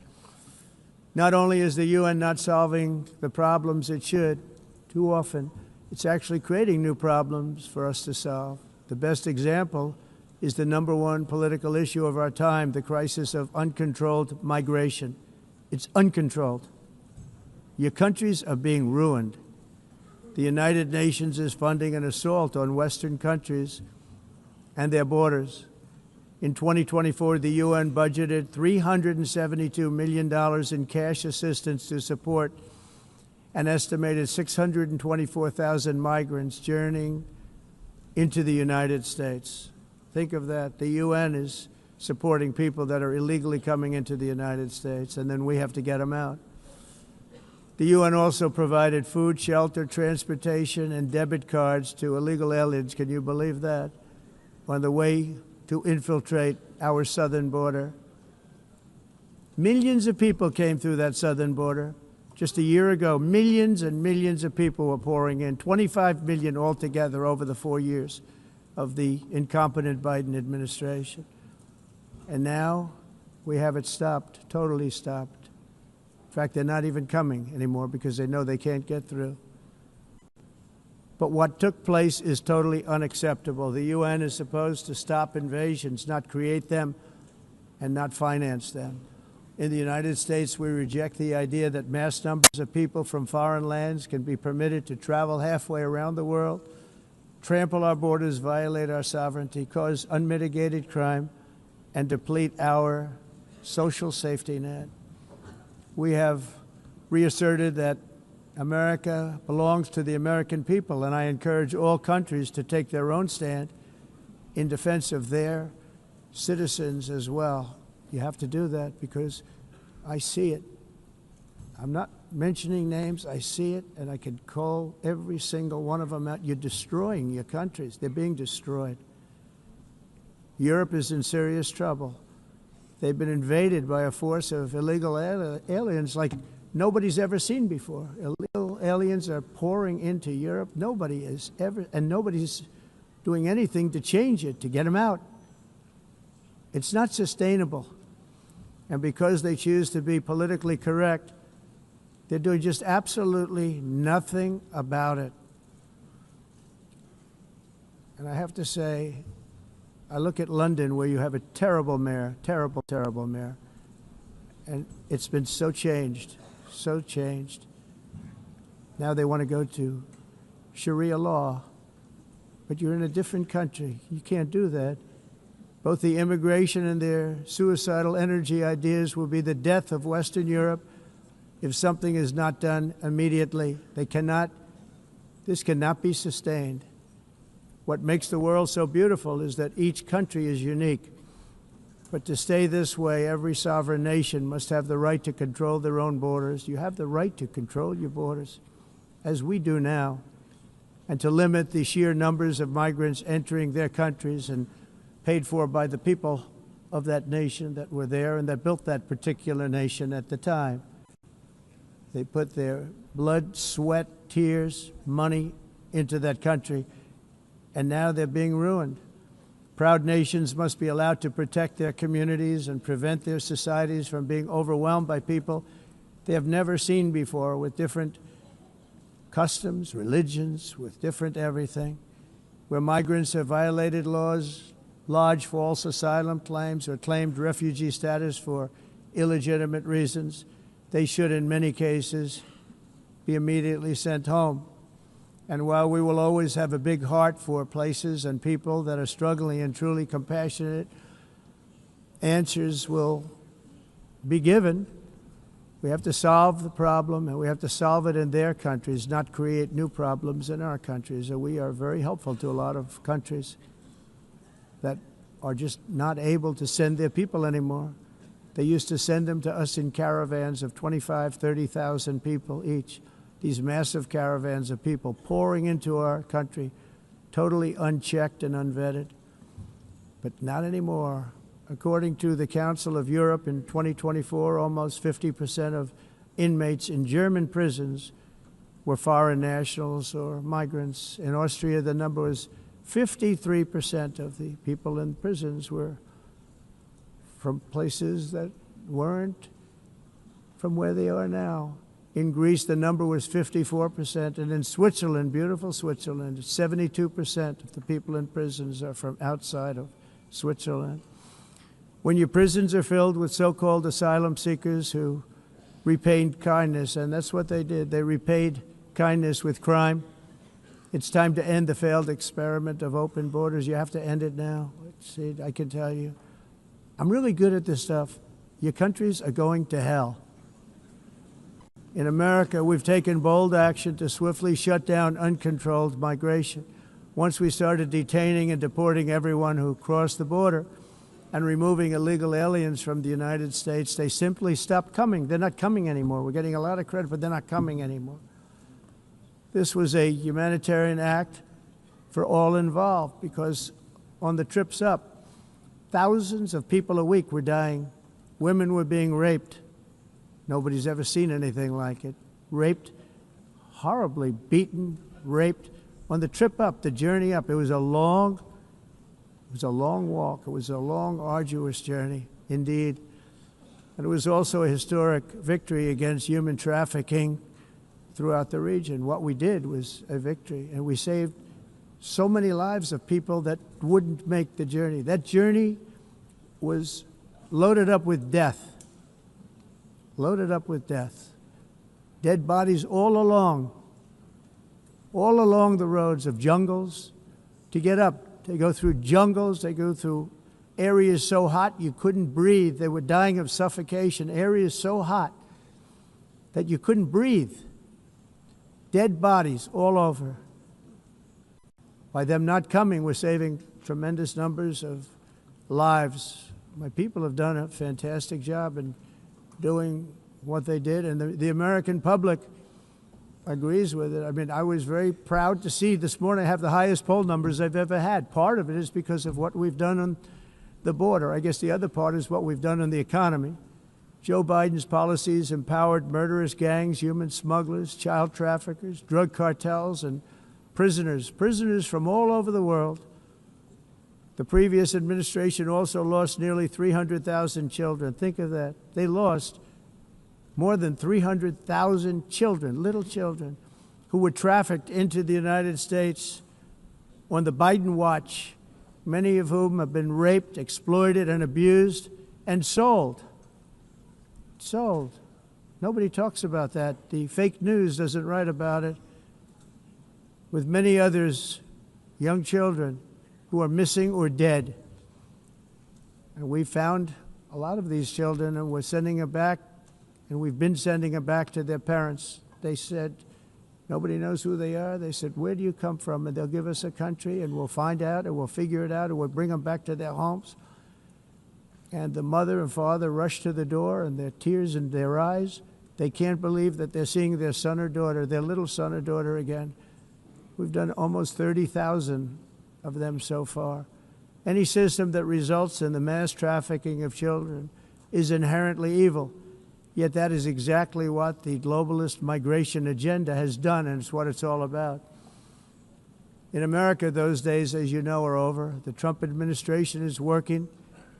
Not only is the UN not solving the problems it should, too often, it's actually creating new problems for us to solve. The best example is the #1 political issue of our time, the crisis of uncontrolled migration. It's uncontrolled. Your countries are being ruined. The United Nations is funding an assault on Western countries and their borders. In 2024, the UN budgeted $372 million in cash assistance to support an estimated 624,000 migrants journeying into the United States. Think of that. The UN is supporting people that are illegally coming into the United States, and then we have to get them out. The UN also provided food, shelter, transportation, and debit cards to illegal aliens. Can you believe that? On the way to infiltrate our southern border. Millions of people came through that southern border. Just a year ago, millions and millions of people were pouring in, 25 million altogether over the 4 years of the incompetent Biden administration. And now we have it stopped, totally stopped. In fact, they're not even coming anymore because they know they can't get through. But what took place is totally unacceptable. The UN is supposed to stop invasions, not create them and not finance them. In the United States, we reject the idea that mass numbers of people from foreign lands can be permitted to travel halfway around the world, trample our borders, violate our sovereignty, cause unmitigated crime, and deplete our social safety net. We have reasserted that America belongs to the American people, and I encourage all countries to take their own stand in defense of their citizens as well. You have to do that because I see it. I'm not mentioning names. I see it, and I can call every single one of them out. You're destroying your countries. They're being destroyed. Europe is in serious trouble. They've been invaded by a force of illegal aliens like nobody's ever seen before. Illegal aliens are pouring into Europe. Nobody is ever, and nobody's doing anything to change it, to get them out. It's not sustainable. And because they choose to be politically correct, they're doing just absolutely nothing about it. And I have to say, I look at London, where you have a terrible mayor, terrible, terrible mayor. And it's been so changed, so changed. Now they want to go to Sharia law. But you're in a different country. You can't do that. Both the immigration and their suicidal energy ideas will be the death of Western Europe if something is not done immediately. This cannot be sustained. What makes the world so beautiful is that each country is unique. But to stay this way, every sovereign nation must have the right to control their own borders. You have the right to control your borders, as we do now, and to limit the sheer numbers of migrants entering their countries and paid for by the people of that nation that were there and that built that particular nation at the time. They put their blood, sweat, tears, money into that country, and now they're being ruined. Proud nations must be allowed to protect their communities and prevent their societies from being overwhelmed by people they have never seen before, with different customs, religions, with different everything. Where migrants have violated laws, lodged false asylum claims, or claimed refugee status for illegitimate reasons, they should, in many cases, be immediately sent home. And while we will always have a big heart for places and people that are struggling and truly compassionate, answers will be given. We have to solve the problem, and we have to solve it in their countries, not create new problems in our countries. And we are very helpful to a lot of countries that are just not able to send their people anymore. They used to send them to us in caravans of 25,000, 30,000 people each. These massive caravans of people pouring into our country, totally unchecked and unvetted. But not anymore. According to the Council of Europe in 2024, almost 50% of inmates in German prisons were foreign nationals or migrants. In Austria, the number was 53% of the people in prisons were from places that weren't from where they are now. In Greece, the number was 54%, and in Switzerland, beautiful Switzerland, 72% of the people in prisons are from outside of Switzerland. When your prisons are filled with so-called asylum seekers who repaid kindness, and that's what they did, they repaid kindness with crime, it's time to end the failed experiment of open borders. You have to end it now. See, I can tell you. I'm really good at this stuff. Your countries are going to hell. In America, we've taken bold action to swiftly shut down uncontrolled migration. Once we started detaining and deporting everyone who crossed the border and removing illegal aliens from the United States, they simply stopped coming. They're not coming anymore. We're getting a lot of credit, but they're not coming anymore. This was a humanitarian act for all involved, because on the trips up, thousands of people a week were dying. Women were being raped. Nobody's ever seen anything like it. Raped, horribly beaten, raped. On the trip up, the journey up, it was a long walk. It was a long, arduous journey, indeed. And it was also a historic victory against human trafficking throughout the region. What we did was a victory, and we saved so many lives of people that wouldn't make the journey. That journey was loaded up with death. Loaded up with death. Dead bodies all along the roads of jungles to get up. They go through jungles, they go through areas so hot you couldn't breathe. They were dying of suffocation, areas so hot that you couldn't breathe. Dead bodies all over. By them not coming, we're saving tremendous numbers of lives. My people have done a fantastic job in doing what they did, and the American public agrees with it. I mean, I was very proud to see this morning I have the highest poll numbers I've ever had. Part of it is because of what we've done on the border. I guess the other part is what we've done on the economy. Joe Biden's policies empowered murderous gangs, human smugglers, child traffickers, drug cartels, and prisoners from all over the world. The previous administration also lost nearly 300,000 children. Think of that. They lost more than 300,000 children, little children, who were trafficked into the United States on the Biden watch, many of whom have been raped, exploited, and abused, and sold. Sold. Nobody talks about that. The fake news doesn't write about it. With many others, young children who are missing or dead. And we found a lot of these children, and we're sending them back, and we've been sending them back to their parents. They said Nobody knows who they are. They said, where do you come from? And they'll give us a country, and we'll find out, and we'll figure it out, and we'll bring them back to their homes. And the mother and father rush to the door, and their tears in their eyes. They can't believe that they're seeing their son or daughter, their little son or daughter again. We've done almost 30,000 of them so far. Any system that results in the mass trafficking of children is inherently evil. Yet that is exactly what the globalist migration agenda has done, and it's what it's all about. In America, those days, as you know, are over. The Trump administration is working,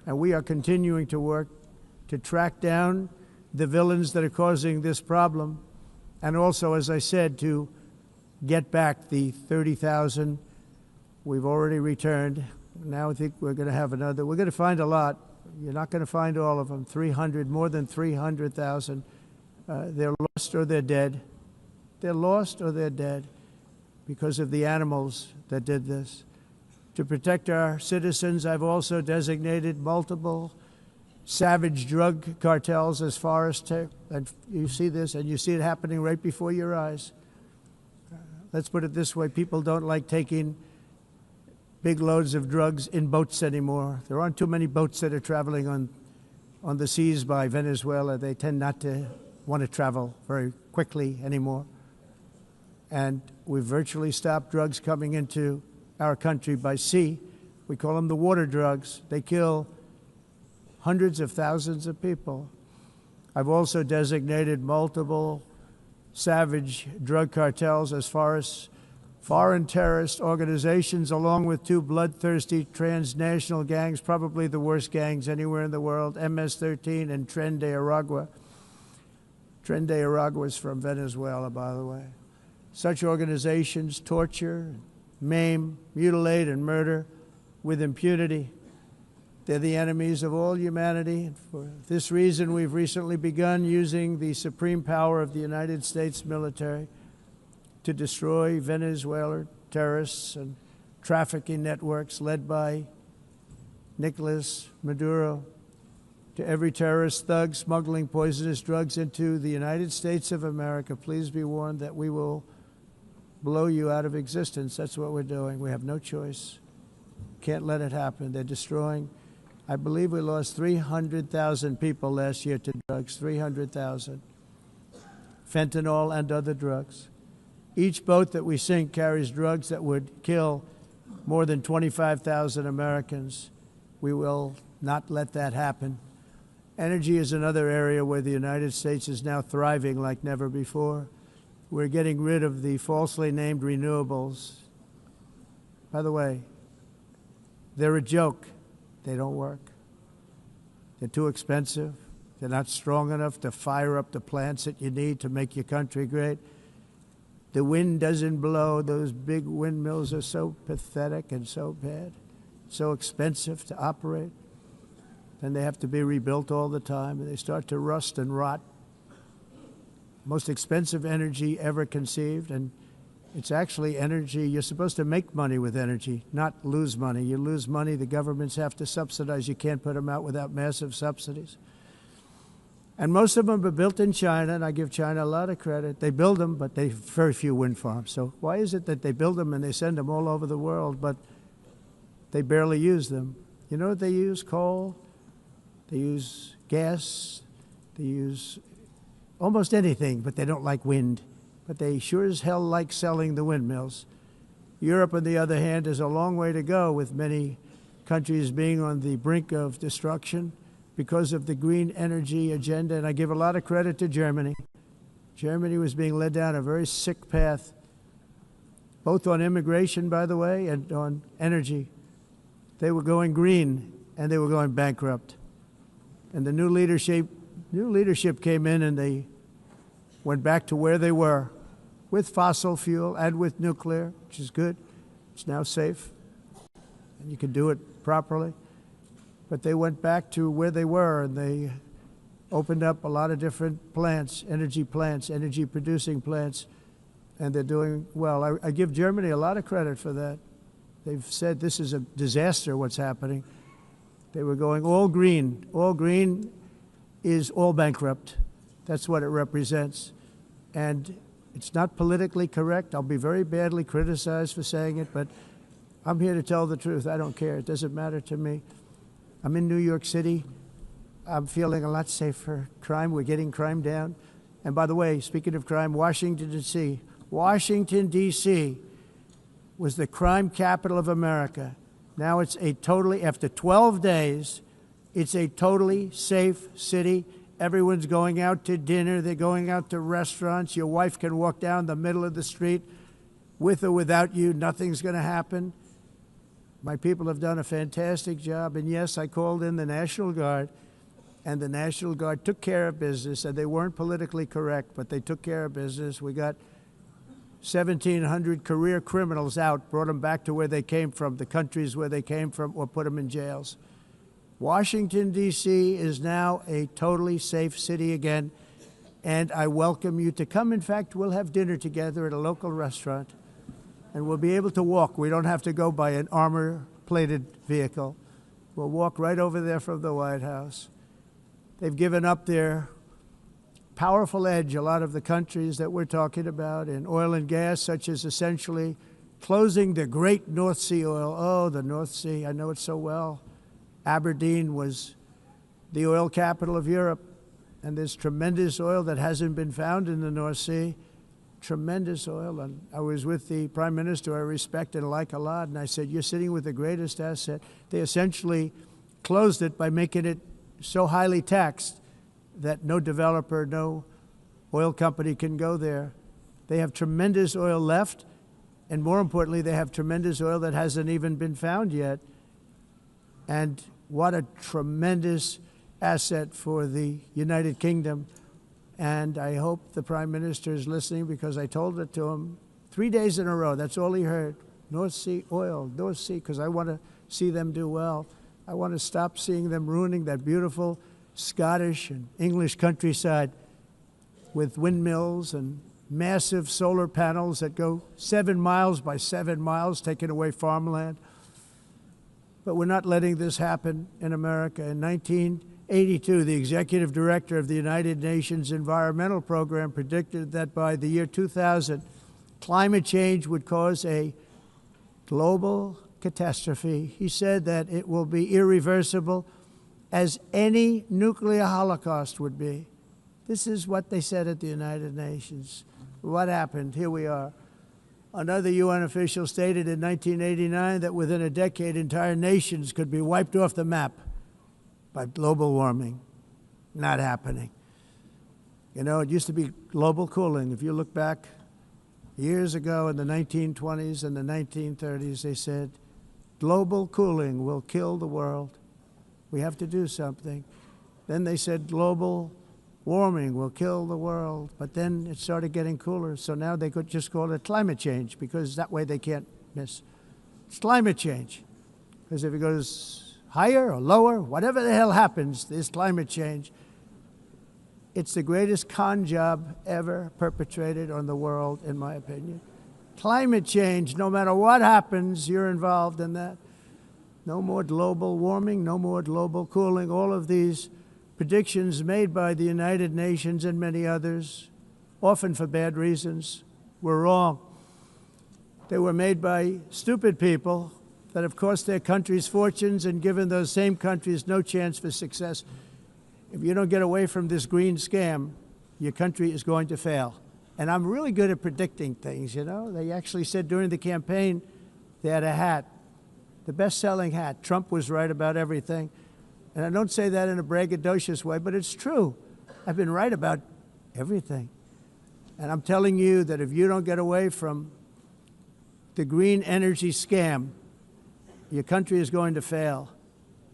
and we are continuing to work to track down the villains that are causing this problem, and also, as I said, to get back the 30,000 we've already returned. Now I think we're going to have another. We're going to find a lot. You're not going to find all of them. 300, more than 300,000. They're lost or they're dead. They're lost or they're dead because of the animals that did this. To protect our citizens, I've also designated multiple savage drug cartels as far as and you see this, and you see it happening right before your eyes. Let's put it this way, people don't like taking big loads of drugs in boats anymore. There aren't too many boats that are traveling on the seas by Venezuela. They tend not to want to travel very quickly anymore. And we've virtually stopped drugs coming into our country by sea. We call them the water drugs. They kill hundreds of thousands of people. I've also designated multiple savage drug cartels as far as foreign terrorist organizations, along with two bloodthirsty transnational gangs, probably the worst gangs anywhere in the world, MS-13 and Tren de Aragua. Tren de Aragua is from Venezuela, by the way. Such organizations torture, maim, mutilate, and murder with impunity. They're the enemies of all humanity. And for this reason, we've recently begun using the supreme power of the United States military to destroy Venezuelan terrorists and trafficking networks led by Nicolas Maduro, to every terrorist thug smuggling poisonous drugs into the United States of America. Please be warned that we will blow you out of existence. That's what we're doing. We have no choice. Can't let it happen. They're destroying. I believe we lost 300,000 people last year to drugs, 300,000. Fentanyl and other drugs. Each boat that we sink carries drugs that would kill more than 25,000 Americans. We will not let that happen. Energy is another area where the United States is now thriving like never before. We're getting rid of the falsely named renewables. By the way, they're a joke. They don't work. They're too expensive. They're not strong enough to fire up the plants that you need to make your country great. The wind doesn't blow. Those big windmills are so pathetic and so bad, so expensive to operate. And they have to be rebuilt all the time, and they start to rust and rot. Most expensive energy ever conceived, and it's actually energy. You're supposed to make money with energy, not lose money. You lose money, the governments have to subsidize. You can't put them out without massive subsidies. And most of them are built in China, and I give China a lot of credit. They build them, but they have very few wind farms. So why is it that they build them and they send them all over the world, but they barely use them? You know what they use? Coal. They use gas. They use almost anything, but they don't like wind. But they sure as hell like selling the windmills. Europe, on the other hand, has a long way to go, with many countries being on the brink of destruction because of the green energy agenda. And I give a lot of credit to Germany. Germany was being led down a very sick path, both on immigration, by the way, and on energy. They were going green, and they were going bankrupt. And the new leadership came in, and they went back to where they were, with fossil fuel and with nuclear, which is good. It's now safe, and you can do it properly. But they went back to where they were, and they opened up a lot of different plants, energy-producing plants, and they're doing well. I give Germany a lot of credit for that. They've said this is a disaster, what's happening. They were going all green. All green is all bankrupt. That's what it represents. And It's not politically correct. I'll be very badly criticized for saying it, but I'm here to tell the truth. I don't care. It doesn't matter to me. I'm in New York City. I'm feeling a lot safer. Crime, we're getting crime down. And by the way, speaking of crime, Washington, D.C. Washington, D.C. was the crime capital of America. Now it's a totally, after 12 days, it's a totally safe city. Everyone's going out to dinner. They're going out to restaurants. Your wife can walk down the middle of the street with or without you. Nothing's going to happen. My people have done a fantastic job. And yes, I called in the National Guard, and the National Guard took care of business. And they weren't politically correct, but they took care of business. We got 1,700 career criminals out, brought them back to where they came from, the countries where they came from, or put them in jails. Washington, D.C. is now a totally safe city again, and I welcome you to come. In fact, we'll have dinner together at a local restaurant, and we'll be able to walk. We don't have to go by an armor-plated vehicle. We'll walk right over there from the White House. They've given up their powerful edge, a lot of the countries that we're talking about, in oil and gas, such as essentially closing the great North Sea oil. Oh, the North Sea, I know it so well. Aberdeen was the oil capital of Europe, and there's tremendous oil that hasn't been found in the North Sea. Tremendous oil. And I was with the Prime Minister I respect and like a lot, and I said, you're sitting with the greatest asset. They essentially closed it by making it so highly taxed that no developer, no oil company can go there. They have tremendous oil left, and more importantly, they have tremendous oil that hasn't even been found yet. And what a tremendous asset for the United Kingdom. And I hope the Prime Minister is listening, because I told it to him 3 days in a row. That's all he heard. North Sea oil, North Sea, because I want to see them do well. I want to stop seeing them ruining that beautiful Scottish and English countryside with windmills and massive solar panels that go 7 miles by 7 miles, taking away farmland. But we're not letting this happen in America. In 1982, the executive director of the United Nations Environmental Program predicted that by the year 2000, climate change would cause a global catastrophe. He said that it will be irreversible, as any nuclear holocaust would be. This is what they said at the United Nations. What happened? Here we are. Another UN official stated in 1989 that within a decade, entire nations could be wiped off the map by global warming. Not happening. You know, it used to be global cooling. If you look back years ago in the 1920s and the 1930s, they said, global cooling will kill the world. We have to do something. Then they said global warming will kill the world, but then it started getting cooler, so now they could just call it climate change, because that way they can't miss. It's climate change, because if it goes higher or lower, whatever the hell happens, there's climate change. It's the greatest con job ever perpetrated on the world, in my opinion. Climate change, no matter what happens, you're involved in that. No more global warming, no more global cooling, all of these predictions made by the United Nations and many others, often for bad reasons, were wrong. They were made by stupid people that have cost their countries fortunes and given those same countries no chance for success. If you don't get away from this green scam, your country is going to fail. And I'm really good at predicting things, you know. They actually said during the campaign, they had a hat, the best-selling hat. Trump was right about everything. And I don't say that in a braggadocious way, but it's true. I've been right about everything. And I'm telling you that if you don't get away from the green energy scam, your country is going to fail.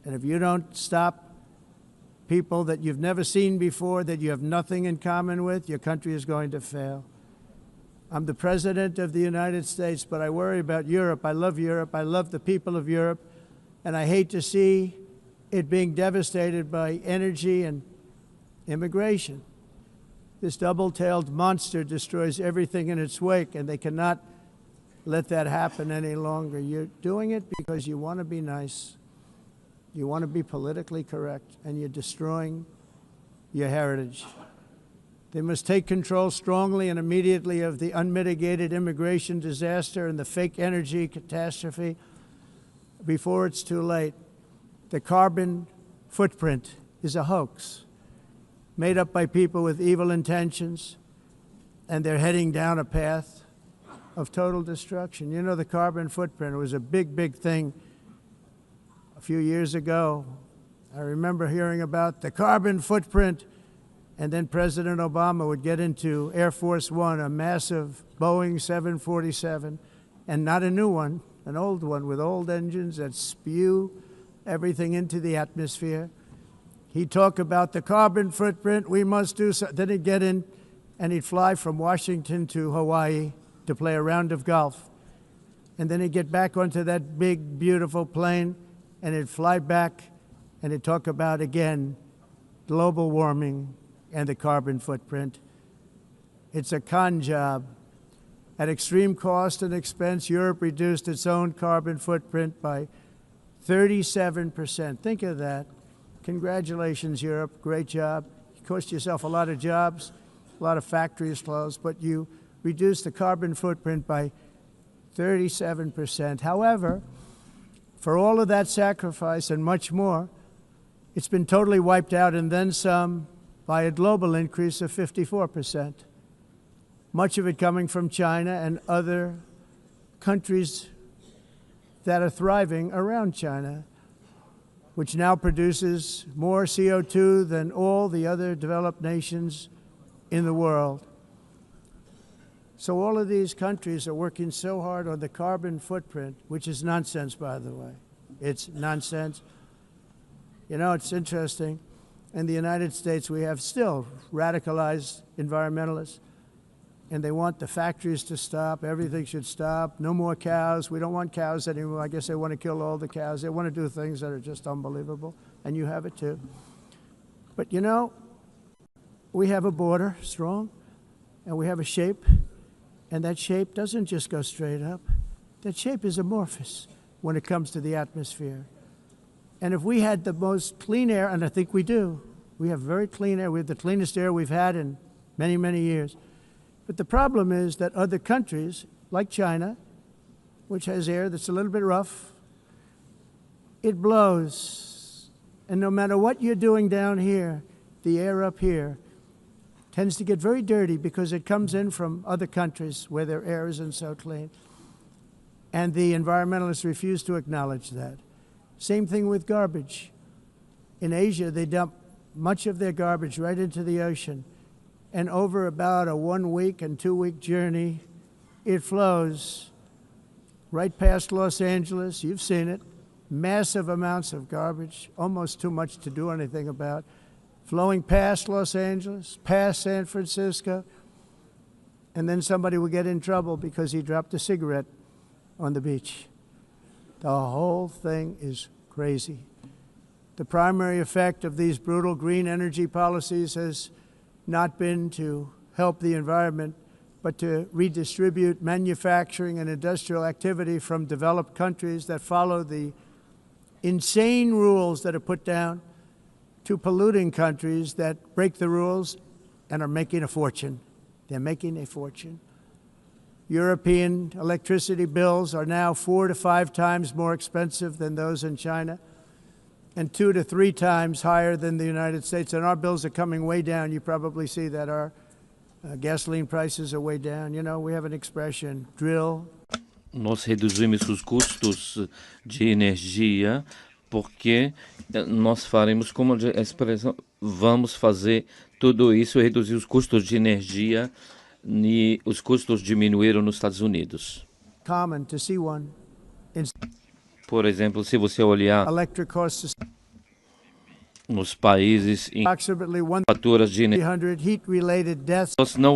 And if you don't stop people that you've never seen before, that you have nothing in common with, your country is going to fail. I'm the President of the United States, but I worry about Europe. I love Europe. I love the people of Europe. And I hate to see it being devastated by energy and immigration. This double-tailed monster destroys everything in its wake, and they cannot let that happen any longer. You're doing it because you want to be nice. You want to be politically correct, and you're destroying your heritage. They must take control strongly and immediately of the unmitigated immigration disaster and the fake energy catastrophe before it's too late. The carbon footprint is a hoax made up by people with evil intentions, and they're heading down a path of total destruction. You know, the carbon footprint was a big, big thing a few years ago. I remember hearing about the carbon footprint, and then President Obama would get into Air Force One, a massive Boeing 747, and not a new one, an old one with old engines that spew everything into the atmosphere. He'd talk about the carbon footprint, we must do so. Then he'd get in and he'd fly from Washington to Hawaii to play a round of golf. And then he'd get back onto that big, beautiful plane and he'd fly back and he'd talk about, again, global warming and the carbon footprint. It's a con job. At extreme cost and expense, Europe reduced its own carbon footprint by 37%. Think of that. Congratulations, Europe. Great job. You cost yourself a lot of jobs, a lot of factories closed, but you reduced the carbon footprint by 37%. However, for all of that sacrifice and much more, it's been totally wiped out and then some by a global increase of 54%. Much of it coming from China and other countries that are thriving around China, which now produces more CO2 than all the other developed nations in the world. So all of these countries are working so hard on the carbon footprint, which is nonsense, by the way. It's nonsense. You know, it's interesting. In the United States, we have still radicalized environmentalists, and they want the factories to stop. Everything should stop. No more cows. We don't want cows anymore. I guess they want to kill all the cows. They want to do things that are just unbelievable, and you have it too. But you know, we have a border, strong, and we have a shape, and that shape doesn't just go straight up. That shape is amorphous when it comes to the atmosphere. And if we had the most clean air, and I think we do, we have very clean air. We have the cleanest air we've had in many, many years. But the problem is that other countries, like China, which has air that's a little bit rough, it blows. And no matter what you're doing down here, the air up here tends to get very dirty because it comes in from other countries where their air isn't so clean. And the environmentalists refuse to acknowledge that. Same thing with garbage. In Asia, they dump much of their garbage right into the ocean. And over about a 1 week and 2 week journey, it flows right past Los Angeles. You've seen it. Massive amounts of garbage, almost too much to do anything about, flowing past Los Angeles, past San Francisco, and then somebody will get in trouble because he dropped a cigarette on the beach. The whole thing is crazy. The primary effect of these brutal green energy policies has not been to help the environment, but to redistribute manufacturing and industrial activity from developed countries that follow the insane rules that are put down to polluting countries that break the rules and are making a fortune. They're making a fortune. European electricity bills are now 4 to 5 times more expensive than those in China, and 2 to 3 times higher than the United States. And our bills are coming way down. You probably see that our gasoline prices are way down. You know, we have an expression, drill. Nós reduzimos os custos de energia porque nós faremos, como a expressão, vamos fazer tudo isso, reduzir os custos de energia, e os custos diminuíram nos Estados Unidos. Common to see one. Por exemplo, se você olhar nos países em faturas de energia, nós não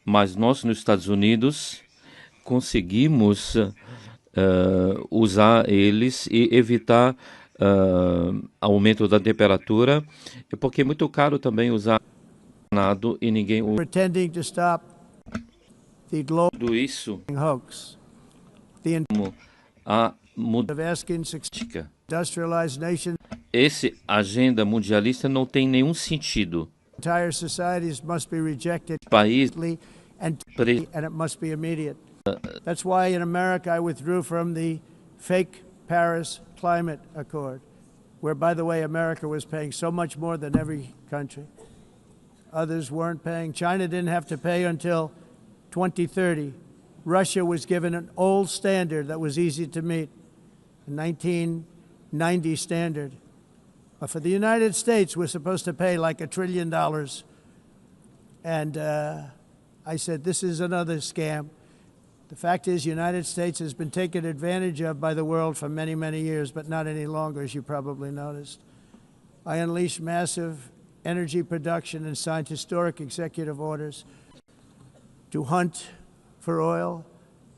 mas nós nos Estados Unidos conseguimos usar eles e evitar aumento da temperatura, porque é muito caro também usar e ninguém usa. Tudo isso a mudança. Essa agenda mundialista não tem nenhum sentido. entire societies must be rejected país and it must be immediate. That's why in America I withdrew from the fake Paris Climate Accord, where, by the way, America was paying so much more than every country. Others weren't paying. China didn't have to pay until 2030. Russia was given an old standard that was easy to meet, a 1990 standard. But for the United States, we're supposed to pay like $1 trillion. And I said, this is another scam. The fact is, the United States has been taken advantage of by the world for many, many years, but not any longer, as you probably noticed. I unleashed massive energy production and signed historic executive orders to hunt for oil,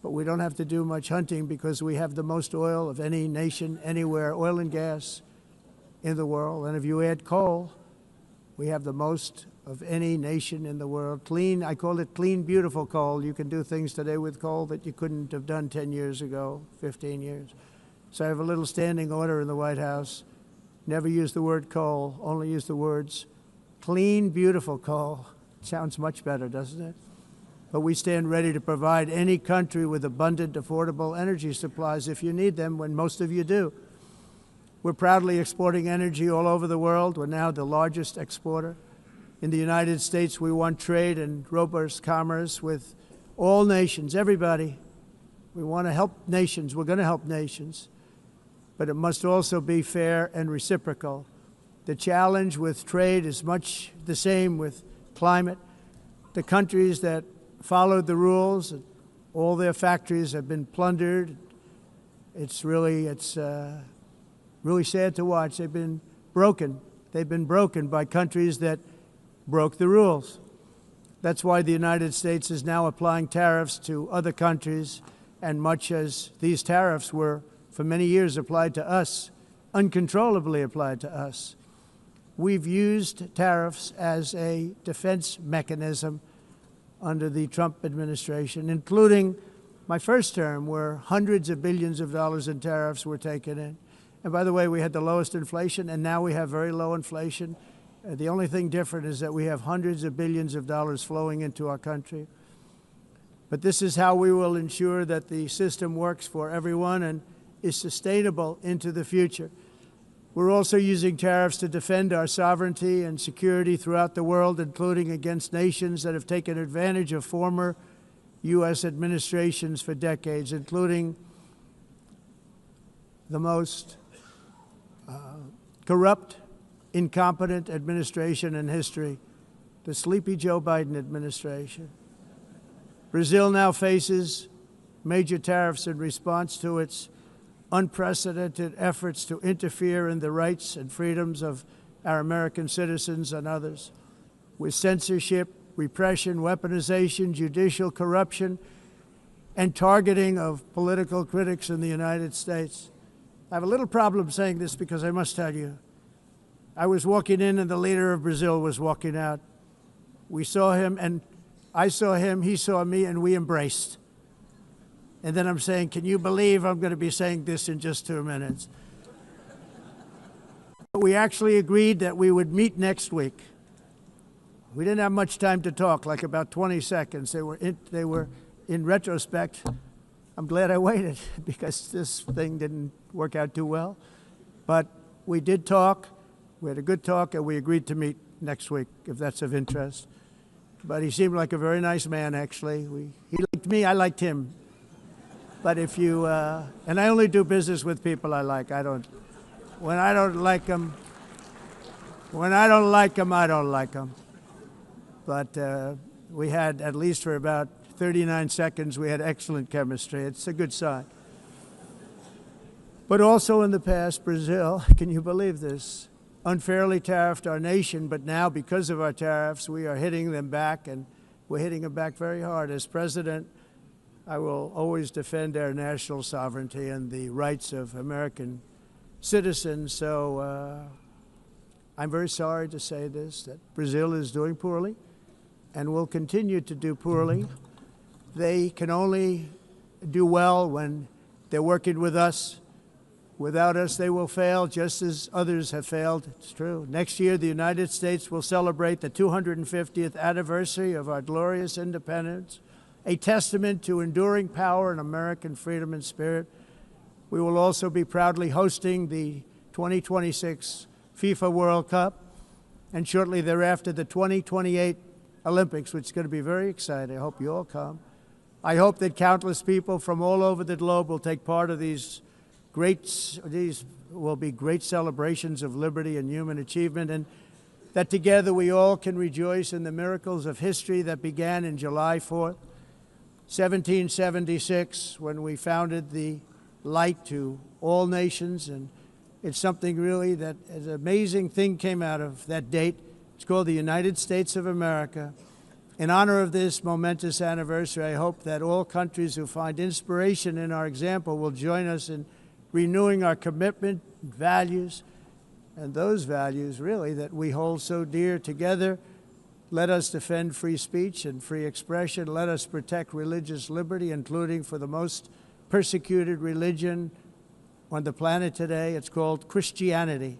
but we don't have to do much hunting because we have the most oil of any nation anywhere, oil and gas in the world. And if you add coal, we have the most of any nation in the world. Clean, I call it clean, beautiful coal. You can do things today with coal that you couldn't have done 10 years ago, 15 years. So I have a little standing order in the White House. Never use the word coal, only use the words clean, beautiful coal. Sounds much better, doesn't it? But we stand ready to provide any country with abundant, affordable energy supplies if you need them, when most of you do. We're proudly exporting energy all over the world. We're now the largest exporter. In the United States, we want trade and robust commerce with all nations, everybody. We want to help nations. We're going to help nations. But it must also be fair and reciprocal. The challenge with trade is much the same with climate. The countries that followed the rules, all their factories have been plundered. It's really sad to watch. They've been broken. They've been broken by countries that broke the rules. That's why the United States is now applying tariffs to other countries, and much as these tariffs were for many years applied to us, uncontrollably applied to us. We've used tariffs as a defense mechanism under the Trump administration, including my first term, where hundreds of billions of dollars in tariffs were taken in. And by the way, we had the lowest inflation, and now we have very low inflation. The only thing different is that we have hundreds of billions of dollars flowing into our country. But this is how we will ensure that the system works for everyone and is sustainable into the future. We're also using tariffs to defend our sovereignty and security throughout the world, including against nations that have taken advantage of former U.S. administrations for decades, including the most corrupt, incompetent administration in history, the sleepy Joe Biden administration. Brazil now faces major tariffs in response to its unprecedented efforts to interfere in the rights and freedoms of our American citizens and others, with censorship, repression, weaponization, judicial corruption, and targeting of political critics in the United States. I have a little problem saying this because I must tell you, I was walking in and the leader of Brazil was walking out. We saw him and I saw him, he saw me, and we embraced. And then I'm saying, can you believe I'm going to be saying this in just 2 minutes? We actually agreed that we would meet next week. We didn't have much time to talk, like about 20 seconds. They were in retrospect, I'm glad I waited because this thing didn't work out too well. But we did talk. We had a good talk, and we agreed to meet next week, if that's of interest. But he seemed like a very nice man, actually. He liked me, I liked him. But if you, and I only do business with people I like. When I don't like them, I don't like them. But we had, at least for about 39 seconds, we had excellent chemistry. It's a good sign. But also in the past, Brazil, can you believe this, unfairly tariffed our nation, but now because of our tariffs, we are hitting them back, and we're hitting them back very hard. As president, I will always defend our national sovereignty and the rights of American citizens. So I'm very sorry to say this, that Brazil is doing poorly and will continue to do poorly. They can only do well when they're working with us. Without us, they will fail, just as others have failed. It's true. Next year, the United States will celebrate the 250th anniversary of our glorious independence, a testament to enduring power and American freedom and spirit. We will also be proudly hosting the 2026 FIFA World Cup, and shortly thereafter, the 2028 Olympics, which is going to be very exciting. I hope you all come. I hope that countless people from all over the globe will take part of these will be great celebrations of liberty and human achievement, and that together we all can rejoice in the miracles of history that began in July 4th, 1776, when we founded the light to all nations. And it's something really that an amazing thing came out of that date. It's called the United States of America. In honor of this momentous anniversary, I hope that all countries who find inspiration in our example will join us in renewing our commitment, values, and those values really that we hold so dear. Together, let us defend free speech and free expression. Let us protect religious liberty, including for the most persecuted religion on the planet today. It's called Christianity.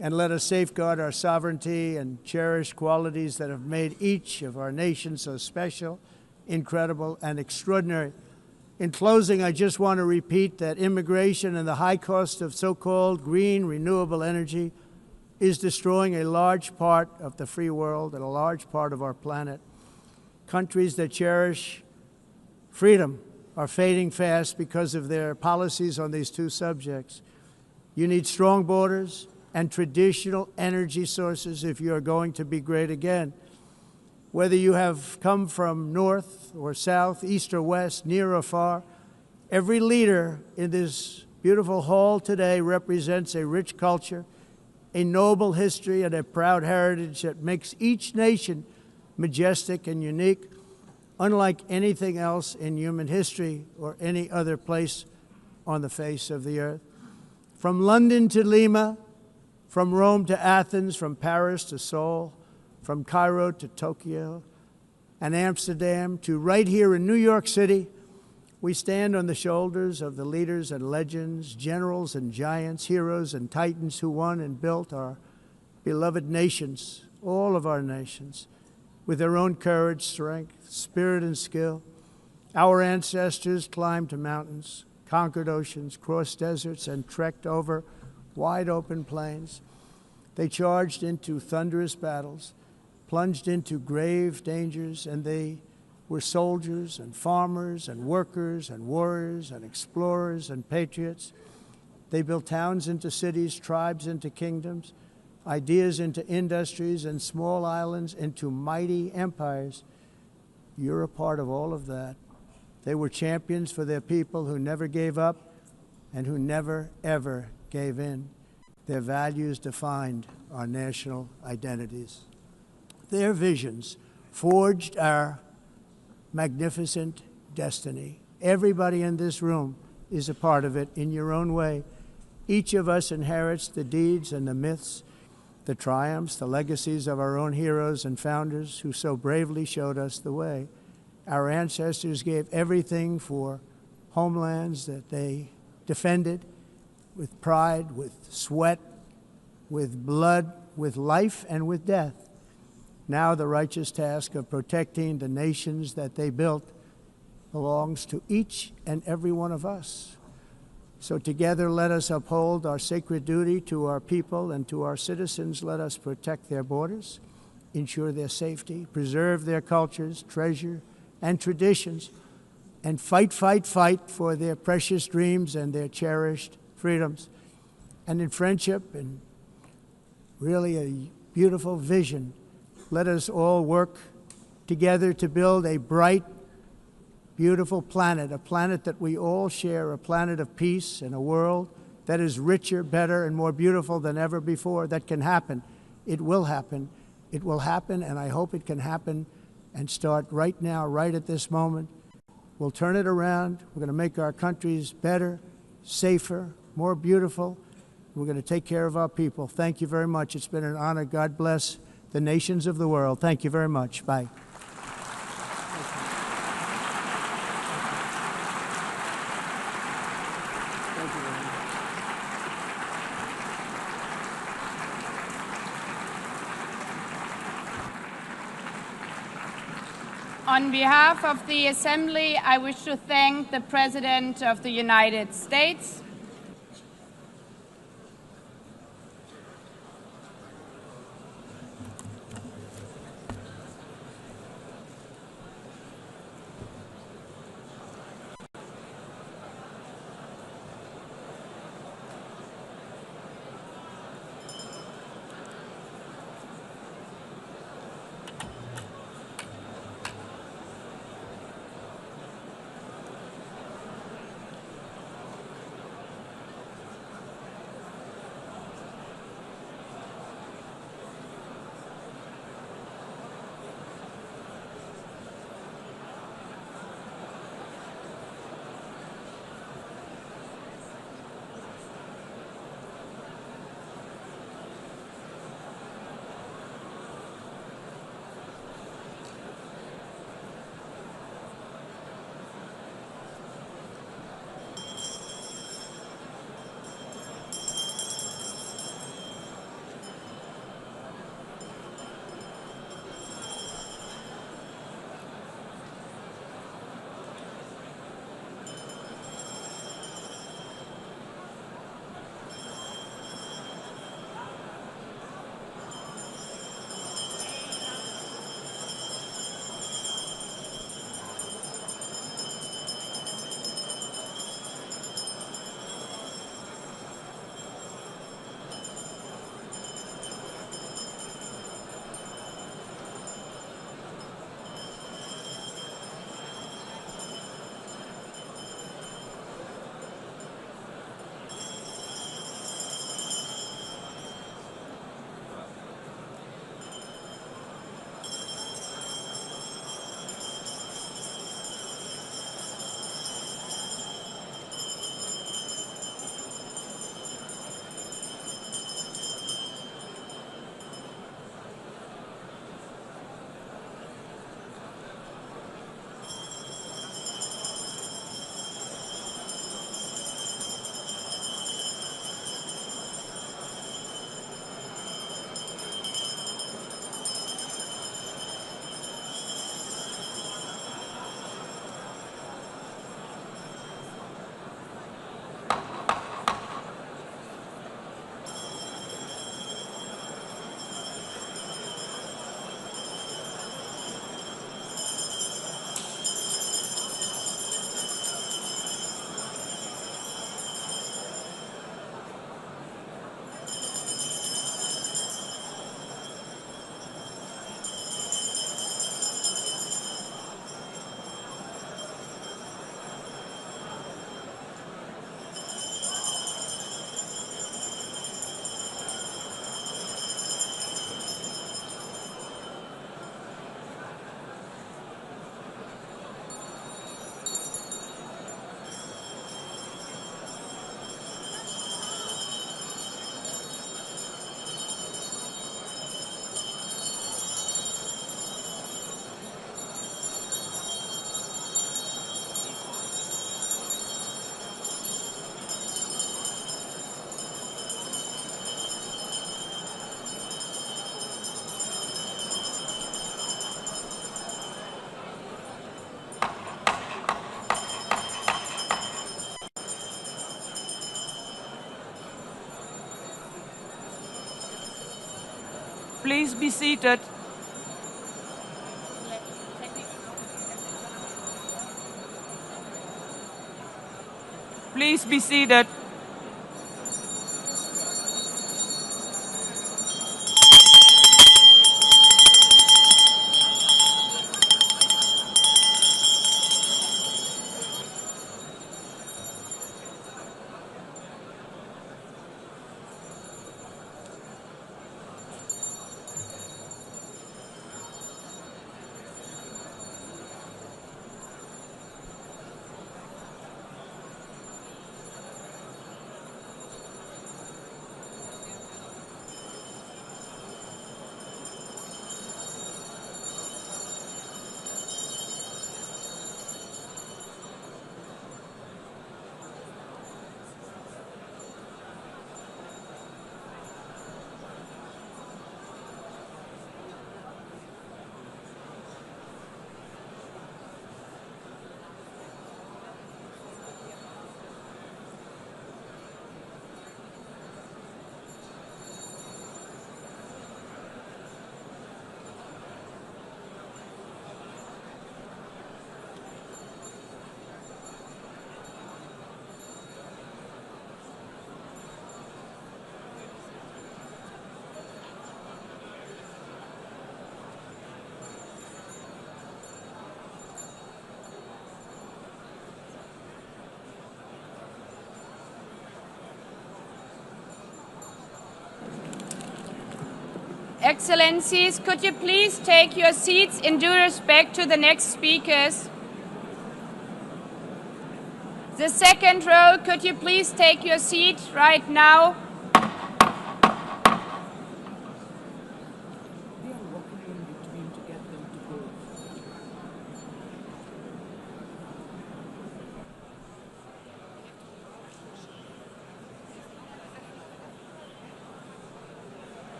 And let us safeguard our sovereignty and cherish qualities that have made each of our nations so special, incredible, and extraordinary. In closing, I just want to repeat that immigration and the high cost of so-called green renewable energy is destroying a large part of the free world and a large part of our planet. Countries that cherish freedom are fading fast because of their policies on these two subjects. You need strong borders and traditional energy sources if you are going to be great again. Whether you have come from north or south, east or west, near or far, every leader in this beautiful hall today represents a rich culture, a noble history, and a proud heritage that makes each nation majestic and unique, unlike anything else in human history or any other place on the face of the earth. From London to Lima, from Rome to Athens, from Paris to Seoul, from Cairo to Tokyo and Amsterdam to right here in New York City, we stand on the shoulders of the leaders and legends, generals and giants, heroes and titans who won and built our beloved nations, all of our nations, with their own courage, strength, spirit, and skill. Our ancestors climbed mountains, conquered oceans, crossed deserts, and trekked over wide open plains. They charged into thunderous battles, plunged into grave dangers, and they were soldiers and farmers and workers and warriors and explorers and patriots. They built towns into cities, tribes into kingdoms, ideas into industries, and small islands into mighty empires. You're a part of all of that. They were champions for their people who never gave up and who never, ever gave in. Their values defined our national identities. Their visions forged our magnificent destiny. Everybody in this room is a part of it in your own way. Each of us inherits the deeds and the myths, the triumphs, the legacies of our own heroes and founders who so bravely showed us the way. Our ancestors gave everything for homelands that they defended with pride, with sweat, with blood, with life, and with death. Now the righteous task of protecting the nations that they built belongs to each and every one of us. So together let us uphold our sacred duty to our people and to our citizens. Let us protect their borders, ensure their safety, preserve their cultures, treasure, and traditions, and fight, fight, fight for their precious dreams and their cherished freedoms. And in friendship and really a beautiful vision, let us all work together to build a bright, beautiful planet, a planet that we all share, a planet of peace and a world that is richer, better, and more beautiful than ever before. That can happen. It will happen. It will happen, and I hope it can happen and start right now, right at this moment. We'll turn it around. We're going to make our countries better, safer, more beautiful. We're going to take care of our people. Thank you very much. It's been an honor. God bless the nations of the world. Thank you very much. Bye. Thank you very much. On behalf of the Assembly, I wish to thank the President of the United States. Please be seated. Please be seated. Excellencies, could you please take your seats in due respect to the next speakers? The second row, could you please take your seat right now?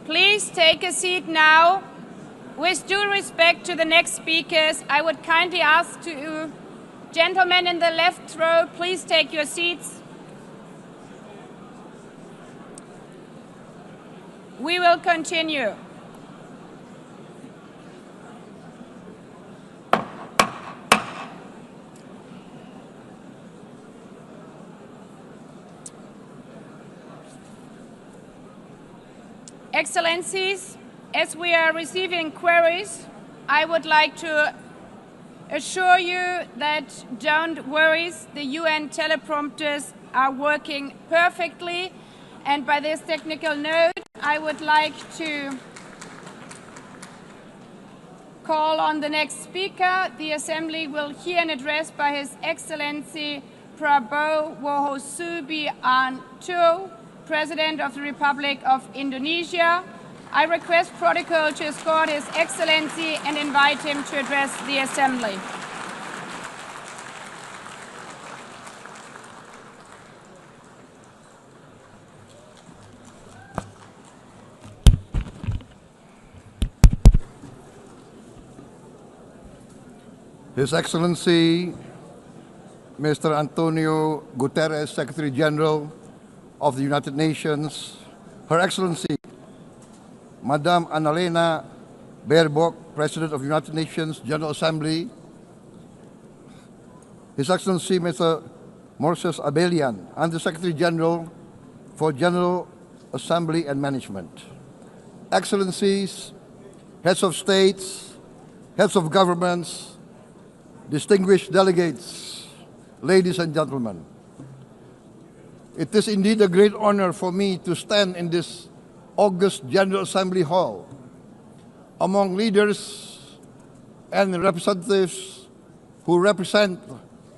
Please take a seat now. With due respect to the next speakers, I would kindly ask you, gentlemen in the left row, please take your seats. We will continue. Excellencies, as we are receiving queries, I would like to assure you that don't worry, the UN teleprompters are working perfectly. And by this technical note, I would like to call on the next speaker. The Assembly will hear an address by His Excellency Prabowo Subianto, President of the Republic of Indonesia. I request protocol to escort His Excellency and invite him to address the Assembly. His Excellency, Mr. Antonio Guterres, Secretary General of the United Nations, Her Excellency, Madame Annalena Baerbock, President of the United Nations General Assembly, His Excellency, Mr. Moses Abelian, Under Secretary General for General Assembly and Management, Excellencies, Heads of States, Heads of Governments, distinguished delegates, ladies and gentlemen. It is indeed a great honor for me to stand in this august General Assembly Hall among leaders and representatives who represent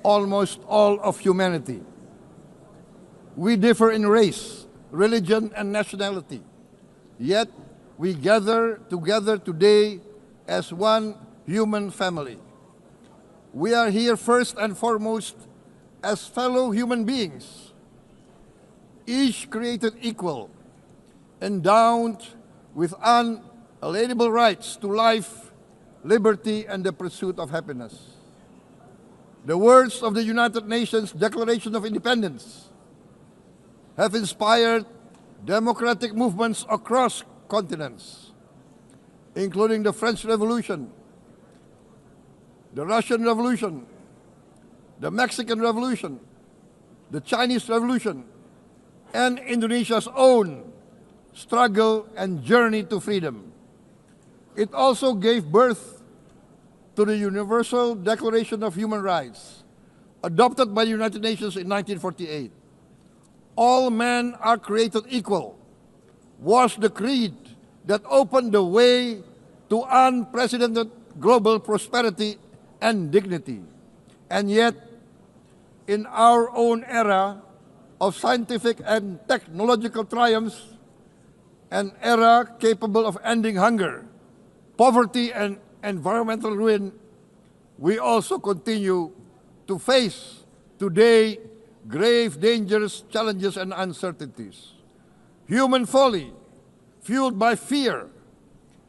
almost all of humanity. We differ in race, religion, and nationality, yet we gather together today as one human family. We are here first and foremost as fellow human beings, each created equal, endowed with unalienable rights to life, liberty, and the pursuit of happiness. The words of the United Nations Declaration of Independence have inspired democratic movements across continents, including the French Revolution, the Russian Revolution, the Mexican Revolution, the Chinese Revolution, and Indonesia's own struggle and journey to freedom. It also gave birth to the Universal Declaration of Human Rights, adopted by the United Nations in 1948. All men are created equal was the creed that opened the way to unprecedented global prosperity and dignity. And yet, in our own era of scientific and technological triumphs, an era capable of ending hunger, poverty, and environmental ruin, we also continue to face today grave dangers, challenges, and uncertainties. Human folly, fueled by fear,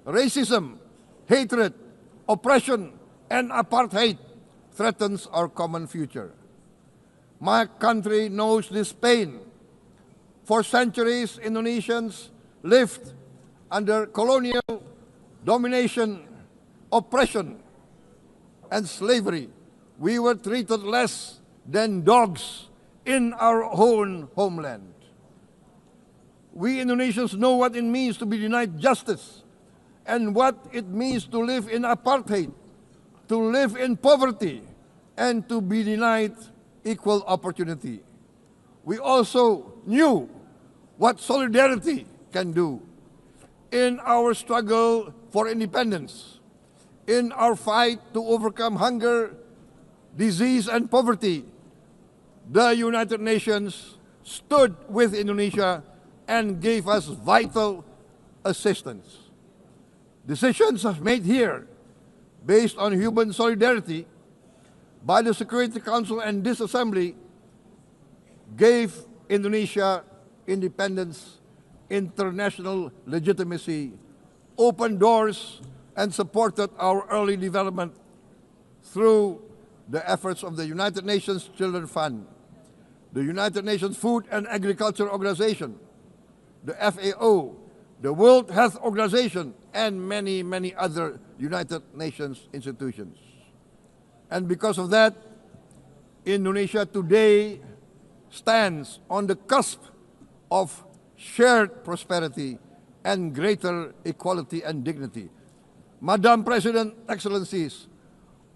racism, hatred, oppression, and apartheid threatens our common future. My country knows this pain. For centuries, Indonesians lived under colonial domination, oppression, and slavery. We were treated less than dogs in our own homeland. We Indonesians know what it means to be denied justice and what it means to live in apartheid, to live in poverty, and to be denied equal opportunity. We also knew what solidarity can do in our struggle for independence, in our fight to overcome hunger, disease, and poverty. The United Nations stood with Indonesia and gave us vital assistance. Decisions made here based on human solidarity by the Security Council and this Assembly gave Indonesia independence, international legitimacy, opened doors, and supported our early development through the efforts of the United Nations Children's Fund, the United Nations Food and Agriculture Organization, the FAO, the World Health Organization, and many, many other United Nations institutions. And because of that, Indonesia today stands on the cusp of shared prosperity and greater equality and dignity. Madam President, Excellencies,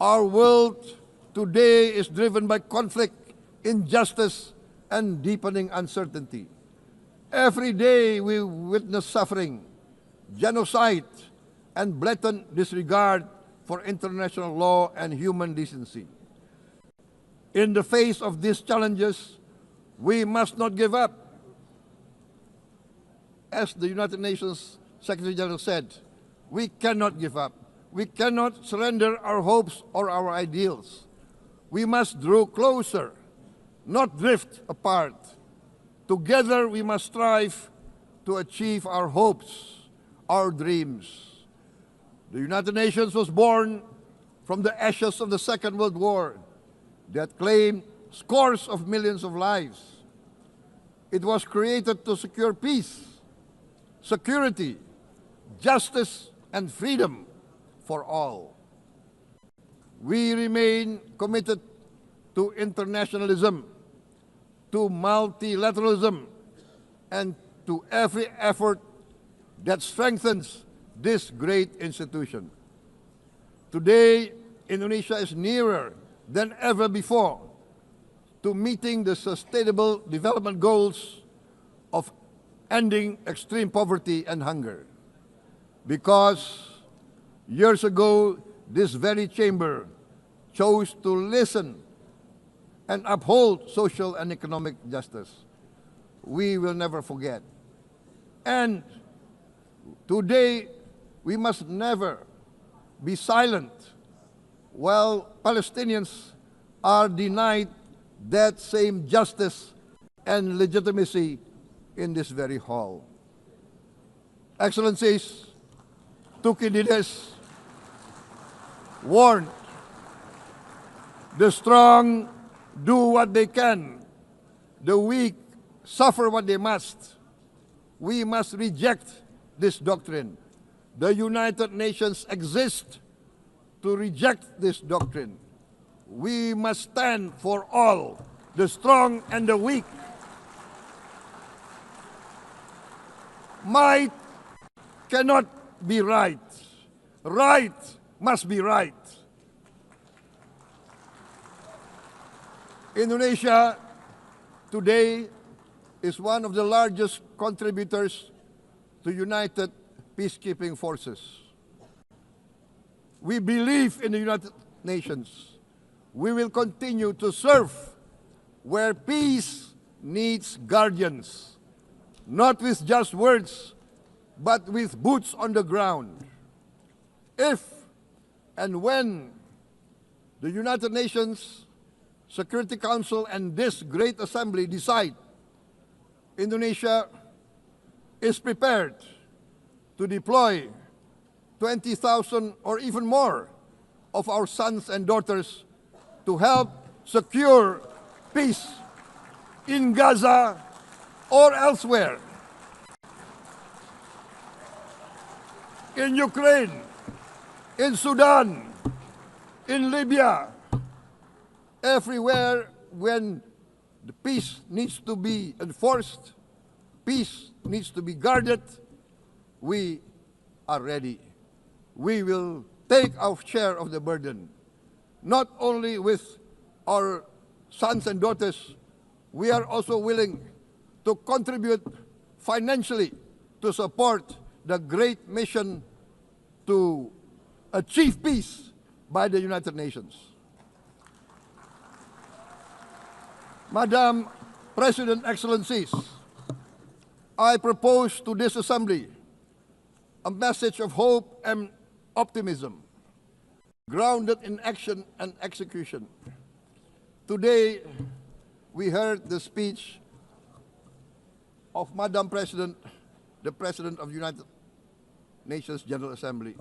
our world today is driven by conflict, injustice, and deepening uncertainty. Every day we witness suffering, genocide, and blatant disregard for international law and human decency. In the face of these challenges, we must not give up. As the United Nations Secretary General said, we cannot give up. We cannot surrender our hopes or our ideals. We must draw closer, not drift apart. Together we must strive to achieve our hopes, our dreams. The United Nations was born from the ashes of the Second World War that claimed scores of millions of lives. It was created to secure peace, security, justice, and freedom for all. We remain committed to internationalism, to multilateralism, and to every effort that strengthens this great institution. Today, Indonesia is nearer than ever before to meeting the Sustainable Development Goals of ending extreme poverty and hunger. Because years ago, this very chamber chose to listen and uphold social and economic justice. We will never forget. And today, we must never be silent while Palestinians are denied that same justice and legitimacy in this very hall. Excellencies, Thucydides warned, the strong do what they can, the weak suffer what they must. We must reject this doctrine. The United Nations exist to reject this doctrine. We must stand for all, the strong and the weak. Might cannot be right. Right must be right. Indonesia today is one of the largest contributors to United Peacekeeping Forces. We believe in the United Nations. We will continue to serve where peace needs guardians, not with just words, but with boots on the ground. If and when the United Nations Security Council and this great assembly decide Indonesia is prepared to deploy 20,000 or even more of our sons and daughters to help secure peace in Gaza or elsewhere, in Ukraine, in Sudan, in Libya, everywhere when the peace needs to be enforced, peace needs to be guarded, we are ready. We will take our share of the burden, not only with our sons and daughters, we are also willing to contribute financially to support the great mission to achieve peace by the United Nations. Madam President, Excellencies, I propose to this Assembly a message of hope and optimism, grounded in action and execution. Today, we heard the speech of Madam President, the President of the United Nations General Assembly.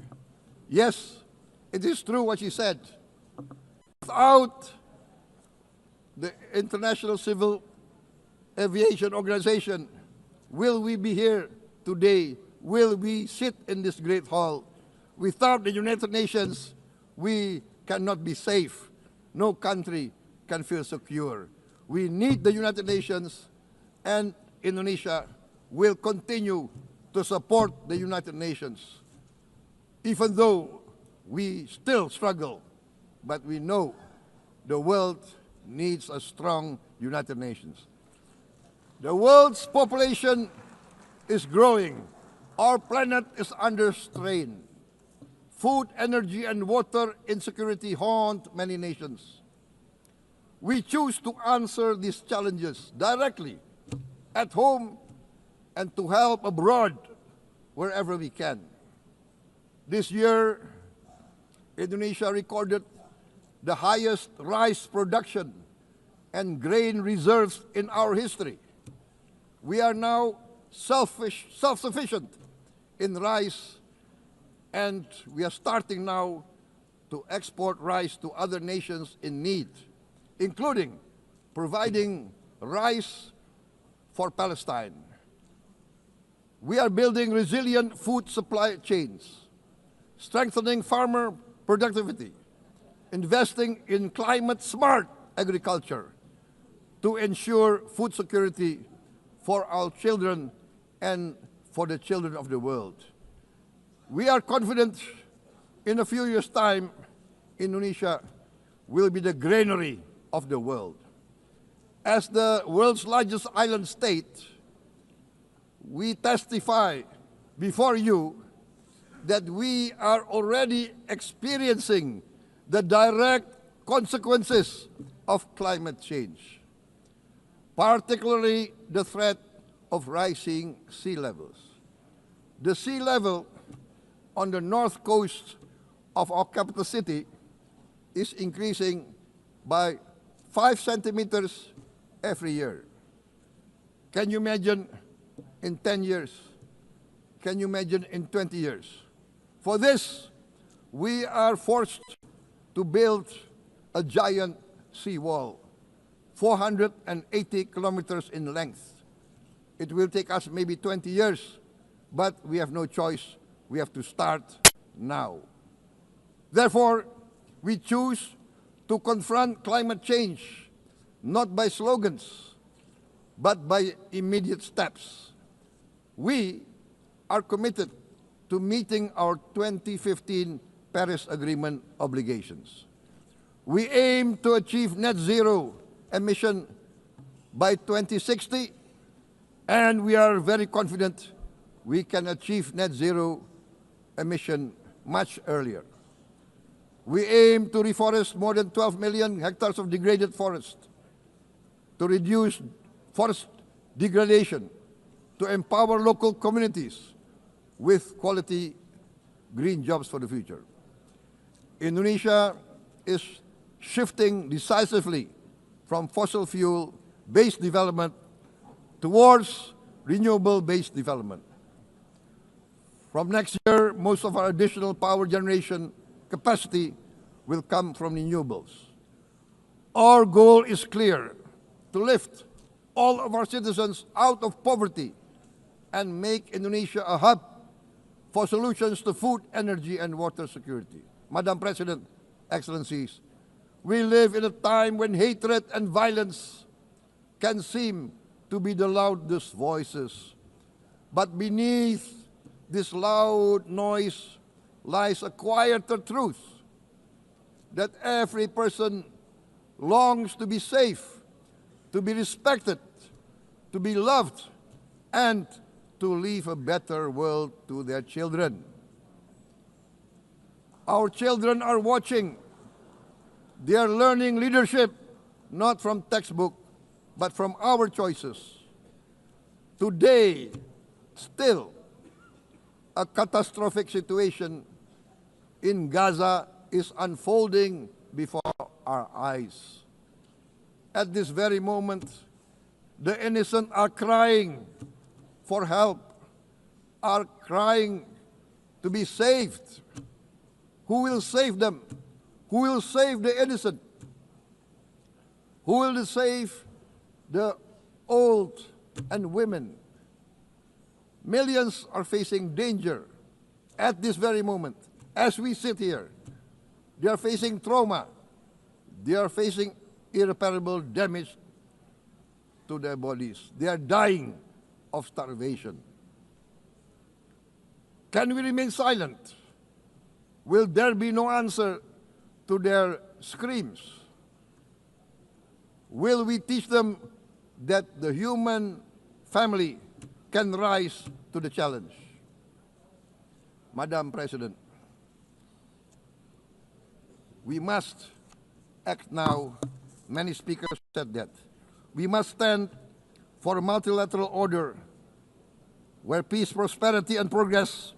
Yes, it is true what she said. Without the International Civil Aviation Organization, will we be here today? Will we sit in this great hall? Without the United Nations, we cannot be safe. No country can feel secure. We need the United Nations, and Indonesia will continue to support the United Nations, even though we still struggle, but we know the world needs a strong United Nations. The world's population is growing. Our planet is under strain. Food, energy, and water insecurity haunt many nations. We choose to answer these challenges directly at home and to help abroad wherever we can. This year, Indonesia recorded the highest rice production and grain reserves in our history. We are now self-sufficient in rice, and we are starting now to export rice to other nations in need, including providing rice for Palestine. We are building resilient food supply chains, strengthening farmer productivity, investing in climate-smart agriculture to ensure food security for our children and for the children of the world. We are confident in a few years' time, Indonesia will be the granary of the world. As the world's largest island state, we testify before you that we are already experiencing the direct consequences of climate change, particularly the threat of rising sea levels. The sea level on the north coast of our capital city is increasing by 5 centimeters every year. Can you imagine in 10 years? Can you imagine in 20 years? For this, we are forced to build a giant seawall, 480 kilometers in length. It will take us maybe 20 years, but we have no choice. We have to start now. Therefore, we choose to confront climate change, not by slogans, but by immediate steps. We are committed to meeting our 2015 Paris Agreement obligations. We aim to achieve net zero emission by 2060, and we are very confident we can achieve net zero emission much earlier. We aim to reforest more than 12 million hectares of degraded forest, to reduce forest degradation, to empower local communities with quality green jobs for the future. Indonesia is shifting decisively from fossil fuel-based development towards renewable-based development. From next year, most of our additional power generation capacity will come from renewables. Our goal is clear: to lift all of our citizens out of poverty and make Indonesia a hub for solutions to food, energy, and water security. Madam President, Excellencies, we live in a time when hatred and violence can seem to be the loudest voices. But beneath this loud noise lies a quieter truth, that every person longs to be safe, to be respected, to be loved, and to leave a better world to their children. Our children are watching. They are learning leadership, not from textbook, but from our choices. Today, still, a catastrophic situation in Gaza is unfolding before our eyes. At this very moment, the innocent are crying for help, are crying to be saved. Who will save them? Who will save the innocent? Who will save the old and women? Millions are facing danger at this very moment. As we sit here, they are facing trauma. They are facing irreparable damage to their bodies. They are dying of starvation. Can we remain silent? Will there be no answer to their screams? Will we teach them that the human family can rise to the challenge? Madam President, we must act now. Many speakers said that. We must stand for a multilateral order where peace, prosperity, and progress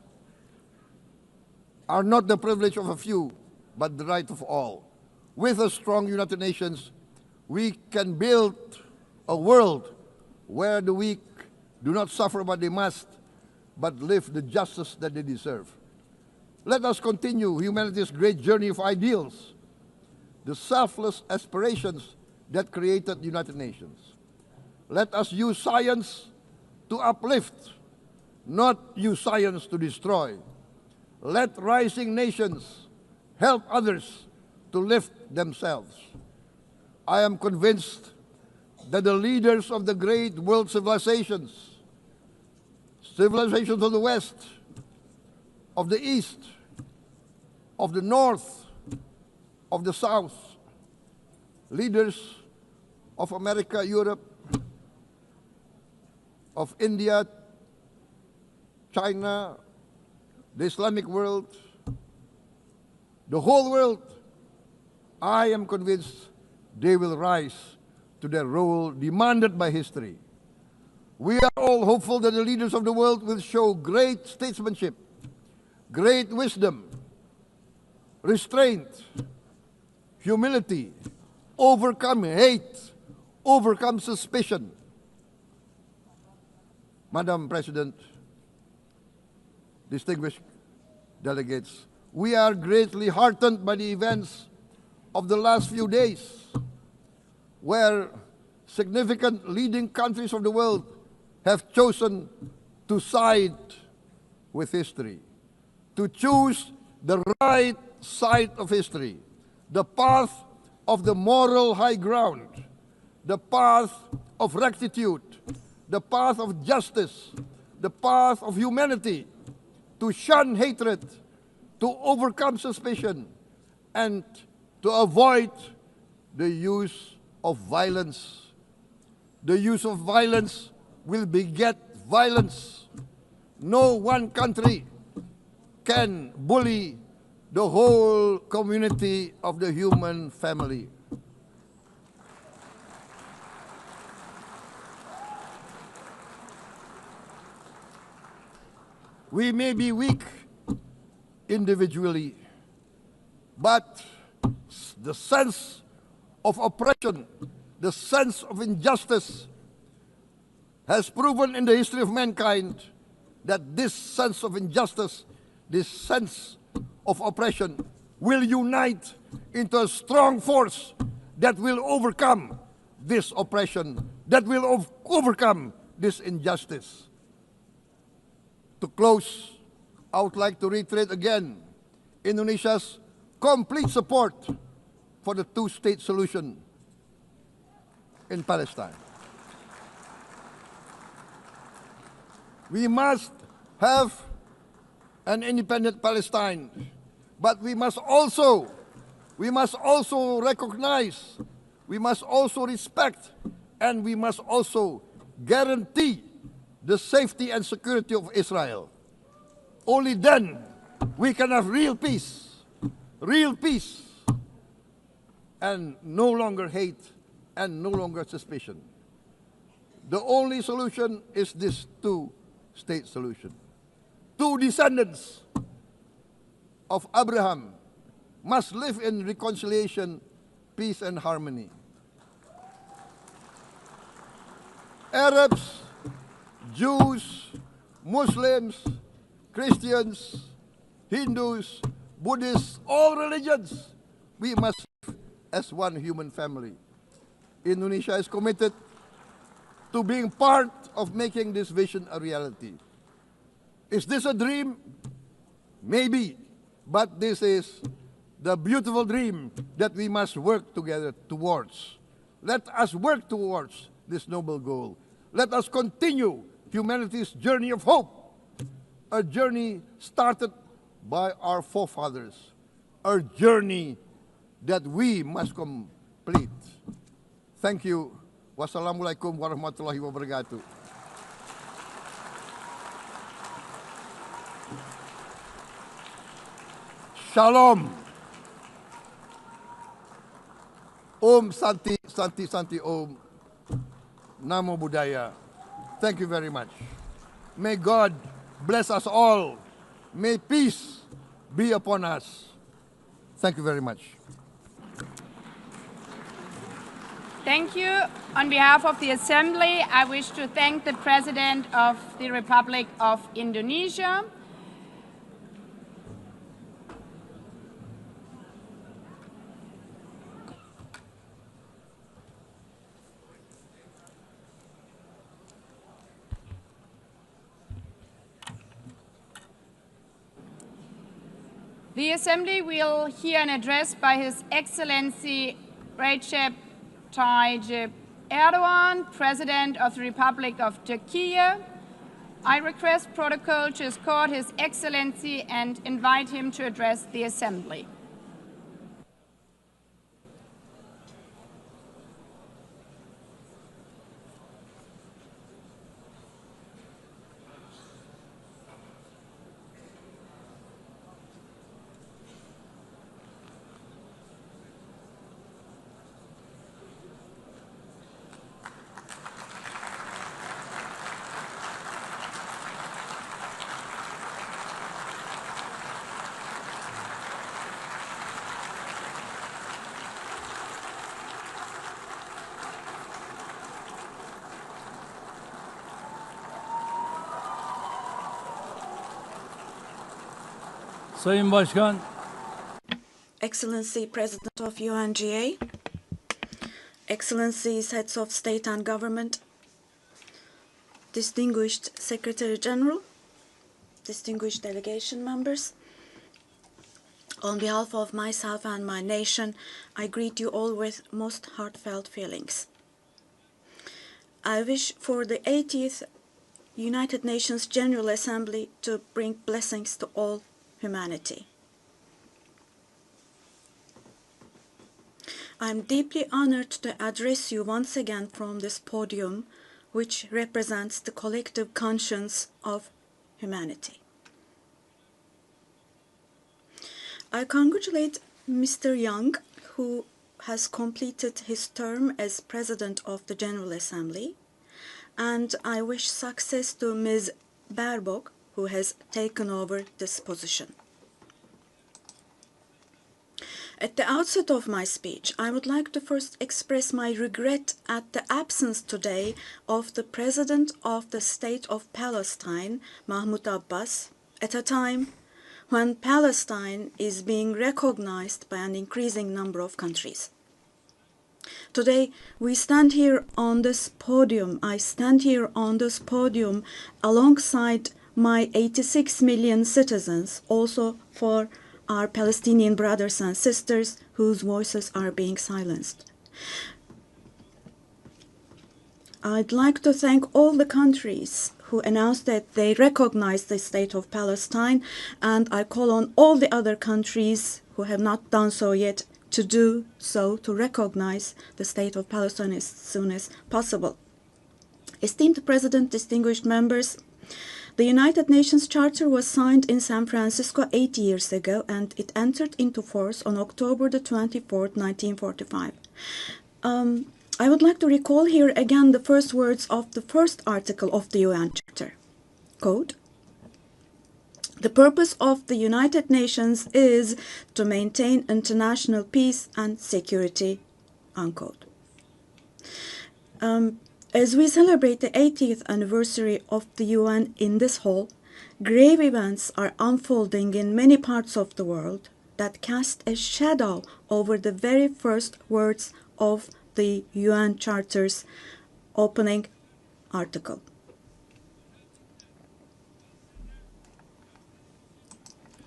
are not the privilege of a few, but the right of all. With a strong United Nations, we can build a world where the weak do not suffer what they must, but live the justice that they deserve. Let us continue humanity's great journey of ideals, the selfless aspirations that created the United Nations. Let us use science to uplift, not use science to destroy. Let rising nations help others to lift themselves. I am convinced that the leaders of the great world civilizations of the West, of the East, of the North, of the South, leaders of America, Europe, of India, China, the Islamic world, the whole world, I am convinced they will rise to their role demanded by history. We are all hopeful that the leaders of the world will show great statesmanship, great wisdom, restraint, humility, overcome hate, overcome suspicion. Madam President, distinguished delegates, we are greatly heartened by the events of the last few days, where significant leading countries of the world have chosen to side with history, to choose the right side of history, the path of the moral high ground, the path of rectitude, the path of justice, the path of humanity, to shun hatred, to overcome suspicion, and to avoid the use of violence. The use of violence will beget violence. No one country can bully the whole community of the human family. We may be weak individually, but the sense of oppression, the sense of injustice has proven in the history of mankind that this sense of injustice, this sense of oppression will unite into a strong force that will overcome this oppression, that will overcome this injustice. To close, I would like to reiterate again Indonesia's complete support for the two-state solution in Palestine. We must have an independent Palestine, but we must also recognize, we must also respect, and we must also guarantee the safety and security of Israel. Only then we can have real peace, and no longer hate and no longer suspicion. The only solution is this two-state solution. Two descendants of Abraham must live in reconciliation, peace, and harmony. Arabs, Jews, Muslims, Christians, Hindus, Buddhists, all religions, we must live as one human family. Indonesia is committed to being part of making this vision a reality. Is this a dream? Maybe, but this is the beautiful dream that we must work together towards. Let us work towards this noble goal. Let us continue humanity's journey of hope, a journey started by our forefathers, a journey that we must complete. Thank you. Wassalamualaikum warahmatullahi wabarakatuh. Shalom. Om Santi, Santi, Santi Om. Namo Buddhaya. Thank you very much. May God bless us all. May peace be upon us. Thank you very much. Thank you. On behalf of the Assembly, I wish to thank the President of the Republic of Indonesia. The Assembly will hear an address by His Excellency Recep Tayyip Erdogan, President of the Republic of TÜRKİYE. I request protocol to escort His Excellency and invite him to address the Assembly. Sayın Başkan, Excellency President of UNGA, Excellencies Heads of State and Government, Distinguished Secretary General, distinguished delegation members, on behalf of myself and my nation, I greet you all with most heartfelt feelings. I wish for the 80th United Nations General Assembly to bring blessings to all humanity. I am deeply honored to address you once again from this podium, which represents the collective conscience of humanity. I congratulate Mr. Young, who has completed his term as President of the General Assembly, and I wish success to Ms. Baerbock, who has taken over this position. At the outset of my speech, I would like to first express my regret at the absence today of the President of the State of Palestine, Mahmoud Abbas, at a time when Palestine is being recognized by an increasing number of countries. Today, we stand here on this podium. I stand here on this podium alongside my 86 million citizens, also for our Palestinian brothers and sisters whose voices are being silenced. I'd like to thank all the countries who announced that they recognize the state of Palestine, and I call on all the other countries who have not done so yet to do so, to recognize the state of Palestine as soon as possible. Esteemed President, distinguished members, the United Nations Charter was signed in San Francisco 8 years ago, and it entered into force on October the 24th, 1945. I would like to recall here again the first words of the first article of the UN Charter. Quote, "The purpose of the United Nations is to maintain international peace and security," unquote. As we celebrate the 80th anniversary of the UN in this hall, grave events are unfolding in many parts of the world that cast a shadow over the very first words of the UN Charter's opening article.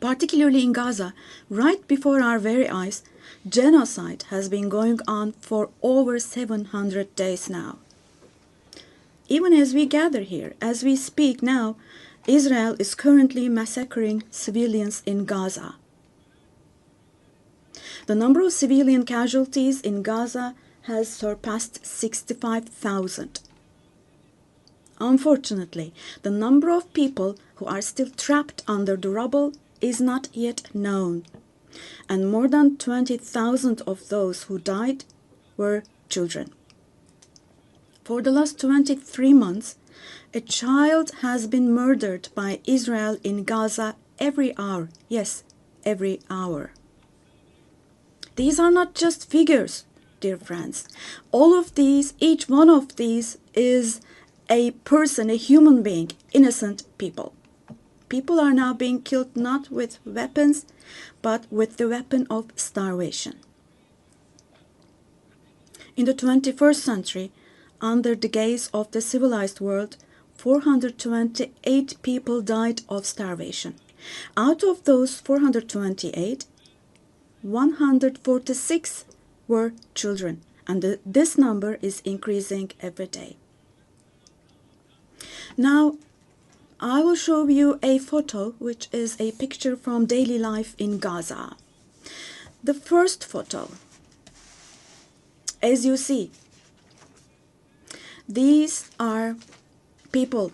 Particularly in Gaza, right before our very eyes, genocide has been going on for over 700 days now. Even as we gather here, as we speak now, Israel is currently massacring civilians in Gaza. The number of civilian casualties in Gaza has surpassed 65,000. Unfortunately, the number of people who are still trapped under the rubble is not yet known, and more than 20,000 of those who died were children. For the last 23 months, a child has been murdered by Israel in Gaza every hour. Yes, every hour. These are not just figures, dear friends. All of these, each one of these is a person, a human being, innocent people. People are now being killed not with weapons, but with the weapon of starvation. In the 21st century, under the gaze of the civilized world, 428 people died of starvation. Out of those 428, 146 were children, and this number is increasing every day. Now, I will show you a photo, which is a picture from daily life in Gaza. The first photo, as you see, these are people.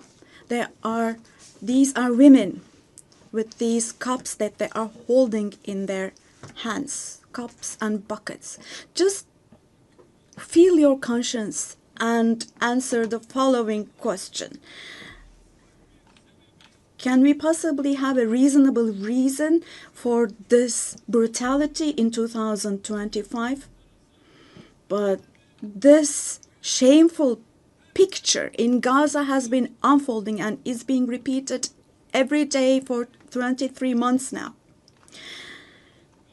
These are women with these cups that they are holding in their hands, cups and buckets. Just feel your conscience and answer the following question. Can we possibly have a reasonable reason for this brutality in 2025? But this shameful picture in Gaza has been unfolding and is being repeated every day for 23 months now.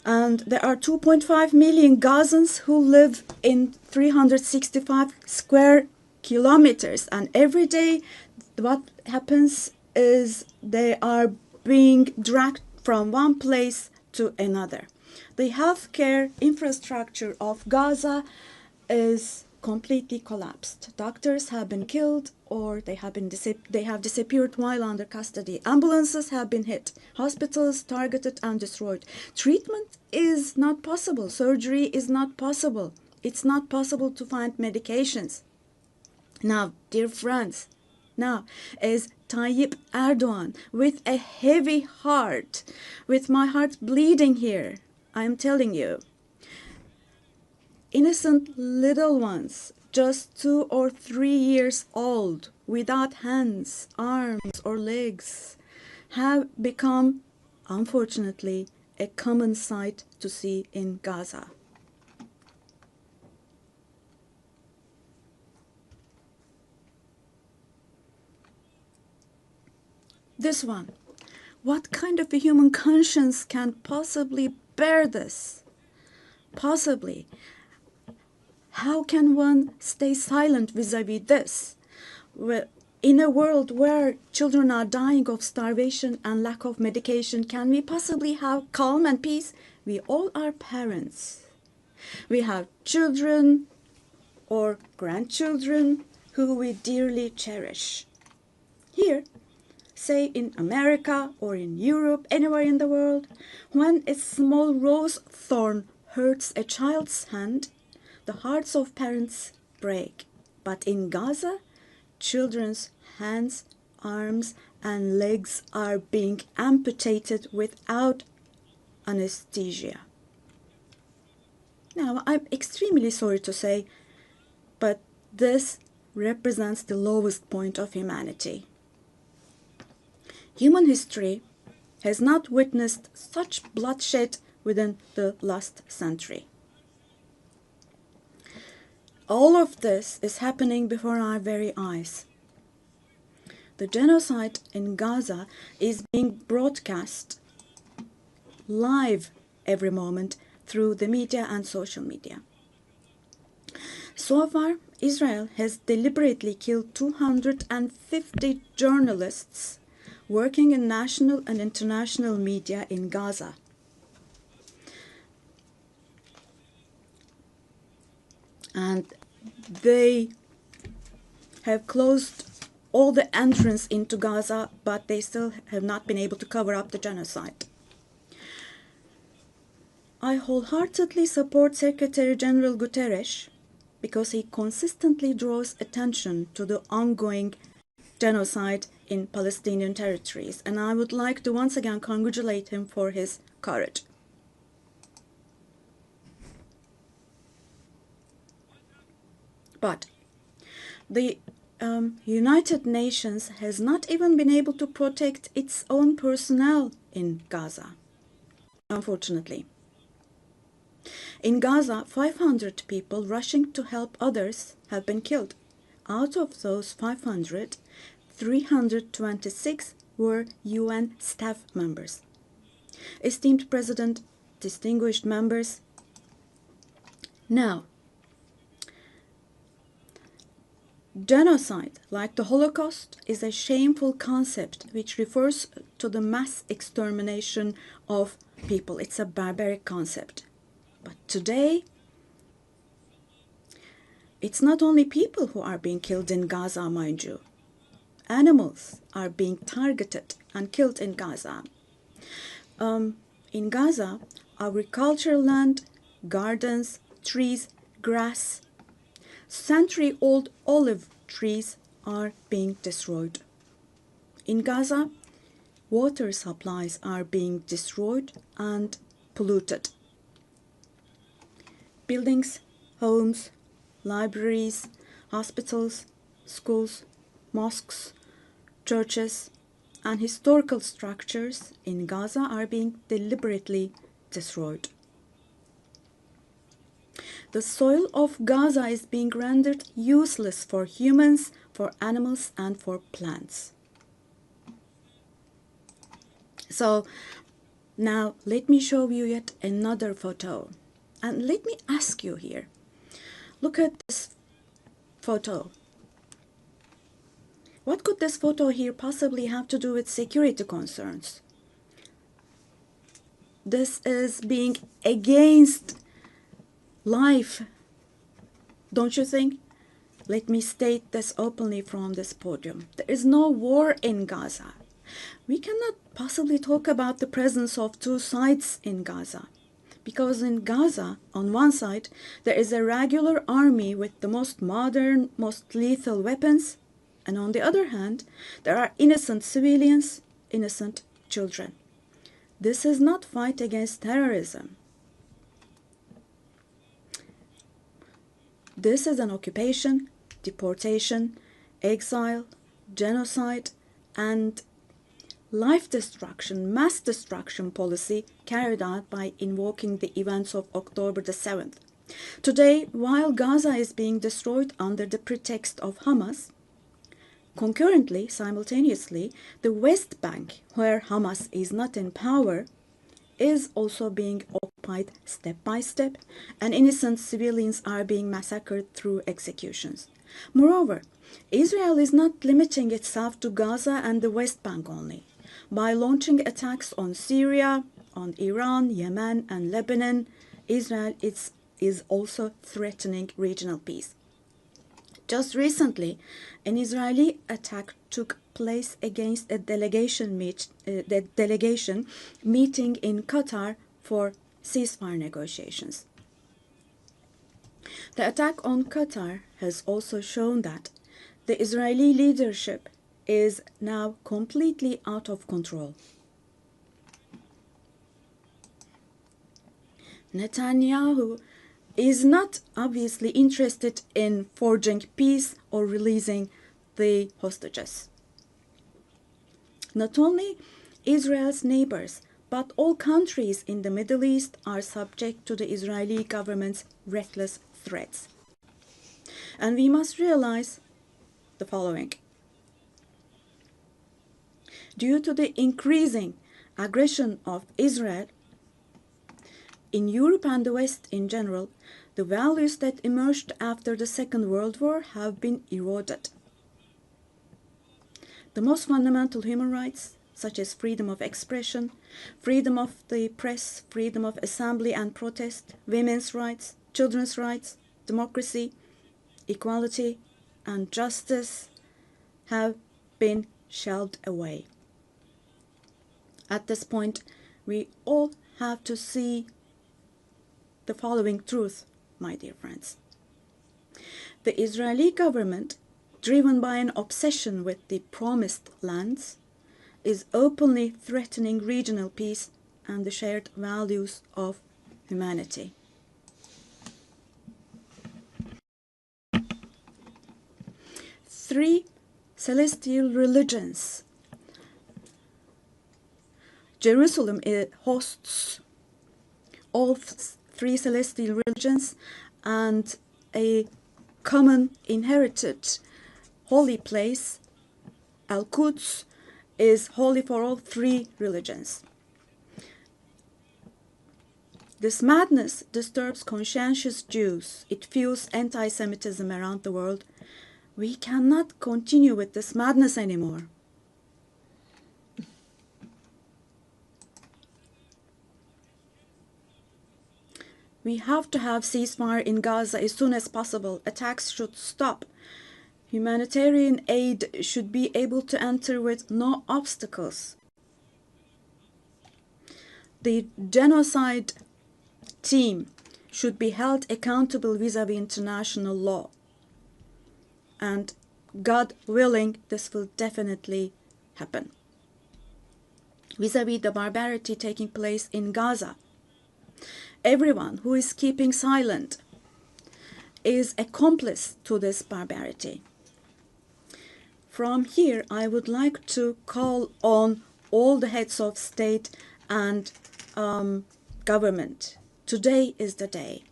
And there are 2.5 million Gazans who live in 365 square kilometers. And every day what happens is they are being dragged from one place to another. The healthcare infrastructure of Gaza is completely collapsed. Doctors have been killed, or they have disappeared while under custody. Ambulances have been hit. Hospitals targeted and destroyed. Treatment is not possible. Surgery is not possible. It's not possible to find medications. Now, dear friends, now, as Tayyip Erdogan, with a heavy heart, with my heart bleeding here, I am telling you, innocent little ones, just 2 or 3 years old, without hands, arms, or legs, have become, unfortunately, a common sight to see in Gaza. This one, What kind of a human conscience can possibly bear this? Possibly. How can one stay silent vis-à-vis this? In a world where children are dying of starvation and lack of medication, can we possibly have calm and peace? We all are parents. We have children or grandchildren who we dearly cherish. Here, say in America or in Europe, anywhere in the world, when a small rose thorn hurts a child's hand, the hearts of parents break. But in Gaza, children's hands, arms, and legs are being amputated without anesthesia. Now, I'm extremely sorry to say, but this represents the lowest point of humanity. Human history has not witnessed such bloodshed within the last century. All of this is happening before our very eyes. The genocide in Gaza is being broadcast live every moment through the media and social media. So far, Israel has deliberately killed 250 journalists working in national and international media in Gaza. And they have closed all the entrance into Gaza, but they still have not been able to cover up the genocide. I wholeheartedly support Secretary General Guterres because he consistently draws attention to the ongoing genocide in Palestinian territories, and I would like to once again congratulate him for his courage. But the United Nations has not even been able to protect its own personnel in Gaza, unfortunately. In Gaza, 500 people rushing to help others have been killed. Out of those 500, 326 were UN staff members. Esteemed President, distinguished members, now, genocide, like the Holocaust, is a shameful concept which refers to the mass extermination of people. It's a barbaric concept. But today, it's not only people who are being killed in Gaza, mind you. Animals are being targeted and killed in Gaza. In Gaza, agricultural land, gardens, trees, grass, century-old olive trees are being destroyed. In Gaza, water supplies are being destroyed and polluted. Buildings, homes, libraries, hospitals, schools, mosques, churches, and historical structures in Gaza are being deliberately destroyed. The soil of Gaza is being rendered useless for humans, for animals, and for plants. So now let me show you yet another photo. And let me ask you here, look at this photo. What could this photo here possibly have to do with security concerns? This is being against life, don't you think? Let me state this openly from this podium. There is no war in Gaza. We cannot possibly talk about the presence of two sides in Gaza. Because in Gaza, on one side, there is a regular army with the most modern, most lethal weapons, and on the other hand, there are innocent civilians, innocent children. This is not fight against terrorism. This is an occupation, deportation, exile, genocide, and life destruction, mass destruction policy carried out by invoking the events of October the 7th. Today, while Gaza is being destroyed under the pretext of Hamas, Concurrently, simultaneously, the West Bank, where Hamas is not in power, is also being occupied step by step, and innocent civilians are being massacred through executions. Moreover, Israel is not limiting itself to Gaza and the West Bank only. By launching attacks on Syria, on Iran, Yemen, and Lebanon, Israel is also threatening regional peace. Just recently, an Israeli attack took place against a delegation meeting in Qatar for ceasefire negotiations. The attack on Qatar has also shown that the Israeli leadership is now completely out of control. Netanyahu is not obviously interested in forging peace or releasing the hostages. Not only Israel's neighbors, but all countries in the Middle East are subject to the Israeli government's reckless threats. And we must realize the following. Due to the increasing aggression of Israel, in Europe and the West in general, the values that emerged after the Second World War have been eroded. The most fundamental human rights, such as freedom of expression, freedom of the press, freedom of assembly and protest, women's rights, children's rights, democracy, equality, and justice, have been shelved away. At this point, we all have to see the following truth, my dear friends. The Israeli government, driven by an obsession with the promised lands, is openly threatening regional peace and the shared values of humanity. Three celestial religions. Jerusalem hosts all three celestial religions, and a common inherited holy place, Al-Quds, is holy for all three religions. This madness disturbs conscientious Jews. It fuels anti-Semitism around the world. We cannot continue with this madness anymore. We have to have ceasefire in Gaza as soon as possible. Attacks should stop. Humanitarian aid should be able to enter with no obstacles. The genocide team should be held accountable vis-à-vis international law. And God willing, this will definitely happen. Vis-à-vis the barbarity taking place in Gaza, everyone who is keeping silent is accomplice to this barbarity. From here, I would like to call on all the heads of state and government. Today is the day.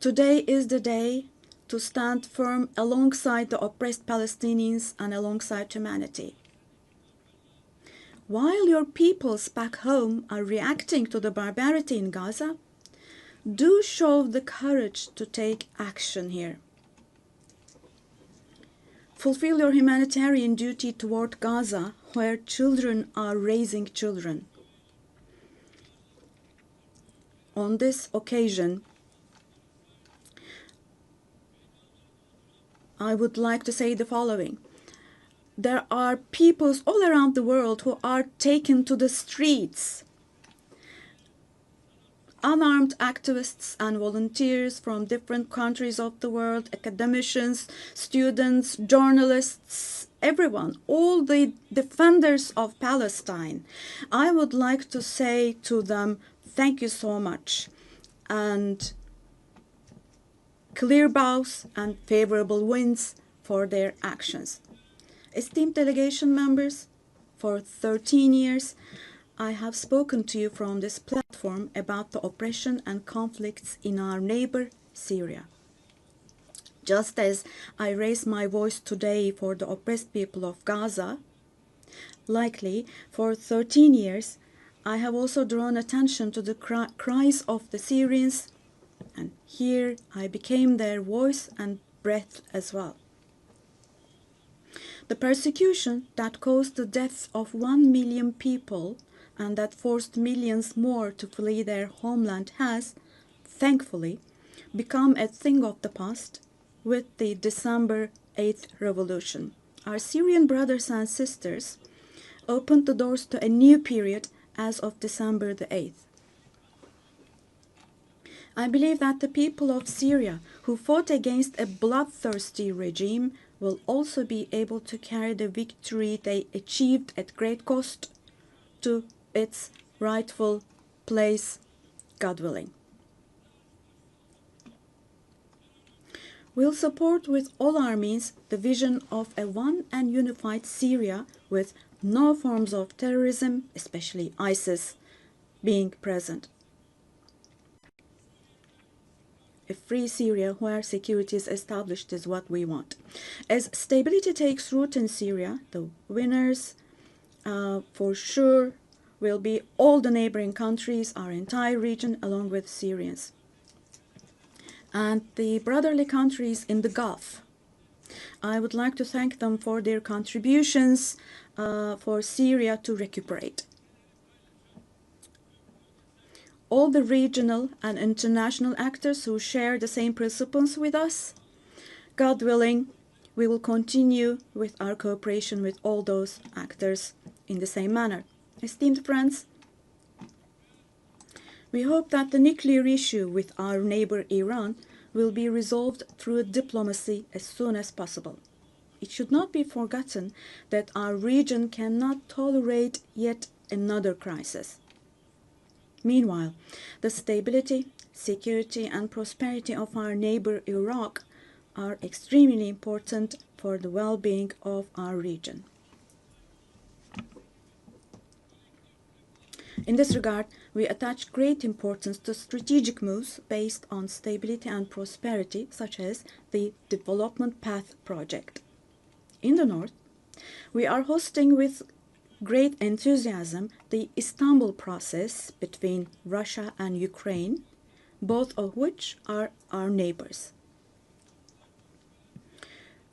Today is the day to stand firm alongside the oppressed Palestinians and alongside humanity. While your peoples back home are reacting to the barbarity in Gaza, do show the courage to take action here. Fulfill your humanitarian duty toward Gaza, where children are raising children. On this occasion, I would like to say the following. There are peoples all around the world who are taken to the streets. Unarmed activists and volunteers from different countries of the world, academicians, students, journalists, everyone, all the defenders of Palestine. I would like to say to them, thank you so much, and clear bows and favorable winds for their actions. Esteemed delegation members, for 13 years, I have spoken to you from this platform about the oppression and conflicts in our neighbor, Syria. Just as I raise my voice today for the oppressed people of Gaza, likely for 13 years, I have also drawn attention to the cries of the Syrians, and here I became their voice and breath as well. The persecution that caused the death of 1 million people and that forced millions more to flee their homeland has, thankfully, become a thing of the past with the December 8th revolution. Our Syrian brothers and sisters opened the doors to a new period as of December the 8th. I believe that the people of Syria who fought against a bloodthirsty regime will also be able to carry the victory they achieved at great cost to its rightful place, God willing. We'll support with all our means the vision of a one and unified Syria with no forms of terrorism, especially ISIS, being present. A free Syria where security is established is what we want. As stability takes root in Syria, the winners for sure will be all the neighboring countries, our entire region, along with Syrians. And the brotherly countries in the Gulf. I would like to thank them for their contributions for Syria to recuperate. All the regional and international actors who share the same principles with us, God willing, we will continue with our cooperation with all those actors in the same manner. Esteemed friends, we hope that the nuclear issue with our neighbor Iran will be resolved through diplomacy as soon as possible. It should not be forgotten that our region cannot tolerate yet another crisis. Meanwhile, the stability, security, and prosperity of our neighbor Iraq are extremely important for the well-being of our region. In this regard, we attach great importance to strategic moves based on stability and prosperity, such as the Development Path Project. In the north, we are hosting with great enthusiasm the Istanbul process between Russia and Ukraine, both of which are our neighbors.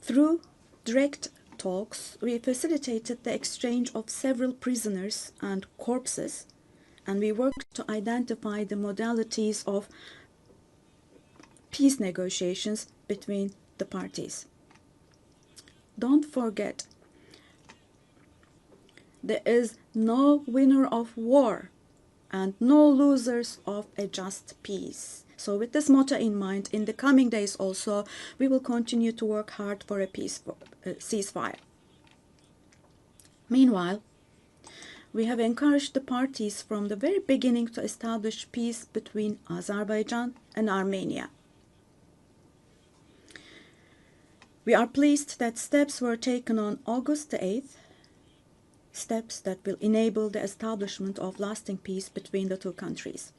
Through direct talks, we facilitated the exchange of several prisoners and corpses, and we worked to identify the modalities of peace negotiations between the parties. Don't forget, there is no winner of war and no losers of a just peace. So with this motto in mind, in the coming days also, we will continue to work hard for a peaceful ceasefire. Meanwhile, we have encouraged the parties from the very beginning to establish peace between Azerbaijan and Armenia. We are pleased that steps were taken on August the 8th, steps that will enable the establishment of lasting peace between the two countries.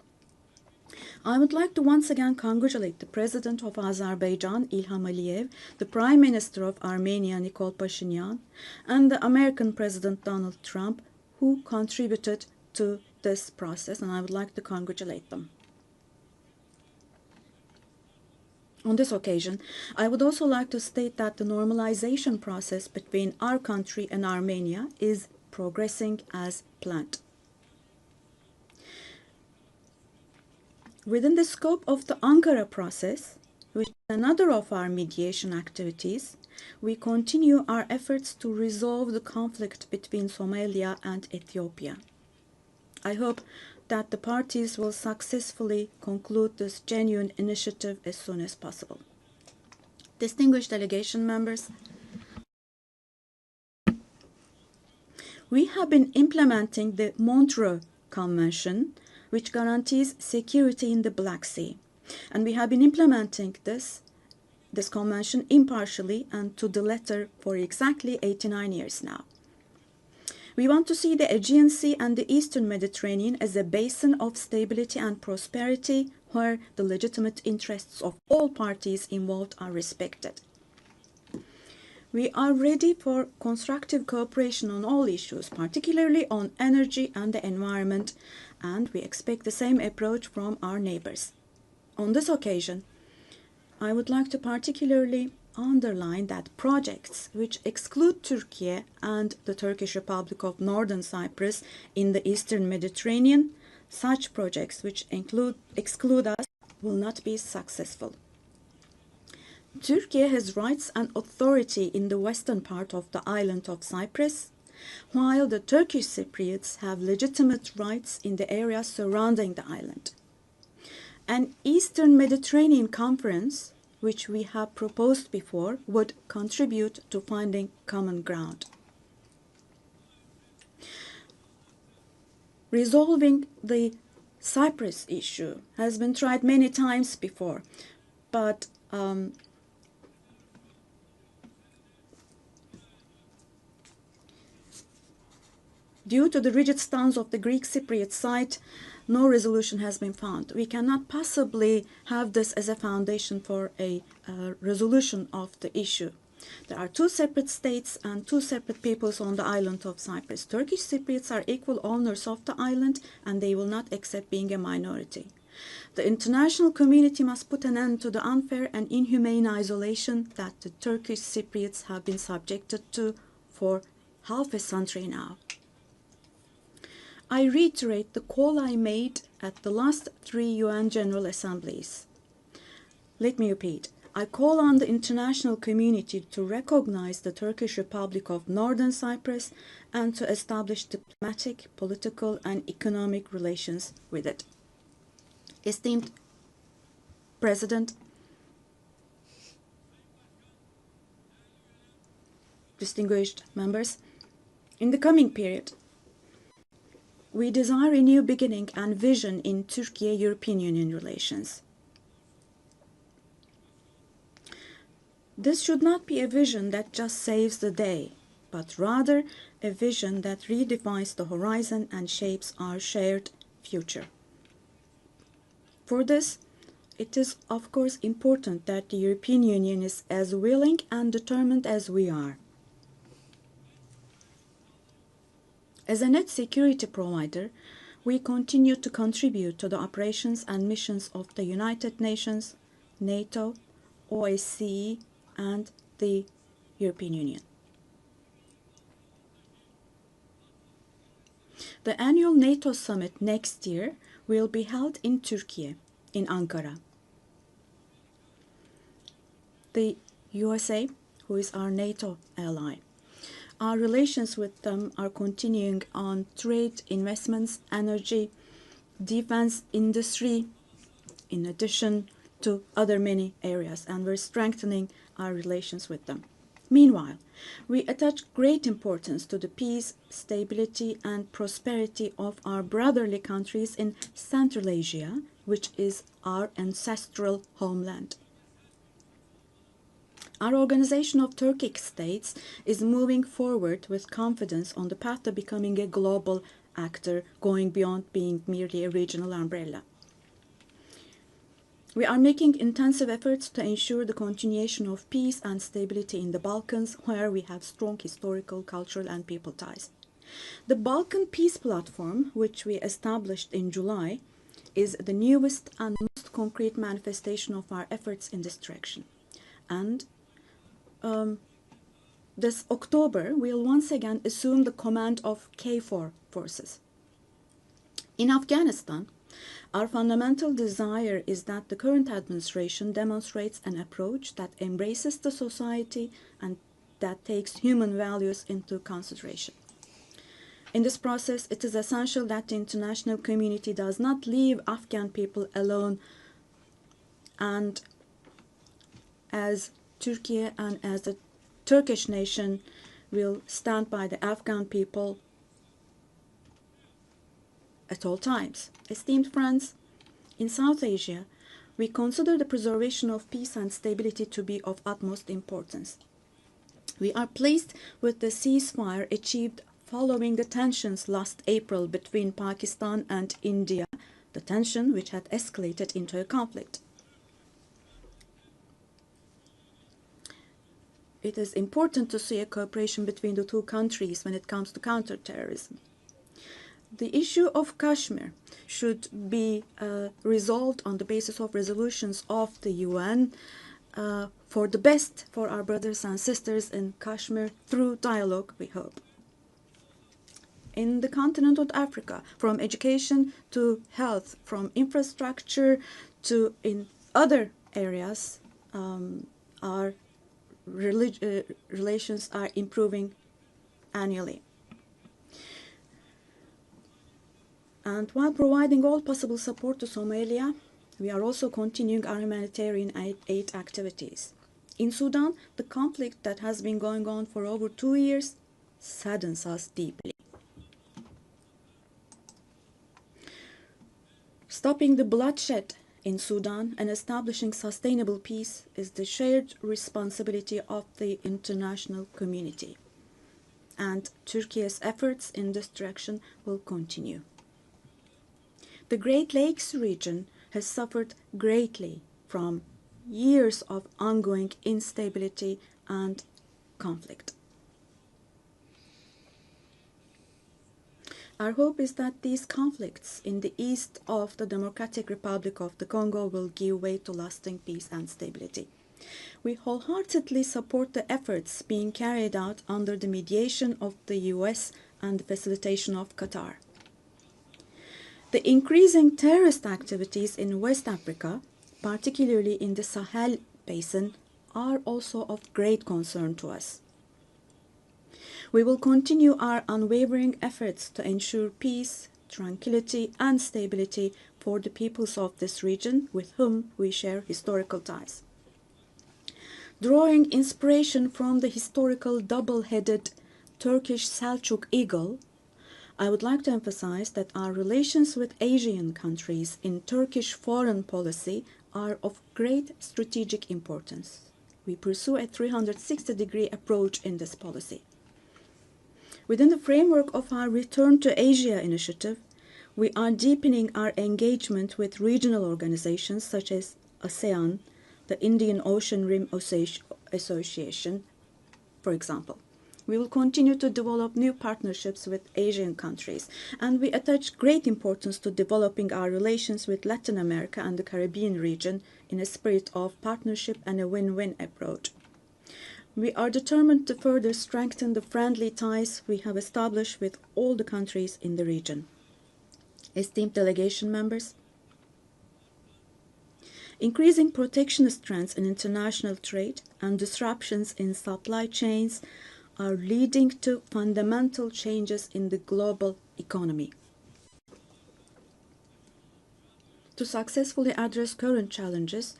I would like to once again congratulate the President of Azerbaijan, Ilham Aliyev, the Prime Minister of Armenia, Nikol Pashinyan, and the American President Donald Trump, who contributed to this process, and I would like to congratulate them. On this occasion, I would also like to state that the normalization process between our country and Armenia is progressing as planned. Within the scope of the Ankara process, which is another of our mediation activities, we continue our efforts to resolve the conflict between Somalia and Ethiopia. I hope that the parties will successfully conclude this genuine initiative as soon as possible. Distinguished delegation members, we have been implementing the Montreux Convention, which guarantees security in the Black Sea. And we have been implementing this convention impartially and to the letter for exactly 89 years now. We want to see the Aegean Sea and the Eastern Mediterranean as a basin of stability and prosperity where the legitimate interests of all parties involved are respected. We are ready for constructive cooperation on all issues, particularly on energy and the environment, and we expect the same approach from our neighbors. On this occasion, I would like to particularly underline that projects which exclude Turkey and the Turkish Republic of Northern Cyprus in the Eastern Mediterranean, such projects which exclude us will not be successful. Turkey has rights and authority in the western part of the island of Cyprus, while the Turkish Cypriots have legitimate rights in the areas surrounding the island. An Eastern Mediterranean Conference, which we have proposed before, would contribute to finding common ground. Resolving the Cyprus issue has been tried many times before, but due to the rigid stance of the Greek Cypriot side, no resolution has been found. We cannot possibly have this as a foundation for a resolution of the issue. There are two separate states and two separate peoples on the island of Cyprus. Turkish Cypriots are equal owners of the island, and they will not accept being a minority. The international community must put an end to the unfair and inhumane isolation that the Turkish Cypriots have been subjected to for half a century now. I reiterate the call I made at the last 3 UN General Assemblies. Let me repeat. I call on the international community to recognize the Turkish Republic of Northern Cyprus and to establish diplomatic, political, and economic relations with it. Esteemed President, distinguished members, in the coming period, we desire a new beginning and vision in Türkiye-European Union relations. This should not be a vision that just saves the day, but rather a vision that redefines the horizon and shapes our shared future. For this, it is of course important that the European Union is as willing and determined as we are. As a net security provider, we continue to contribute to the operations and missions of the United Nations, NATO, OSCE, and the European Union. The annual NATO summit next year will be held in Turkey, in Ankara. The USA, who is our NATO ally, our relations with them are continuing on trade, investments, energy, defense industry, in addition to other many areas, and we're strengthening our relations with them. Meanwhile, we attach great importance to the peace, stability, and prosperity of our brotherly countries in Central Asia, which is our ancestral homeland. Our Organization of Turkic States is moving forward with confidence on the path to becoming a global actor, going beyond being merely a regional umbrella. We are making intensive efforts to ensure the continuation of peace and stability in the Balkans, where we have strong historical, cultural, and people ties. The Balkan Peace Platform, which we established in July, is the newest and most concrete manifestation of our efforts in this direction. And this October, we'll once again assume the command of KFOR forces. In Afghanistan, our fundamental desire is that the current administration demonstrates an approach that embraces the society and that takes human values into consideration. In this process, it is essential that the international community does not leave Afghan people alone, and as Turkey and as the Turkish nation will stand by the Afghan people at all times. Esteemed friends, in South Asia, we consider the preservation of peace and stability to be of utmost importance. We are pleased with the ceasefire achieved following the tensions last April between Pakistan and India the tension which had escalated into a conflict. It is important to see a cooperation between the two countries when it comes to counterterrorism. The issue of Kashmir should be resolved on the basis of resolutions of the UN for the best for our brothers and sisters in Kashmir through dialogue, we hope. In the continent of Africa, from education to health, from infrastructure to in other areas, our relations are improving annually. And while providing all possible support to Somalia, we are also continuing our humanitarian aid activities. In Sudan, the conflict that has been going on for over 2 years saddens us deeply. Stopping the bloodshed in Sudan and establishing sustainable peace is the shared responsibility of the international community. And Turkey's efforts in this direction will continue. The Great Lakes region has suffered greatly from years of ongoing instability and conflict. Our hope is that these conflicts in the east of the Democratic Republic of the Congo will give way to lasting peace and stability. We wholeheartedly support the efforts being carried out under the mediation of the US and the facilitation of QATAR. The increasing terrorist activities in West Africa, particularly in the Sahel Basin, are also of great concern to us. We will continue our unwavering efforts to ensure peace, tranquility, and stability for the peoples of this region with whom we share historical ties. Drawing inspiration from the historical double-headed Turkish Selçuk eagle, I would like to emphasize that our relations with Asian countries in Turkish foreign policy are of great strategic importance. We pursue a 360-degree approach in this policy. Within the framework of our Return to Asia initiative, we are deepening our engagement with regional organizations such as ASEAN, the Indian Ocean Rim Association, for example. We will continue to develop new partnerships with Asian countries, and we attach great importance to developing our relations with Latin America and the Caribbean region in a spirit of partnership and a win-win approach. We are determined to further strengthen the friendly ties we have established with all the countries in the region. Esteemed delegation members, increasing protectionist trends in international trade and disruptions in supply chains are leading to fundamental changes in the global economy. To successfully address current challenges,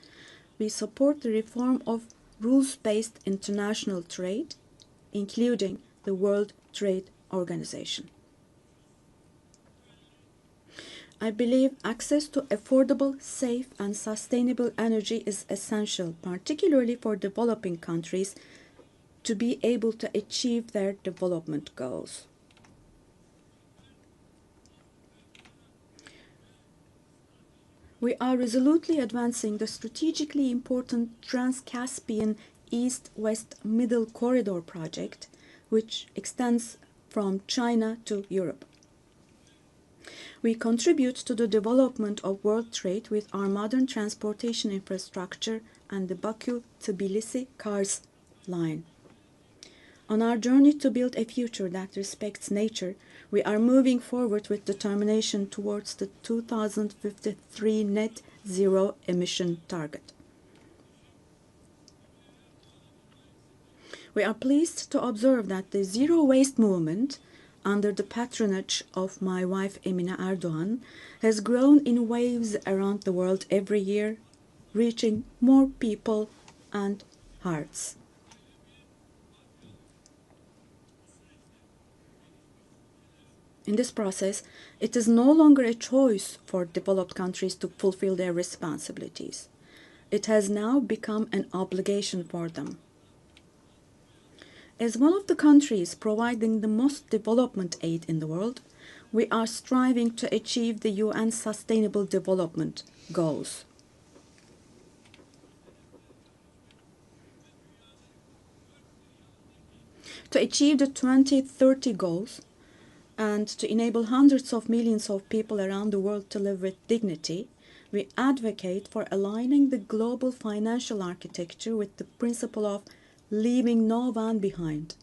we support the reform of rules-based international trade, including the World Trade Organization. I believe access to affordable, safe, and sustainable energy is essential, particularly for developing countries, to be able to achieve their development goals. We are resolutely advancing the strategically important Trans-Caspian East-West Middle Corridor project, which extends from China to Europe. We contribute to the development of world trade with our modern transportation infrastructure and the Baku-Tbilisi Kars line. On our journey to build a future that respects nature, we are moving forward with determination towards the 2053 net zero emission target. We are pleased to observe that the zero waste movement, under the patronage of my wife Emine Erdogan, has grown in waves around the world every year, reaching more people and hearts. In this process, it is no longer a choice for developed countries to fulfill their responsibilities. It has now become an obligation for them. As one of the countries providing the most development aid in the world, we are striving to achieve the UN Sustainable Development Goals. To achieve the 2030 goals and to enable hundreds of millions of people around the world to live with dignity, we advocate for aligning the global financial architecture with the principle of leaving no one behind.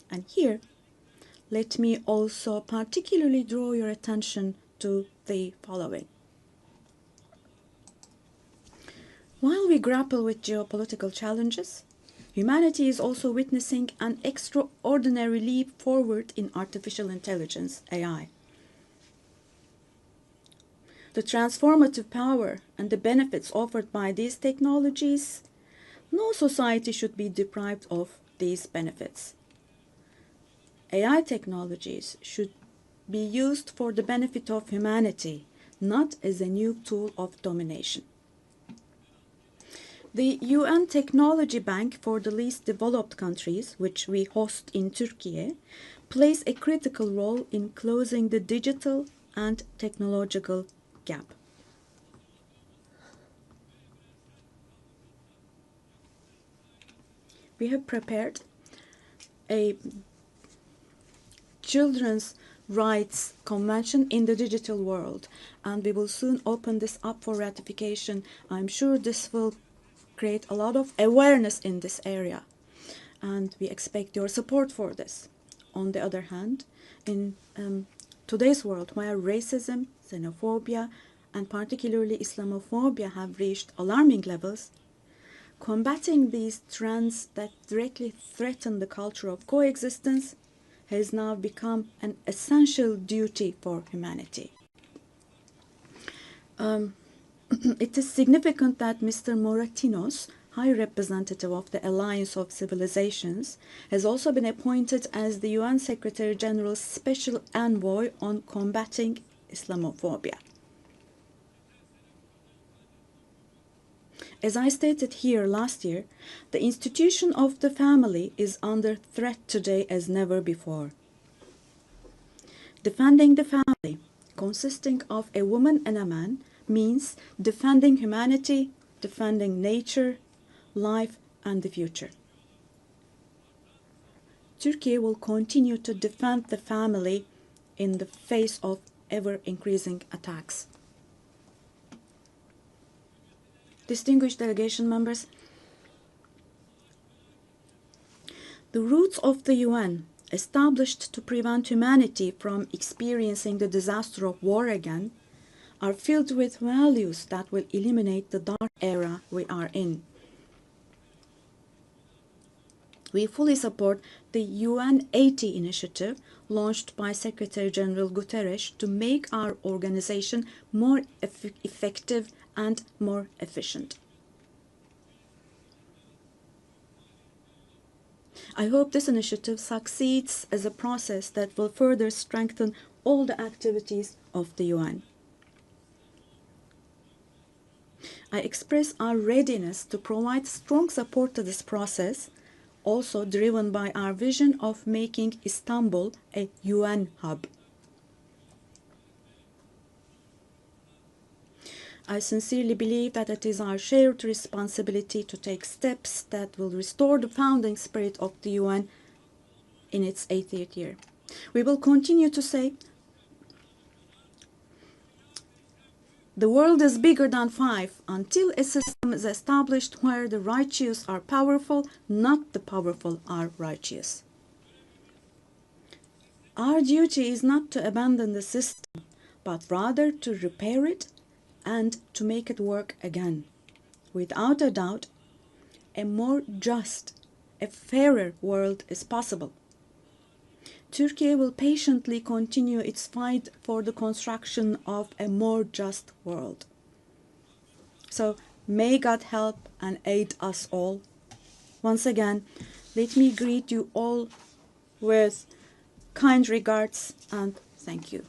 And here, let me also particularly draw your attention to the following. While we grapple with geopolitical challenges, humanity is also witnessing an extraordinary leap forward in artificial intelligence, AI. The transformative power and the benefits offered by these technologies, no society should be deprived of these benefits. AI technologies should be used for the benefit of humanity, not as a new tool of domination. The UN Technology Bank for the Least Developed Countries, which we host in TÜRKİYE, plays a critical role in closing the digital and technological gap. We have prepared a Children's Rights Convention in the digital world, and we will soon open this up for ratification. I'm sure this will create a lot of awareness in this area, and we expect your support for this. On the other hand, in today's world, where racism, xenophobia, and particularly Islamophobia have reached alarming levels, combating these trends that directly threaten the culture of coexistence has now become an essential duty for humanity. It is significant that Mr. Moratinos, High Representative of the Alliance of Civilizations, has also been appointed as the UN Secretary General's Special Envoy on combating Islamophobia. As I stated here last year, the institution of the family is under threat today as never before. Defending the family, consisting of a woman and a man, means defending humanity, defending nature, life, and the future. Turkey will continue to defend the family in the face of ever-increasing attacks. Distinguished delegation members, the roots of the UN, established to prevent humanity from experiencing the disaster of war again, are filled with values that will eliminate the dark era we are in. We fully support the UN 80 initiative launched by Secretary General Guterres to make our organization more effective and more efficient. I hope this initiative succeeds as a process that will further strengthen all the activities of the UN. I express our readiness to provide strong support to this process, also driven by our vision of making Istanbul a UN hub. I sincerely believe that it is our shared responsibility to take steps that will restore the founding spirit of the UN in its 80th year. We will continue to say, the world is bigger than 5 until a system is established where the righteous are powerful, not the powerful are righteous. Our duty is not to abandon the system, but rather to repair it and to make it work again. Without a doubt, a more just, a fairer world is possible. Turkey will patiently continue its fight for the construction of a more just world. So may God help and aid us all. Once again, let me greet you all with kind regards and thank you.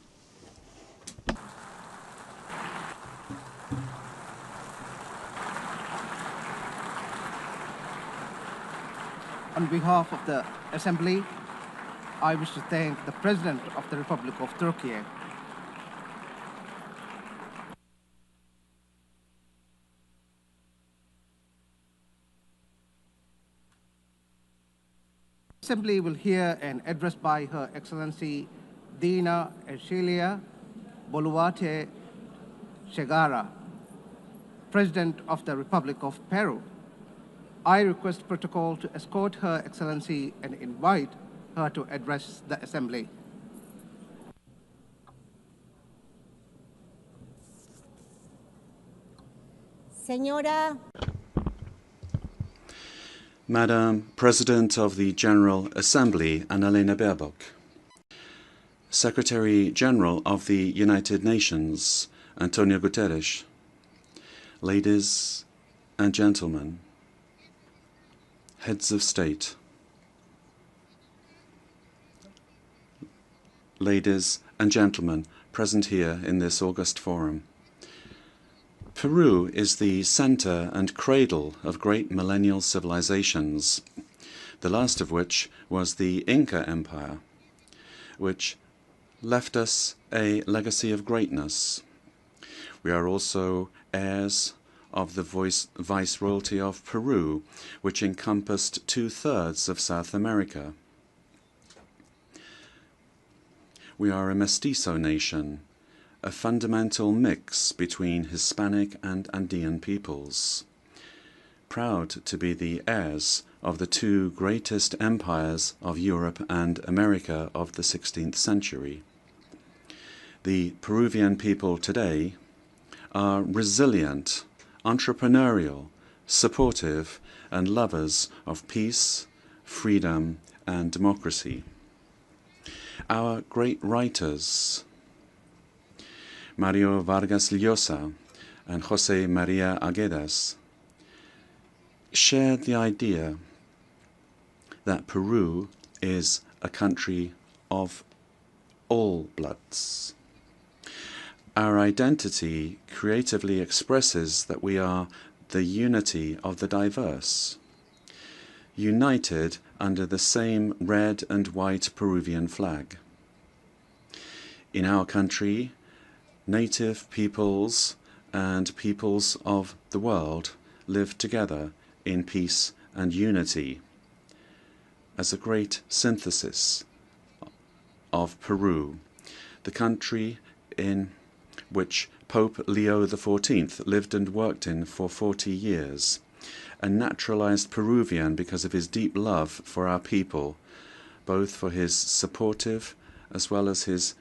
On behalf of the Assembly, I wish to thank the President of the Republic of Turkey. Assembly will hear an address by Her Excellency Dina Ercilia Boluarte Segara, President of the Republic of Peru. I request protocol to escort Her Excellency and invite her to address the Assembly. Señora. Madam President of the General Assembly, Annalena Baerbock. Secretary General of the United Nations, Antonio Guterres. Ladies and gentlemen, heads of state, ladies and gentlemen present here in this august forum. Peru is the center and cradle of great millennial civilizations, the last of which was the Inca Empire, which left us a legacy of greatness. We are also heirs of the Viceroyalty of Peru, which encompassed 2/3 of South America. We are a mestizo nation, a fundamental mix between Hispanic and Andean peoples, proud to be the heirs of the two greatest empires of Europe and America of the 16th century. The Peruvian people today are resilient, entrepreneurial, supportive, and lovers of peace, freedom, and democracy. Our great writers, Mario Vargas Llosa and José María Arguedas, shared the idea that Peru is a country of all bloods. Our identity creatively expresses that we are the unity of the diverse, united under the same red and white Peruvian flag. In our country, native peoples and peoples of the world live together in peace and unity as a great synthesis of Peru, the country in which Pope Leo XIV lived and worked in for 40 years, a naturalized Peruvian because of his deep love for our people, both for his supportive as well as his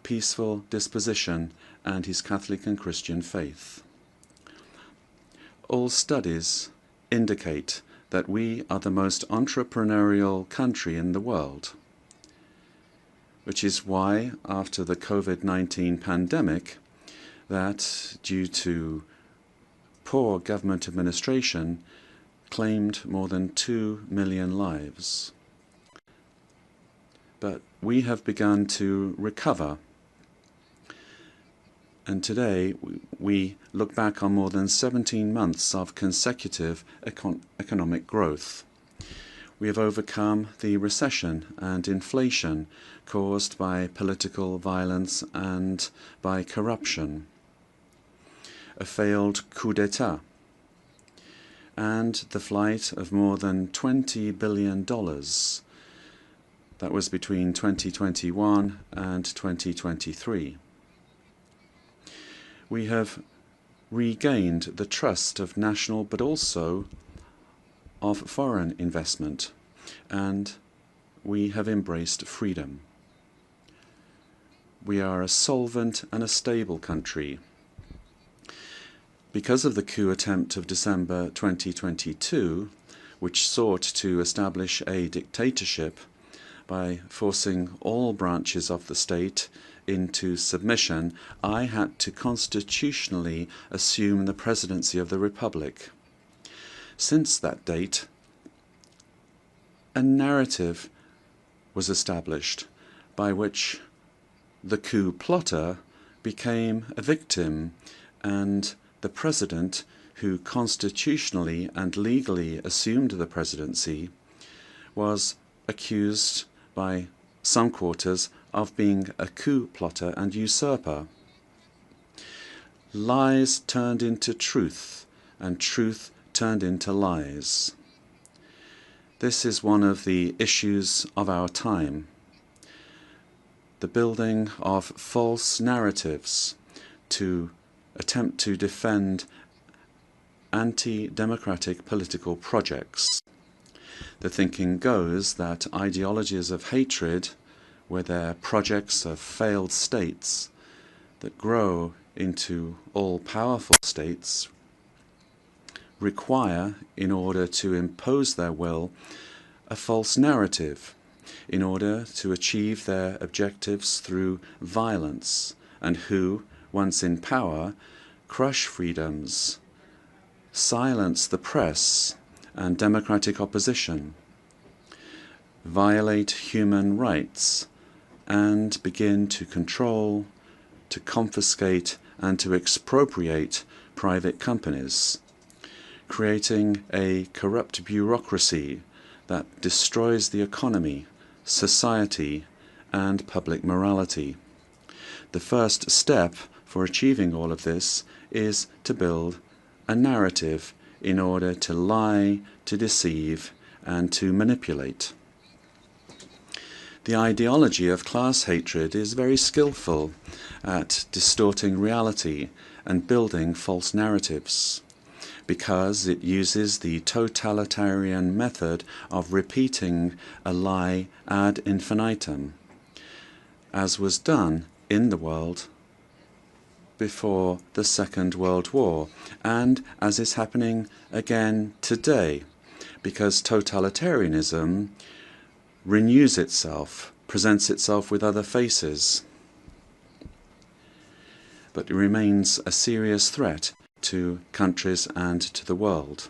peaceful disposition and his Catholic and Christian faith. All studies indicate that we are the most entrepreneurial country in the world, which is why, after the COVID-19 pandemic, that, due to poor government administration, claimed more than 2 million lives. But we have begun to recover, and today we look back on more than 17 months of consecutive economic growth. We have overcome the recession and inflation caused by political violence and by corruption, a failed coup d'etat, and the flight of more than $20 billion. That was between 2021 and 2023. We have regained the trust of national but also of foreign investment, and we have embraced freedom. We are a solvent and a stable country. Because of the coup attempt of December 2022, which sought to establish a dictatorship by forcing all branches of the state into submission, I had to constitutionally assume the presidency of the Republic. Since that date, a narrative was established by which the coup plotter became a victim, and the president, who constitutionally and legally assumed the presidency, was accused by some quarters of being a coup plotter and usurper. Lies turned into truth, and truth turned into lies. This is one of the issues of our time. The building of false narratives to attempt to defend anti-democratic political projects. The thinking goes that ideologies of hatred, where they're projects of failed states that grow into all-powerful states, require, in order to impose their will, a false narrative, in order to achieve their objectives through violence, and who, once in power, crush freedoms, silence the press and democratic opposition, violate human rights, and begin to control, to confiscate, and to expropriate private companies, creating a corrupt bureaucracy that destroys the economy, society, and public morality. The first step for achieving all of this is to build a narrative in order to lie, to deceive, and to manipulate. The ideology of class hatred is very skillful at distorting reality and building false narratives, because it uses the totalitarian method of repeating a lie ad infinitum, as was done in the world before the Second World War, and as is happening again today, because totalitarianism renews itself, presents itself with other faces, but it remains a serious threat to countries and to the world.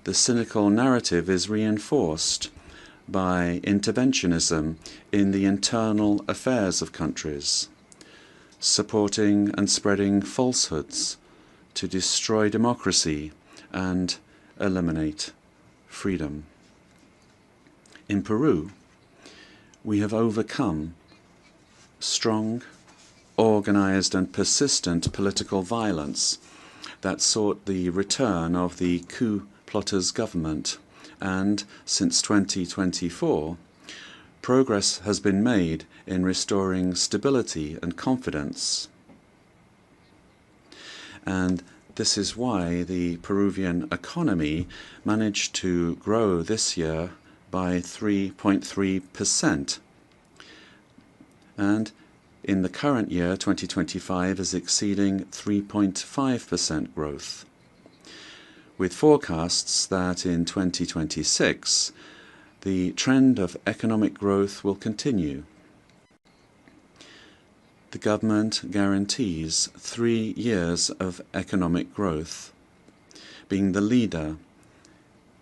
The cynical narrative is reinforced by interventionism in the internal affairs of countries, supporting and spreading falsehoods to destroy democracy and eliminate freedom. In Peru, we have overcome strong, organized and persistent political violence that sought the return of the coup plotters' government, and since 2024, progress has been made in restoring stability and confidence. And this is why the Peruvian economy managed to grow this year by 3.3%. And in the current year, 2025, is exceeding 3.5% growth, with forecasts that in 2026 the trend of economic growth will continue. The government guarantees 3 years of economic growth, being the leader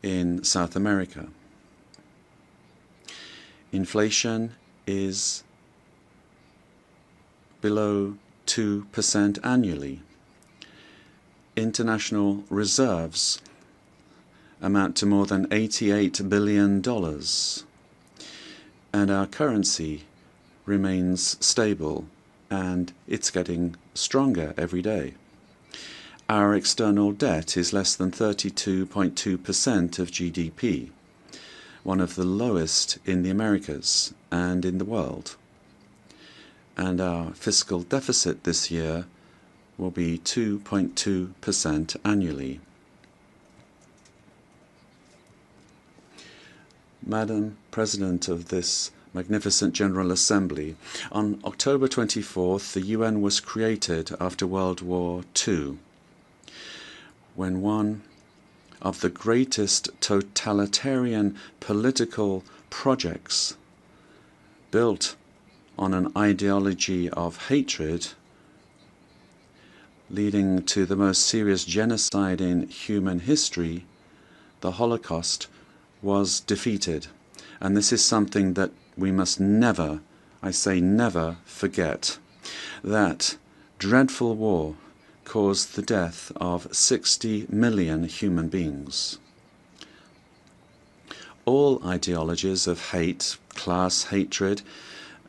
in South America. Inflation is below 2% annually. International reserves amount to more than $88 billion, and our currency remains stable, and it's getting stronger every day. Our external debt is less than 32.2% of GDP, one of the lowest in the Americas and in the world. And our fiscal deficit this year will be 2.2% annually. Madam President of this magnificent General Assembly, on October 24th, the UN was created after World War II, when one of the greatest totalitarian political projects built on an ideology of hatred, leading to the most serious genocide in human history, the Holocaust, was defeated. And this is something that we must never, I say never, forget. That dreadful war caused the death of 60 million human beings. all ideologies of hate, class hatred,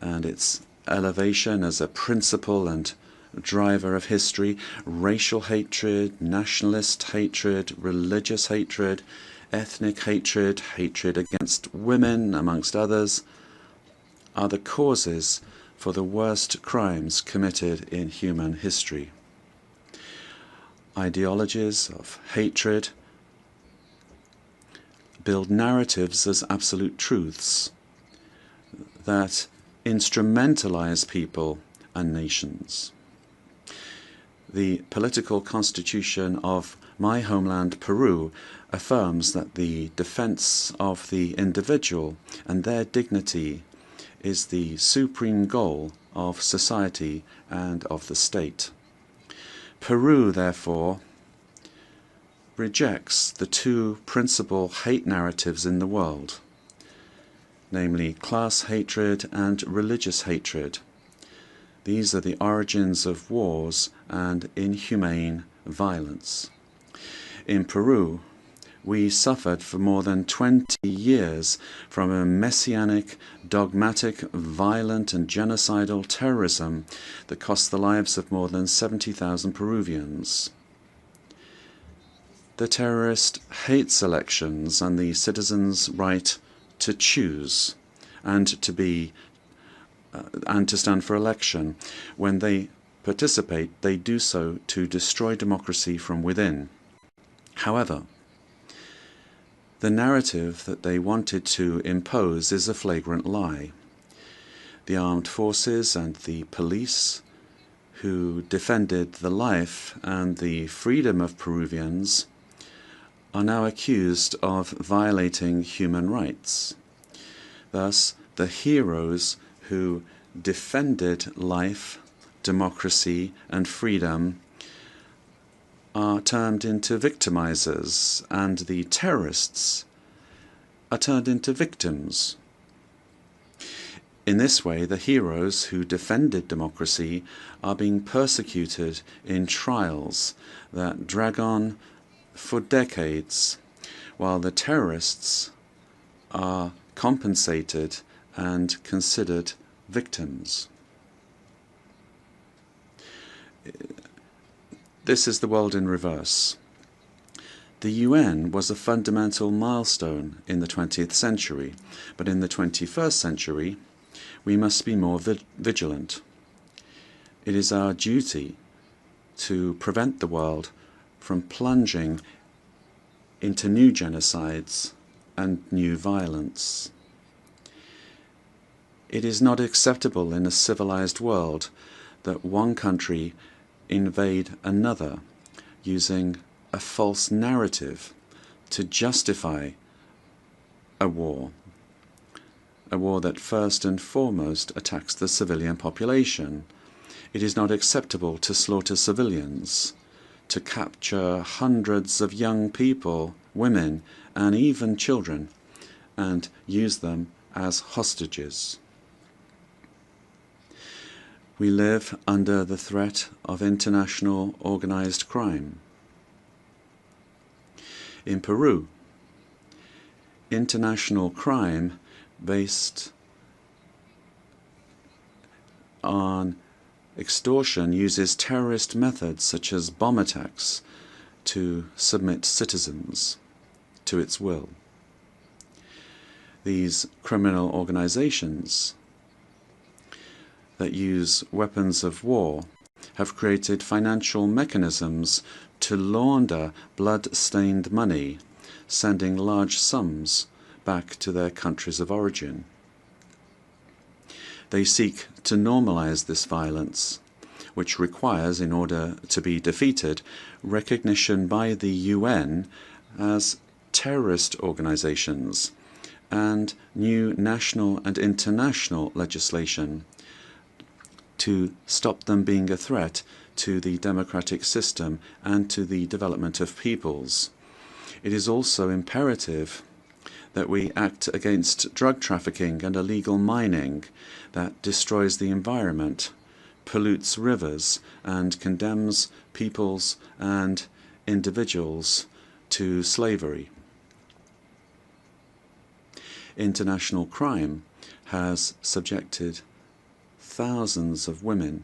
and its elevation as a principle and driver of history, racial hatred, nationalist hatred, religious hatred, ethnic hatred, hatred against women, amongst others, are the causes for the worst crimes committed in human history. Ideologies of hatred build narratives as absolute truths that instrumentalize people and nations. The political constitution of my homeland, Peru, affirms that the defense of the individual and their dignity is the supreme goal of society and of the state. Peru, therefore, rejects the two principal hate narratives in the world, namely class hatred and religious hatred. These are the origins of wars and inhumane violence. In Peru, we suffered for more than 20 years from a messianic, dogmatic, violent and genocidal terrorism that cost the lives of more than 70,000 Peruvians. The terrorist hates elections and the citizens' right to choose and to stand for election. When they participate, they do so to destroy democracy from within. However, the narrative that they wanted to impose is a flagrant lie. The armed forces and the police, who defended the life and the freedom of Peruvians, are now accused of violating human rights. Thus, the heroes who defended life, democracy, and freedom are turned into victimizers, and the terrorists are turned into victims. In this way, the heroes who defended democracy are being persecuted in trials that drag on for decades, while the terrorists are compensated and considered victims. This is the world in reverse. The UN was a fundamental milestone in the 20th century, but in the 21st century, we must be more vigilant. It is our duty to prevent the world from plunging into new genocides and new violence. It is not acceptable in a civilized world that one country invade another using a false narrative to justify a war that first and foremost attacks the civilian population. It is not acceptable to slaughter civilians, to capture hundreds of young people, women, and even children, and use them as hostages. We live under the threat of international organized crime. In Peru, international crime based on extortion uses terrorist methods such as bomb attacks to submit citizens to its will. These criminal organizations that use weapons of war have created financial mechanisms to launder blood-stained money, sending large sums back to their countries of origin. They seek to normalize this violence, which requires, in order to be defeated, recognition by the UN as terrorist organizations and new national and international legislation to stop them being a threat to the democratic system and to the development of peoples. It is also imperative that we act against drug trafficking and illegal mining that destroys the environment, pollutes rivers, and condemns peoples and individuals to slavery. International crime has subjected thousands of women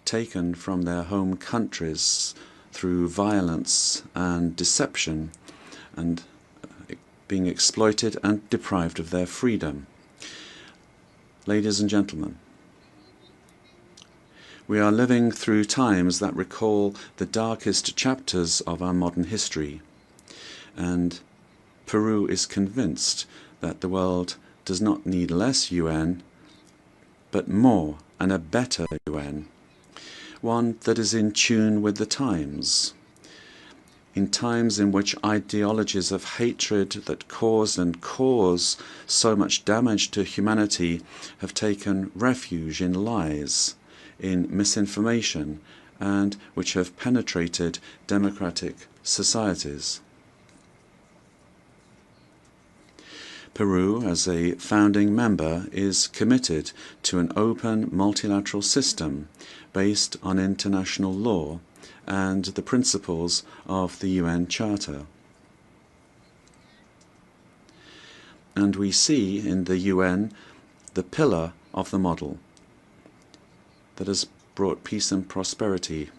taken from their home countries through violence and deception and being exploited and deprived of their freedom. Ladies and gentlemen, we are living through times that recall the darkest chapters of our modern history, and Peru is convinced that the world does not need less UN, but more and a better UN, one that is in tune with the times. In times in which ideologies of hatred that caused and cause so much damage to humanity have taken refuge in lies, in misinformation, and which have penetrated democratic societies. Peru, as a founding member, is committed to an open multilateral system based on international law and the principles of the UN Charter. And we see in the UN the pillar of the model that has brought peace and prosperity.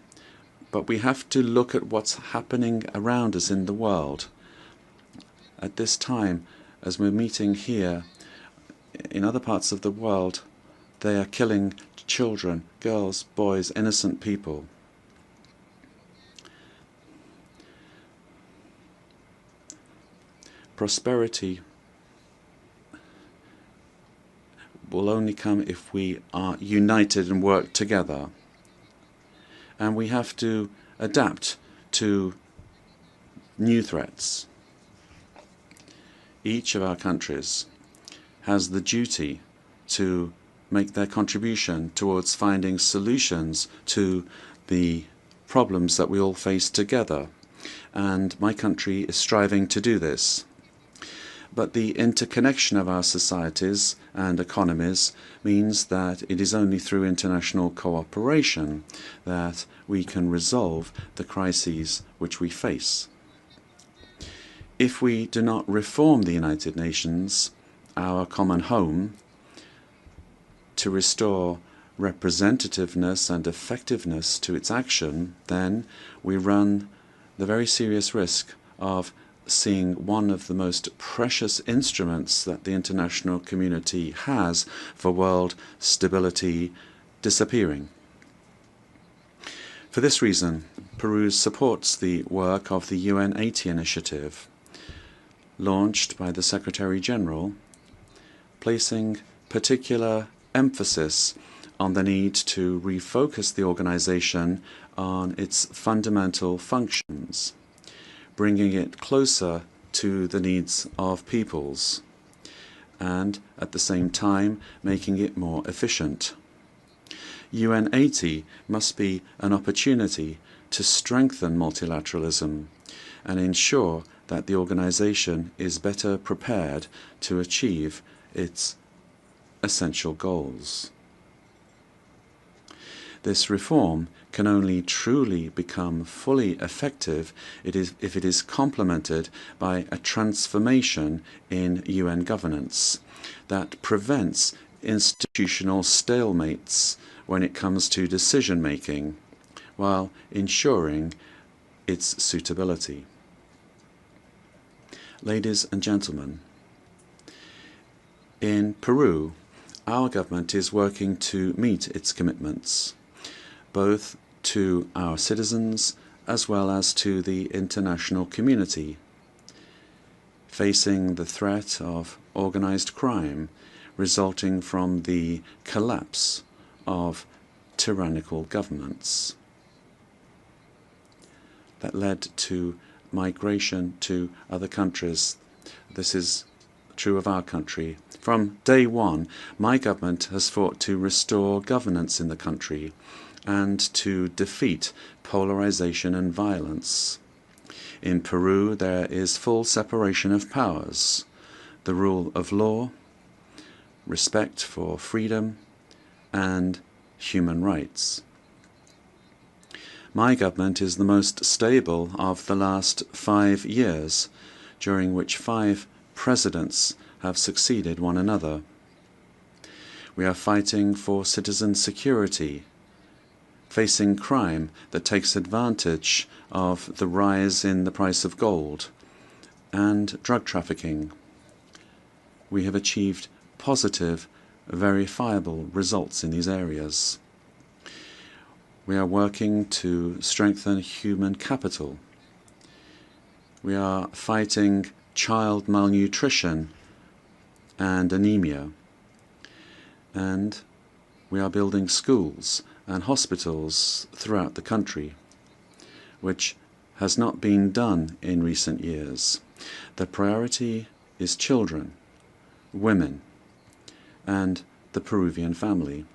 But we have to look at what's happening around us in the world. At this time, as we're meeting here, in other parts of the world, they are killing children, girls, boys, innocent people. Prosperity will only come if we are united and work together. And we have to adapt to new threats. Each of our countries has the duty to make their contribution towards finding solutions to the problems that we all face together. And my country is striving to do this. But the interconnection of our societies and economies means that it is only through international cooperation that we can resolve the crises which we face. If we do not reform the United Nations, our common home, to restore representativeness and effectiveness to its action, then we run the very serious risk of seeing one of the most precious instruments that the international community has for world stability disappearing. For this reason, Peru supports the work of the UN 80 initiative, launched by the Secretary General, placing particular emphasis on the need to refocus the organization on its fundamental functions, bringing it closer to the needs of peoples, and at the same time making it more efficient. UN 80 must be an opportunity to strengthen multilateralism and ensure that the organization is better prepared to achieve its essential goals. This reform can only truly become fully effective if it is complemented by a transformation in UN governance that prevents institutional stalemates when it comes to decision-making, while ensuring its suitability. Ladies and gentlemen, in Peru, our government is working to meet its commitments, both to our citizens as well as to the international community, facing the threat of organized crime resulting from the collapse of tyrannical governments that led to migration to other countries. This is true of our country. From day one, my government has fought to restore governance in the country and to defeat polarization and violence. In Peru, there is full separation of powers, the rule of law, respect for freedom, and human rights. My government is the most stable of the last 5 years, during which 5 presidents have succeeded one another. We are fighting for citizen security, facing crime that takes advantage of the rise in the price of gold, and drug trafficking. We have achieved positive, verifiable results in these areas. We are working to strengthen human capital. We are fighting child malnutrition and anemia. And we are building schools and hospitals throughout the country, which has not been done in recent years. The priority is children, women, and the Peruvian family.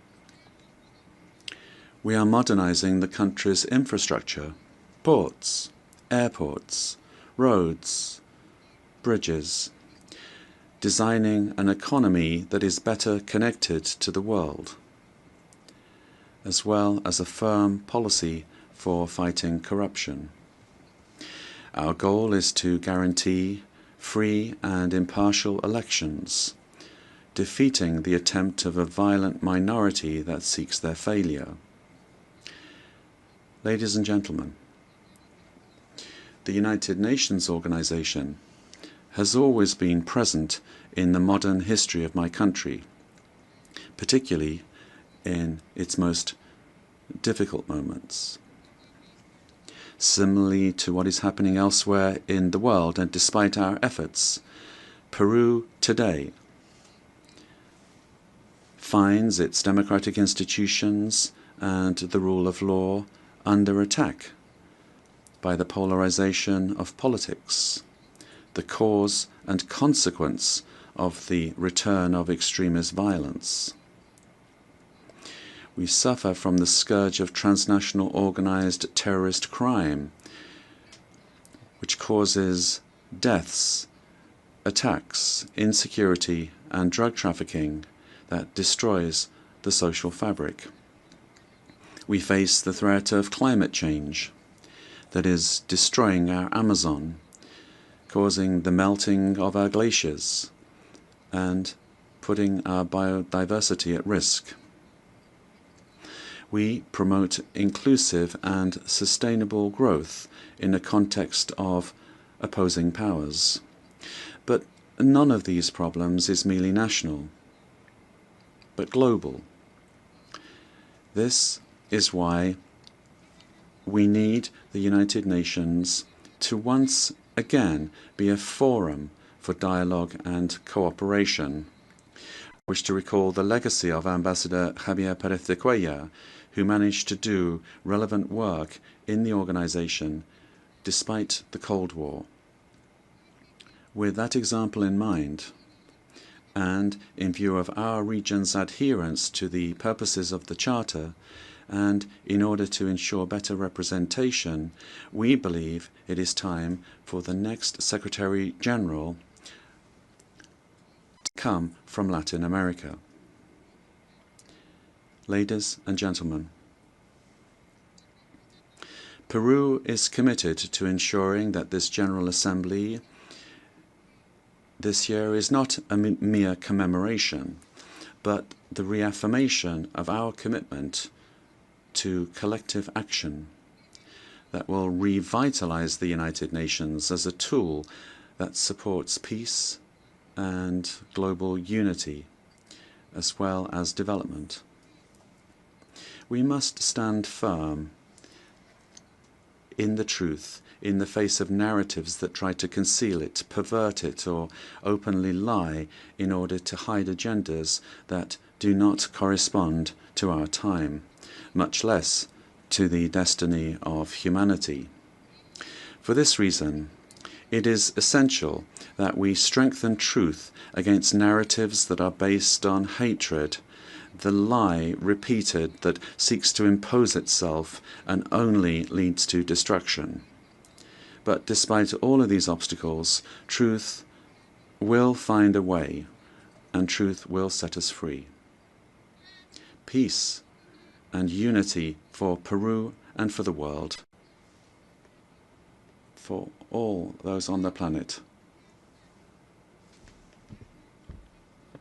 We are modernizing the country's infrastructure, ports, airports, roads, bridges, designing an economy that is better connected to the world, as well as a firm policy for fighting corruption. Our goal is to guarantee free and impartial elections, defeating the attempt of a violent minority that seeks their failure. Ladies and gentlemen, the United Nations organization has always been present in the modern history of my country, particularly in its most difficult moments. Similarly to what is happening elsewhere in the world, and despite our efforts, Peru today finds its democratic institutions and the rule of law under attack by the polarization of politics, the cause and consequence of the return of extremist violence. We suffer from the scourge of transnational organized terrorist crime, which causes deaths, attacks, insecurity, and drug trafficking that destroys the social fabric. We face the threat of climate change that is destroying our Amazon, causing the melting of our glaciers, and putting our biodiversity at risk. We promote inclusive and sustainable growth in a context of opposing powers. But none of these problems is merely national, but global. This is why we need the United Nations to once again be a forum for dialogue and cooperation. I wish to recall the legacy of Ambassador Javier Pérez de Cuellar, who managed to do relevant work in the organization despite the Cold War. With that example in mind, and in view of our region's adherence to the purposes of the Charter, and in order to ensure better representation, we believe it is time for the next Secretary General to come from Latin America. Ladies and gentlemen, Peru is committed to ensuring that this General Assembly this year is not a mere commemoration, but the reaffirmation of our commitment to collective action that will revitalize the United Nations as a tool that supports peace and global unity, as well as development. We must stand firm in the truth in the face of narratives that try to conceal it, pervert it, or openly lie in order to hide agendas that do not correspond to our time, much less to the destiny of humanity. For this reason, it is essential that we strengthen truth against narratives that are based on hatred, the lie repeated that seeks to impose itself and only leads to destruction. But despite all of these obstacles, truth will find a way, and truth will set us free. Peace and unity for Peru and for the world, for all those on the planet.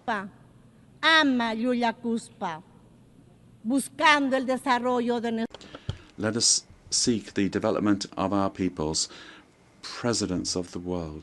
ama Kuspa, buscando el desarrollo de nuestro. Let us seek the development of our peoples, presidents of the world.